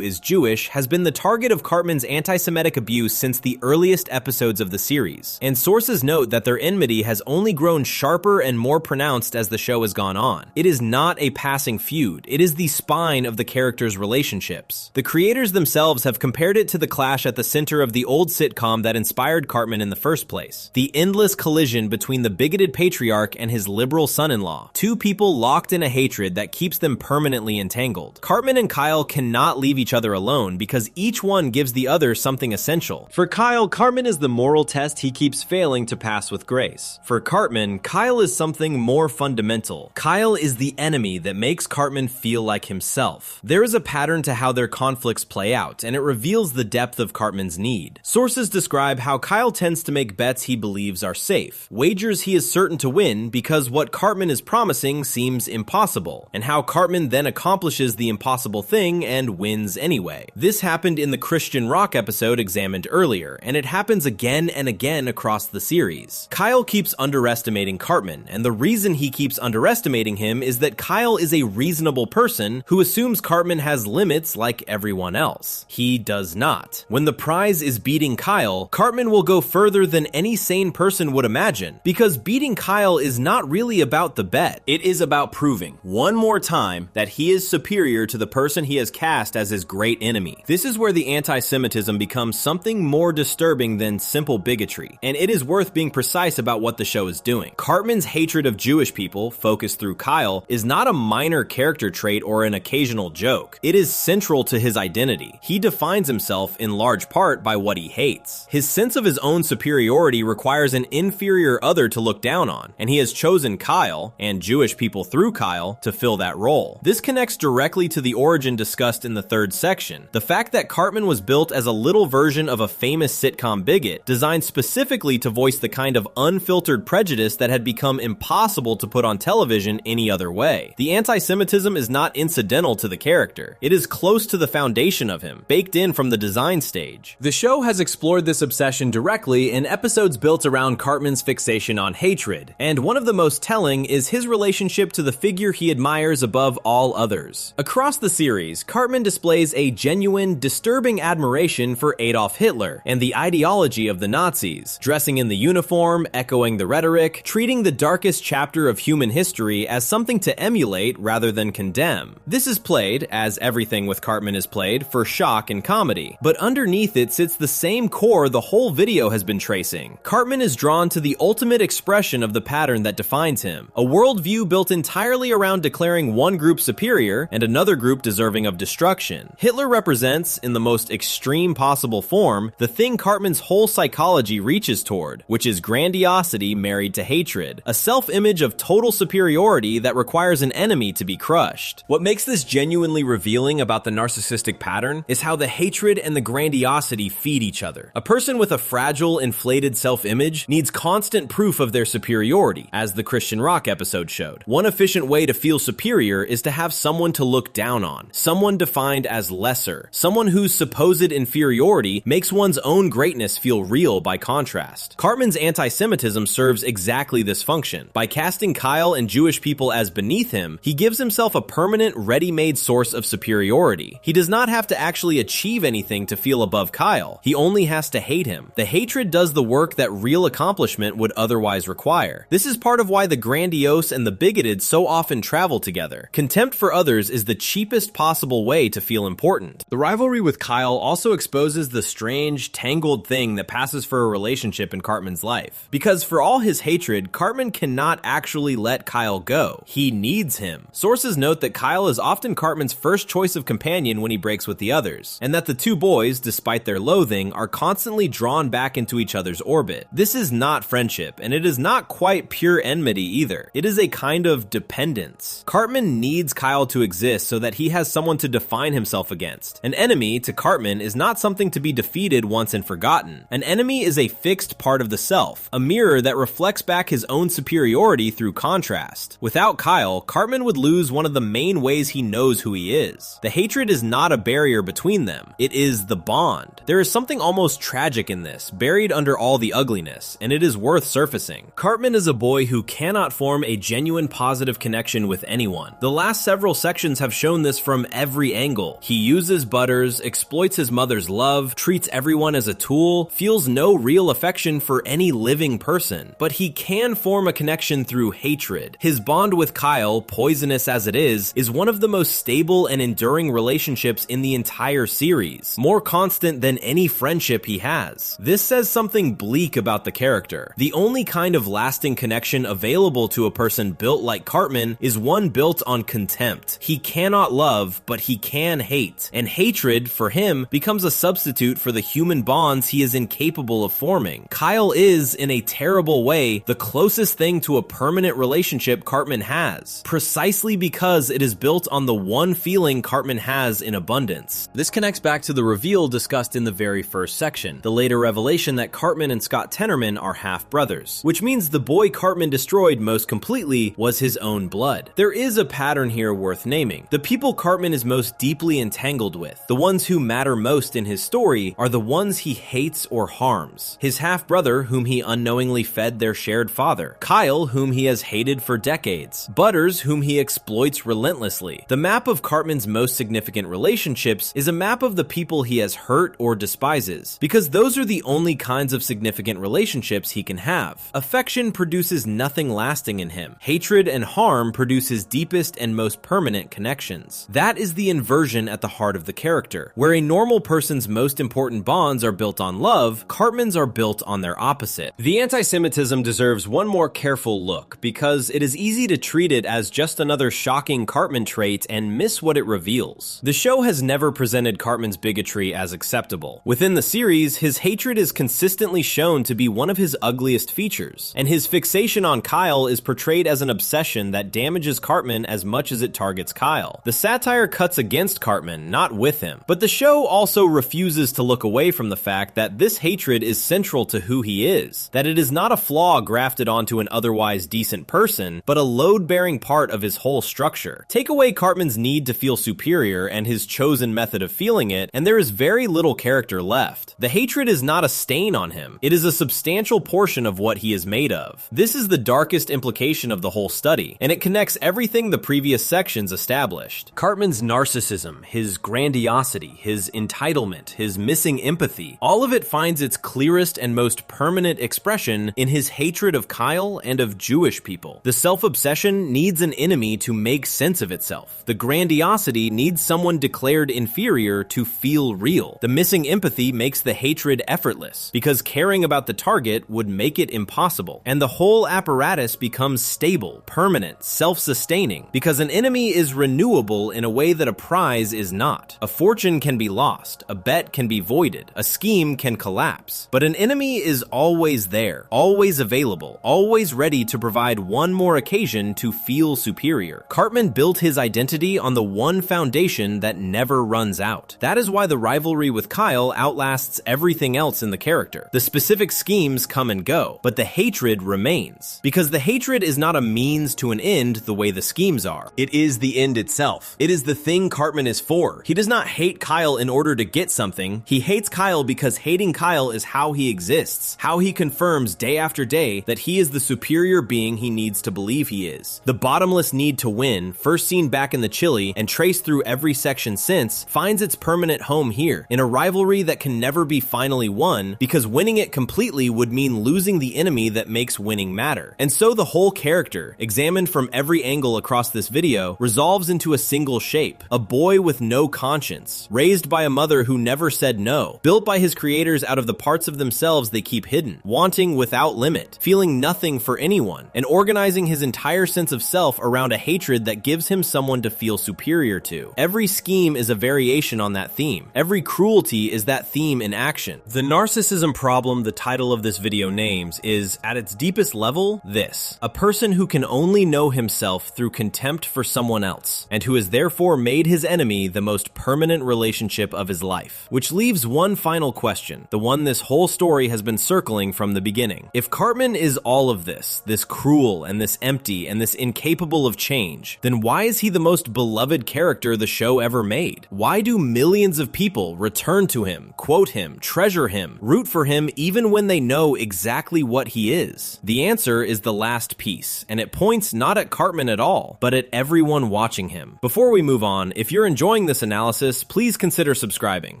is Jewish, has been the target of Cartman's anti-Semitic abuse since the earliest episodes of the series, and sources note that their enmity has only grown sharper and more pronounced as the show has gone on. It is not a passing feud, it is the spine of the characters' relationships. The creators themselves have compared it to the clash at the center of the old sitcom that inspired Cartman in the first place. The endless collision between the bigoted patriarch and his liberal son-in-law. Two people locked in a hatred that keeps them permanently entangled. Cartman and Kyle cannot leave each other alone because each one gives the other something essential. For Kyle, Cartman is the moral test he keeps failing to pass with grace. For Cartman, Kyle is something more fundamental. Kyle is the enemy that makes Cartman feel like himself. There is a pattern to how their conflicts play out, and it reveals the depth of Cartman's need. Sources describe how Kyle tends to make bets he believes are safe, wagers he is certain to win because what Cartman is promising seems impossible, and how Cartman then accomplishes the impossible thing and wins anyway. This happened in the Christian rock episode examined earlier, and it happens again and again across the series. Kyle keeps underestimating Cartman, and the reason he keeps underestimating him is that Kyle is a reasonable person person who assumes Cartman has limits like everyone else. He does not. When the prize is beating Kyle, Cartman will go further than any sane person would imagine, because beating Kyle is not really about the bet. It is about proving, one more time, that he is superior to the person he has cast as his great enemy. This is where the anti-Semitism becomes something more disturbing than simple bigotry, and it is worth being precise about what the show is doing. Cartman's hatred of Jewish people, focused through Kyle, is not a minor character trait or an occasional joke. It is central to his identity. He defines himself in large part by what he hates. His sense of his own superiority requires an inferior other to look down on, and he has chosen Kyle, and Jewish people through Kyle, to fill that role. This connects directly to the origin discussed in the third section. The fact that Cartman was built as a little version of a famous sitcom bigot, designed specifically to voice the kind of unfiltered prejudice that had become impossible to put on television any other way. The anti-Semitism is not incidental to the character. It is close to the foundation of him, baked in from the design stage. The show has explored this obsession directly in episodes built around Cartman's fixation on hatred, and one of the most telling is his relationship to the figure he admires above all others. Across the series, Cartman displays a genuine, disturbing admiration for Adolf Hitler and the ideology of the Nazis, dressing in the uniform, echoing the rhetoric, treating the darkest chapter of human history as something to emulate rather than condemn. This is played, as everything with Cartman is played, for shock and comedy, but underneath it sits the same core the whole video has been tracing. Cartman is drawn to the ultimate expression of the pattern that defines him, a worldview built entirely around declaring one group superior and another group deserving of destruction. Hitler represents, in the most extreme possible form, the thing Cartman's whole psychology reaches toward, which is grandiosity married to hatred, a self-image of total superiority that requires an enemy to be crushed. What makes this genuinely revealing about the narcissistic pattern is how the hatred and the grandiosity feed each other. A person with a fragile, inflated self-image needs constant proof of their superiority, as the Christian rock episode showed. One efficient way to feel superior is to have someone to look down on, someone defined as lesser, someone whose supposed inferiority makes one's own greatness feel real by contrast. Cartman's anti-Semitism serves exactly this function. By casting Kyle and Jewish people as beneath him, he gives himself a permanent, ready-made source of superiority. He does not have to actually achieve anything to feel above Kyle. He only has to hate him. The hatred does the work that real accomplishment would otherwise require. This is part of why the grandiose and the bigoted so often travel together. Contempt for others is the cheapest possible way to feel important. The rivalry with Kyle also exposes the strange, tangled thing that passes for a relationship in Cartman's life. Because for all his hatred, Cartman cannot actually let Kyle go. He needs him. Sources note that Kyle is often Cartman's first choice of companion when he breaks with the others, and that the two boys, despite their loathing, are constantly drawn back into each other's orbit. This is not friendship, and it is not quite pure enmity either. It is a kind of dependence. Cartman needs Kyle to exist so that he has someone to define himself against. An enemy, to Cartman, is not something to be defeated once and forgotten. An enemy is a fixed part of the self, a mirror that reflects back his own superiority through contrast. Without Kyle, Cartman would lose one of the main ways he knows who he is. The hatred is not a barrier between them. It is the bond. There is something almost tragic in this, buried under all the ugliness, and it is worth surfacing. Cartman is a boy who cannot form a genuine positive connection with anyone. The last several sections have shown this from every angle. He uses Butters, exploits his mother's love, treats everyone as a tool, feels no real affection for any living person. But he can form a connection through hatred. His bond with Kyle, poisonous as it is one of the most stable and enduring relationships in the entire series, more constant than any friendship he has. This says something bleak about the character. The only kind of lasting connection available to a person built like Cartman is one built on contempt. He cannot love, but he can hate, and hatred, for him, becomes a substitute for the human bonds he is incapable of forming. Kyle is, in a terrible way, the closest thing to a permanent relationship Cartman has, precisely because it is built on the one feeling Cartman has in abundance. This connects back to the reveal discussed in the very first section, the later revelation that Cartman and Scott Tenorman are half-brothers, which means the boy Cartman destroyed most completely was his own blood. There is a pattern here worth naming. The people Cartman is most deeply entangled with, the ones who matter most in his story, are the ones he hates or harms. His half-brother, whom he unknowingly fed their shared father. Kyle, whom he has hated for decades. Butters, whom he exploits relentlessly. relentlessly. The map of Cartman's most significant relationships is a map of the people he has hurt or despises, because those are the only kinds of significant relationships he can have. Affection produces nothing lasting in him. Hatred and harm produce his deepest and most permanent connections. That is the inversion at the heart of the character. Where a normal person's most important bonds are built on love, Cartman's are built on their opposite. The anti-Semitism deserves one more careful look, because it is easy to treat it as just another shocking Cartman trait and miss what it reveals. The show has never presented Cartman's bigotry as acceptable. Within the series, his hatred is consistently shown to be one of his ugliest features, and his fixation on Kyle is portrayed as an obsession that damages Cartman as much as it targets Kyle. The satire cuts against Cartman, not with him, but the show also refuses to look away from the fact that this hatred is central to who he is, that it is not a flaw grafted onto an otherwise decent person, but a load-bearing part of his whole structure. Take away Cartman's need to feel superior and his chosen method of feeling it, and there is very little character left. The hatred is not a stain on him, it is a substantial portion of what he is made of. This is the darkest implication of the whole study, and it connects everything the previous sections established. Cartman's narcissism, his grandiosity, his entitlement, his missing empathy, all of it finds its clearest and most permanent expression in his hatred of Kyle and of Jewish people. The self-obsession needs an enemy to make sense of itself. The grandiosity needs someone declared inferior to feel real. The missing empathy makes the hatred effortless, because caring about the target would make it impossible. And the whole apparatus becomes stable, permanent, self-sustaining, because an enemy is renewable in a way that a prize is not. A fortune can be lost, a bet can be voided, a scheme can collapse, but an enemy is always there, always available, always ready to provide one more occasion to feel superior. Cartman built his identity on the one foundation that never runs out. That is why the rivalry with Kyle outlasts everything else in the character. The specific schemes come and go, but the hatred remains. Because the hatred is not a means to an end the way the schemes are. It is the end itself. It is the thing Cartman is for. He does not hate Kyle in order to get something. He hates Kyle because hating Kyle is how he exists, how he confirms day after day that he is the superior being he needs to believe he is. The bottomless need to win, first seen back in the Chili and traced through every section since, finds its permanent home here, in a rivalry that can never be finally won, because winning it completely would mean losing the enemy that makes winning matter. And so the whole character, examined from every angle across this video, resolves into a single shape: a boy with no conscience, raised by a mother who never said no, built by his creators out of the parts of themselves they keep hidden, wanting without limit, feeling nothing for anyone, and organizing his entire sense of self around a hatred that gives him someone to feel superior to. Every scheme is a variation on that theme. Every cruelty is that theme in action. The narcissism problem the title of this video names is, at its deepest level, this: a person who can only know himself through contempt for someone else, and who has therefore made his enemy the most permanent relationship of his life. Which leaves one final question, the one this whole story has been circling from the beginning. If Cartman is all of this cruel and this empty and this incapable of change, then why is he the most beloved character the show ever made? Why do millions of people return to him, quote him, treasure him, root for him even when they know exactly what he is? The answer is the last piece, and it points not at Cartman at all, but at everyone watching him. Before we move on, if you're enjoying this analysis, please consider subscribing.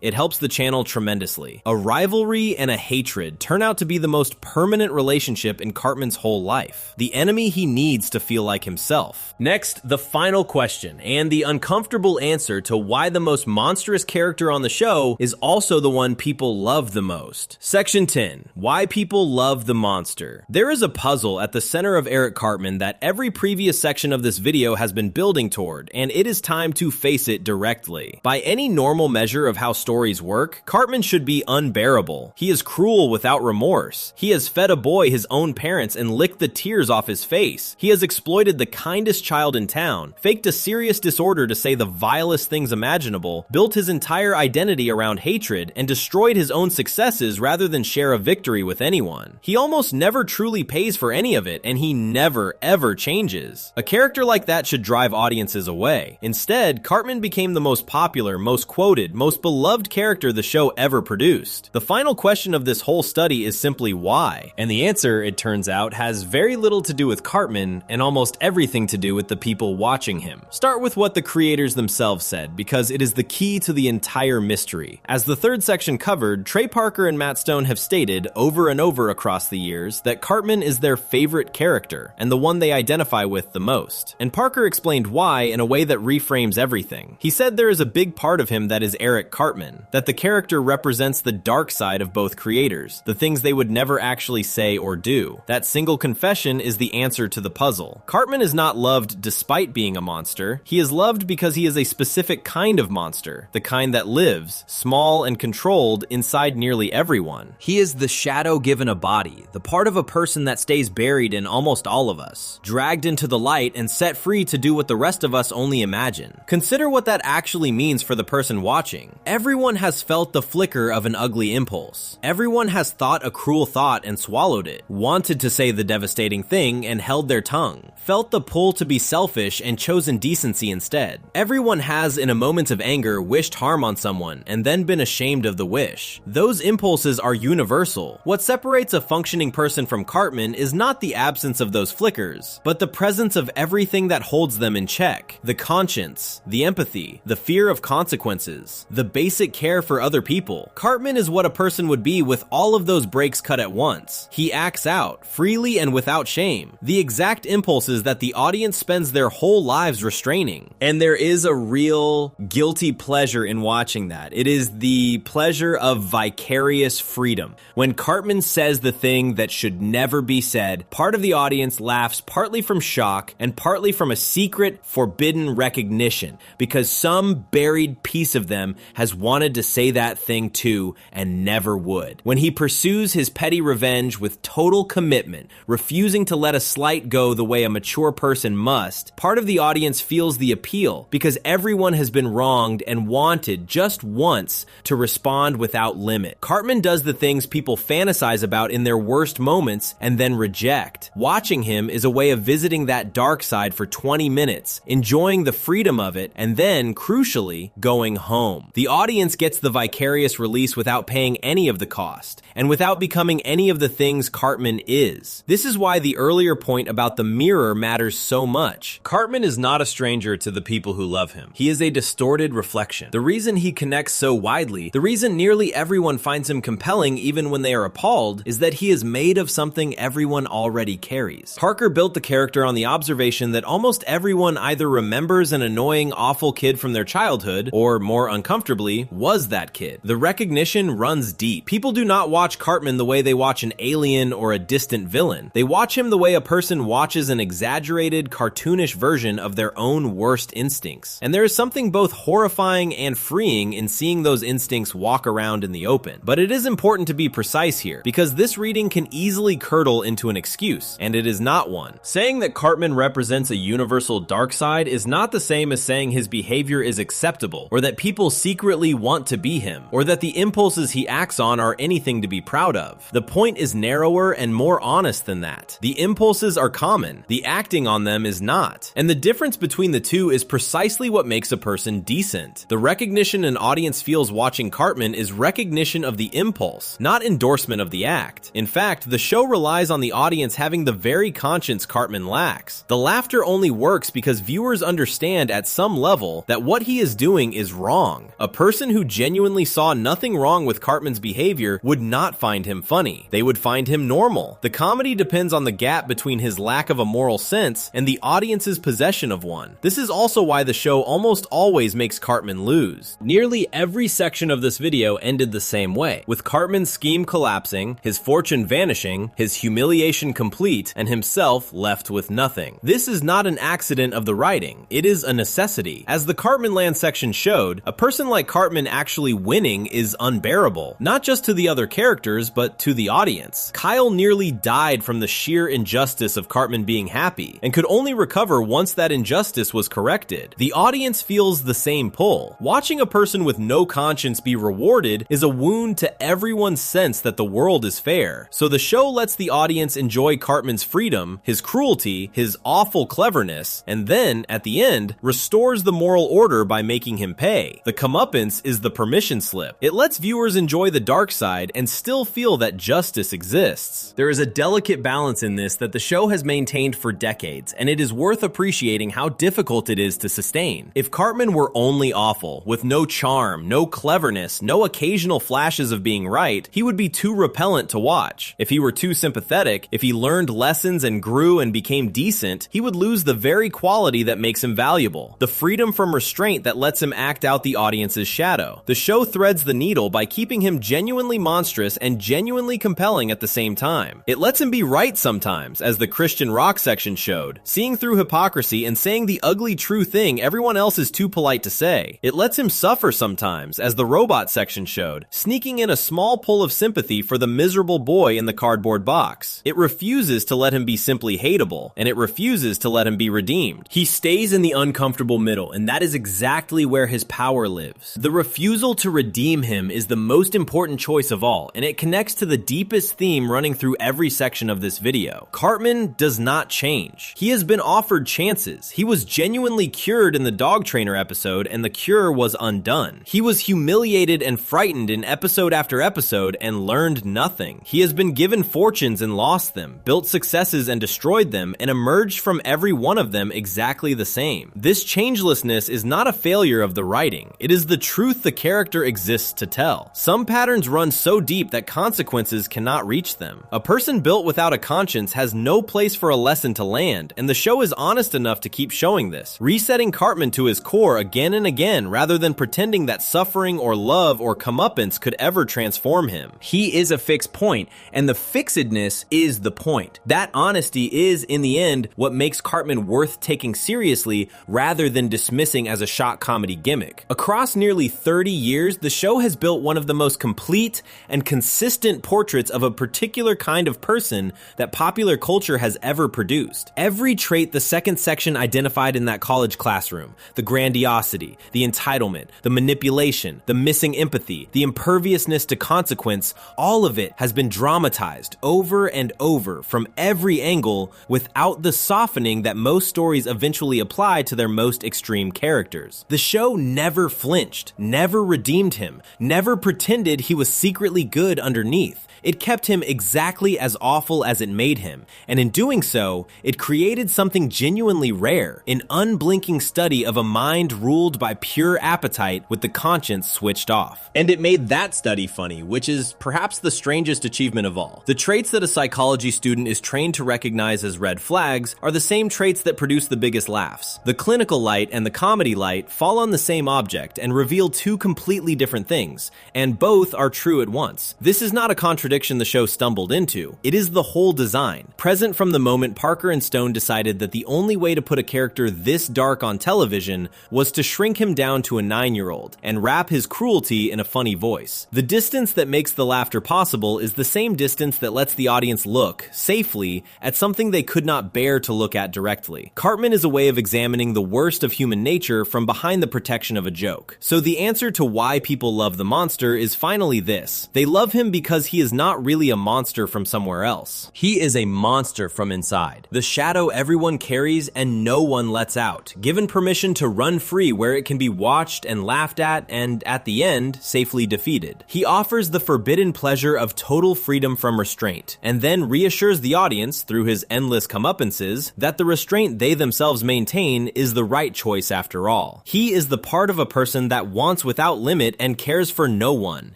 It helps the channel tremendously. A rivalry and a hatred turn out to be the most permanent relationship in Cartman's whole life, the enemy he needs to feel like himself. Next, the final question, and the uncomfortable answer to why the most monstrous character on the show is also the one people love the most. Section 10. Why people love the monster. There is a puzzle at the center of Eric Cartman that every previous section of this video has been building toward, and it is time to face it directly. By any normal measure of how stories work, Cartman should be unbearable. He is cruel without remorse. He has fed a boy his own parents and licked the tears off his face. He has exploited the kindest child in town, faked a serious disorder to say the vilest things imaginable, built his entire identity around hatred, and destroyed his own successes rather than share a victory with anyone. He almost never truly pays for any of it, and he never ever changes. A character like that should drive audiences away. Instead, Cartman became the most popular, most quoted, most beloved character the show ever produced. The final question of this whole study is simply why? And the answer, it turns out, has very little to do with Cartman and almost everything to do with the people watching watching him. Start with what the creators themselves said, because it is the key to the entire mystery. As the third section covered, Trey Parker and Matt Stone have stated over and over across the years that Cartman is their favorite character, and the one they identify with the most. And Parker explained why in a way that reframes everything. He said there is a big part of him that is Eric Cartman, that the character represents the dark side of both creators, the things they would never actually say or do. That single confession is the answer to the puzzle. Cartman is not loved despite being a monster. He is loved because he is a specific kind of monster, the kind that lives, small and controlled, inside nearly everyone. He is the shadow given a body, the part of a person that stays buried in almost all of us, dragged into the light and set free to do what the rest of us only imagine. Consider what that actually means for the person watching. Everyone has felt the flicker of an ugly impulse. Everyone has thought a cruel thought and swallowed it, wanted to say the devastating thing and held their tongue, felt the pull to be selfish and chosen decency instead. Everyone has, in a moment of anger, wished harm on someone and then been ashamed of the wish. Those impulses are universal. What separates a functioning person from Cartman is not the absence of those flickers, but the presence of everything that holds them in check. The conscience, the empathy, the fear of consequences, the basic care for other people. Cartman is what a person would be with all of those breaks cut at once. He acts out, freely and without shame, the exact impulses that the audience spends their whole lives restraining. And there is a real guilty pleasure in watching that. It is the pleasure of vicarious freedom. When Cartman says the thing that should never be said, part of the audience laughs partly from shock and partly from a secret, forbidden recognition, because some buried piece of them has wanted to say that thing too and never would. When he pursues his petty revenge with total commitment, refusing to let a slight go the way a mature person must, part of the audience feels the appeal, because everyone has been wronged and wanted just once to respond without limit. Cartman does the things people fantasize about in their worst moments and then reject. Watching him is a way of visiting that dark side for 20 minutes, enjoying the freedom of it, and then, crucially, going home. The audience gets the vicarious release without paying any of the cost, and without becoming any of the things Cartman is. This is why the earlier point about the mirror matters so much. Cartman is not a stranger to the people who love him. He is a distorted reflection. The reason he connects so widely, the reason nearly everyone finds him compelling even when they are appalled, is that he is made of something everyone already carries. Parker built the character on the observation that almost everyone either remembers an annoying, awful kid from their childhood, or more uncomfortably, was that kid. The recognition runs deep. People do not watch Cartman the way they watch an alien or a distant villain. They watch him the way a person watches an exaggerated, cartoonish version of their own worst instincts. And there is something both horrifying and freeing in seeing those instincts walk around in the open. But it is important to be precise here, because this reading can easily curdle into an excuse, and it is not one. Saying that Cartman represents a universal dark side is not the same as saying his behavior is acceptable, or that people secretly want to be him, or that the impulses he acts on are anything to be proud of. The point is narrower and more honest than that. The impulses are common, the acting on them is not. And the difference between the two is precisely what makes a person decent. The recognition an audience feels watching Cartman is recognition of the impulse, not endorsement of the act. In fact, the show relies on the audience having the very conscience Cartman lacks. The laughter only works because viewers understand at some level that what he is doing is wrong. A person who genuinely saw nothing wrong with Cartman's behavior would not find him funny. They would find him normal. The comedy depends on the gap between his lack of a moral sense and the audience's possession of one. This is also why the show almost always makes Cartman lose. Nearly every section of this video ended the same way, with Cartman's scheme collapsing, his fortune vanishing, his humiliation complete, and himself left with nothing. This is not an accident of the writing, it is a necessity. As the Cartman Land section showed, a person like Cartman actually winning is unbearable, not just to the other characters, but to the audience. Kyle nearly died from the sheer injustice of Cartman being happy, and could only recover once that injustice was corrected. The audience feels the same pull. Watching a person with no conscience be rewarded is a wound to everyone's sense that the world is fair. So the show lets the audience enjoy Cartman's freedom, his cruelty, his awful cleverness, and then, at the end, restores the moral order by making him pay. The comeuppance is the permission slip. It lets viewers enjoy the dark side and still feel that justice exists. There is a delicate balance in this that the show has maintained for decades, and it is worth appreciating appreciating how difficult it is to sustain. If Cartman were only awful, with no charm, no cleverness, no occasional flashes of being right, he would be too repellent to watch. If he were too sympathetic, if he learned lessons and grew and became decent, he would lose the very quality that makes him valuable, the freedom from restraint that lets him act out the audience's shadow. The show threads the needle by keeping him genuinely monstrous and genuinely compelling at the same time. It lets him be right sometimes, as the Christian rock section showed, seeing through hypocrisy and saying the ugly true thing everyone else is too polite to say. It lets him suffer sometimes, as the robot section showed, sneaking in a small pull of sympathy for the miserable boy in the cardboard box. It refuses to let him be simply hateable, and it refuses to let him be redeemed. He stays in the uncomfortable middle, and that is exactly where his power lives. The refusal to redeem him is the most important choice of all, and it connects to the deepest theme running through every section of this video. Cartman does not change. He has been offered chances. He was genuinely cured in the dog trainer episode, and the cure was undone. He was humiliated and frightened in episode after episode and learned nothing. He has been given fortunes and lost them, built successes and destroyed them, and emerged from every one of them exactly the same. This changelessness is not a failure of the writing. It is the truth the character exists to tell. Some patterns run so deep that consequences cannot reach them. A person built without a conscience has no place for a lesson to land, and the show is honest enough to keep showing this, resetting Cartman to his core again and again rather than pretending that suffering or love or comeuppance could ever transform him. He is a fixed point, and the fixedness is the point. That honesty is, in the end, what makes Cartman worth taking seriously rather than dismissing as a shock comedy gimmick. Across nearly 30 years, the show has built one of the most complete and consistent portraits of a particular kind of person that popular culture has ever produced. Every trait the second section identified in that college classroom, the grandiosity, the entitlement, the manipulation, the missing empathy, the imperviousness to consequence, all of it has been dramatized over and over from every angle without the softening that most stories eventually apply to their most extreme characters. The show never flinched, never redeemed him, never pretended he was secretly good underneath. It kept him exactly as awful as it made him, and in doing so, it created something genuinely rare, an unblinking study of a mind ruled by pure appetite with the conscience switched off. And it made that study funny, which is perhaps the strangest achievement of all. The traits that a psychology student is trained to recognize as red flags are the same traits that produce the biggest laughs. The clinical light and the comedy light fall on the same object and reveal two completely different things, and both are true at once. This is not a contradiction the show stumbled into. It is the whole design, present from the moment Parker and Stone decided that the only way to put a character this dark on television was to shrink him down to a 9-year-old and wrap his cruelty in a funny voice. The distance that makes the laughter possible is the same distance that lets the audience look, safely, at something they could not bear to look at directly. Cartman is a way of examining the worst of human nature from behind the protection of a joke. So the answer to why people love the monster is finally this. They love him because he is not really a monster from somewhere else. He is a monster from inside. The shadow everyone carries and no one lets out, given permission to run free where it can be watched and laughed at and, at the end, safely defeated. He offers the forbidden pleasure of total freedom from restraint, and then reassures the audience, through his endless comeuppances, that the restraint they themselves maintain is the right choice after all. He is the part of a person that wants without limit and cares for no one,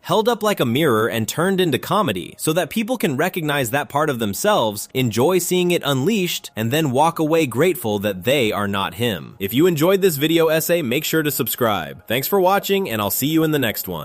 held up like a mirror and turned into comedy, so that people can recognize that part of themselves, enjoy seeing it unleashed, and then walk away grateful that they are not him. If you enjoyed this video essay, make sure to subscribe. Thanks for watching, and I'll see you in the next one.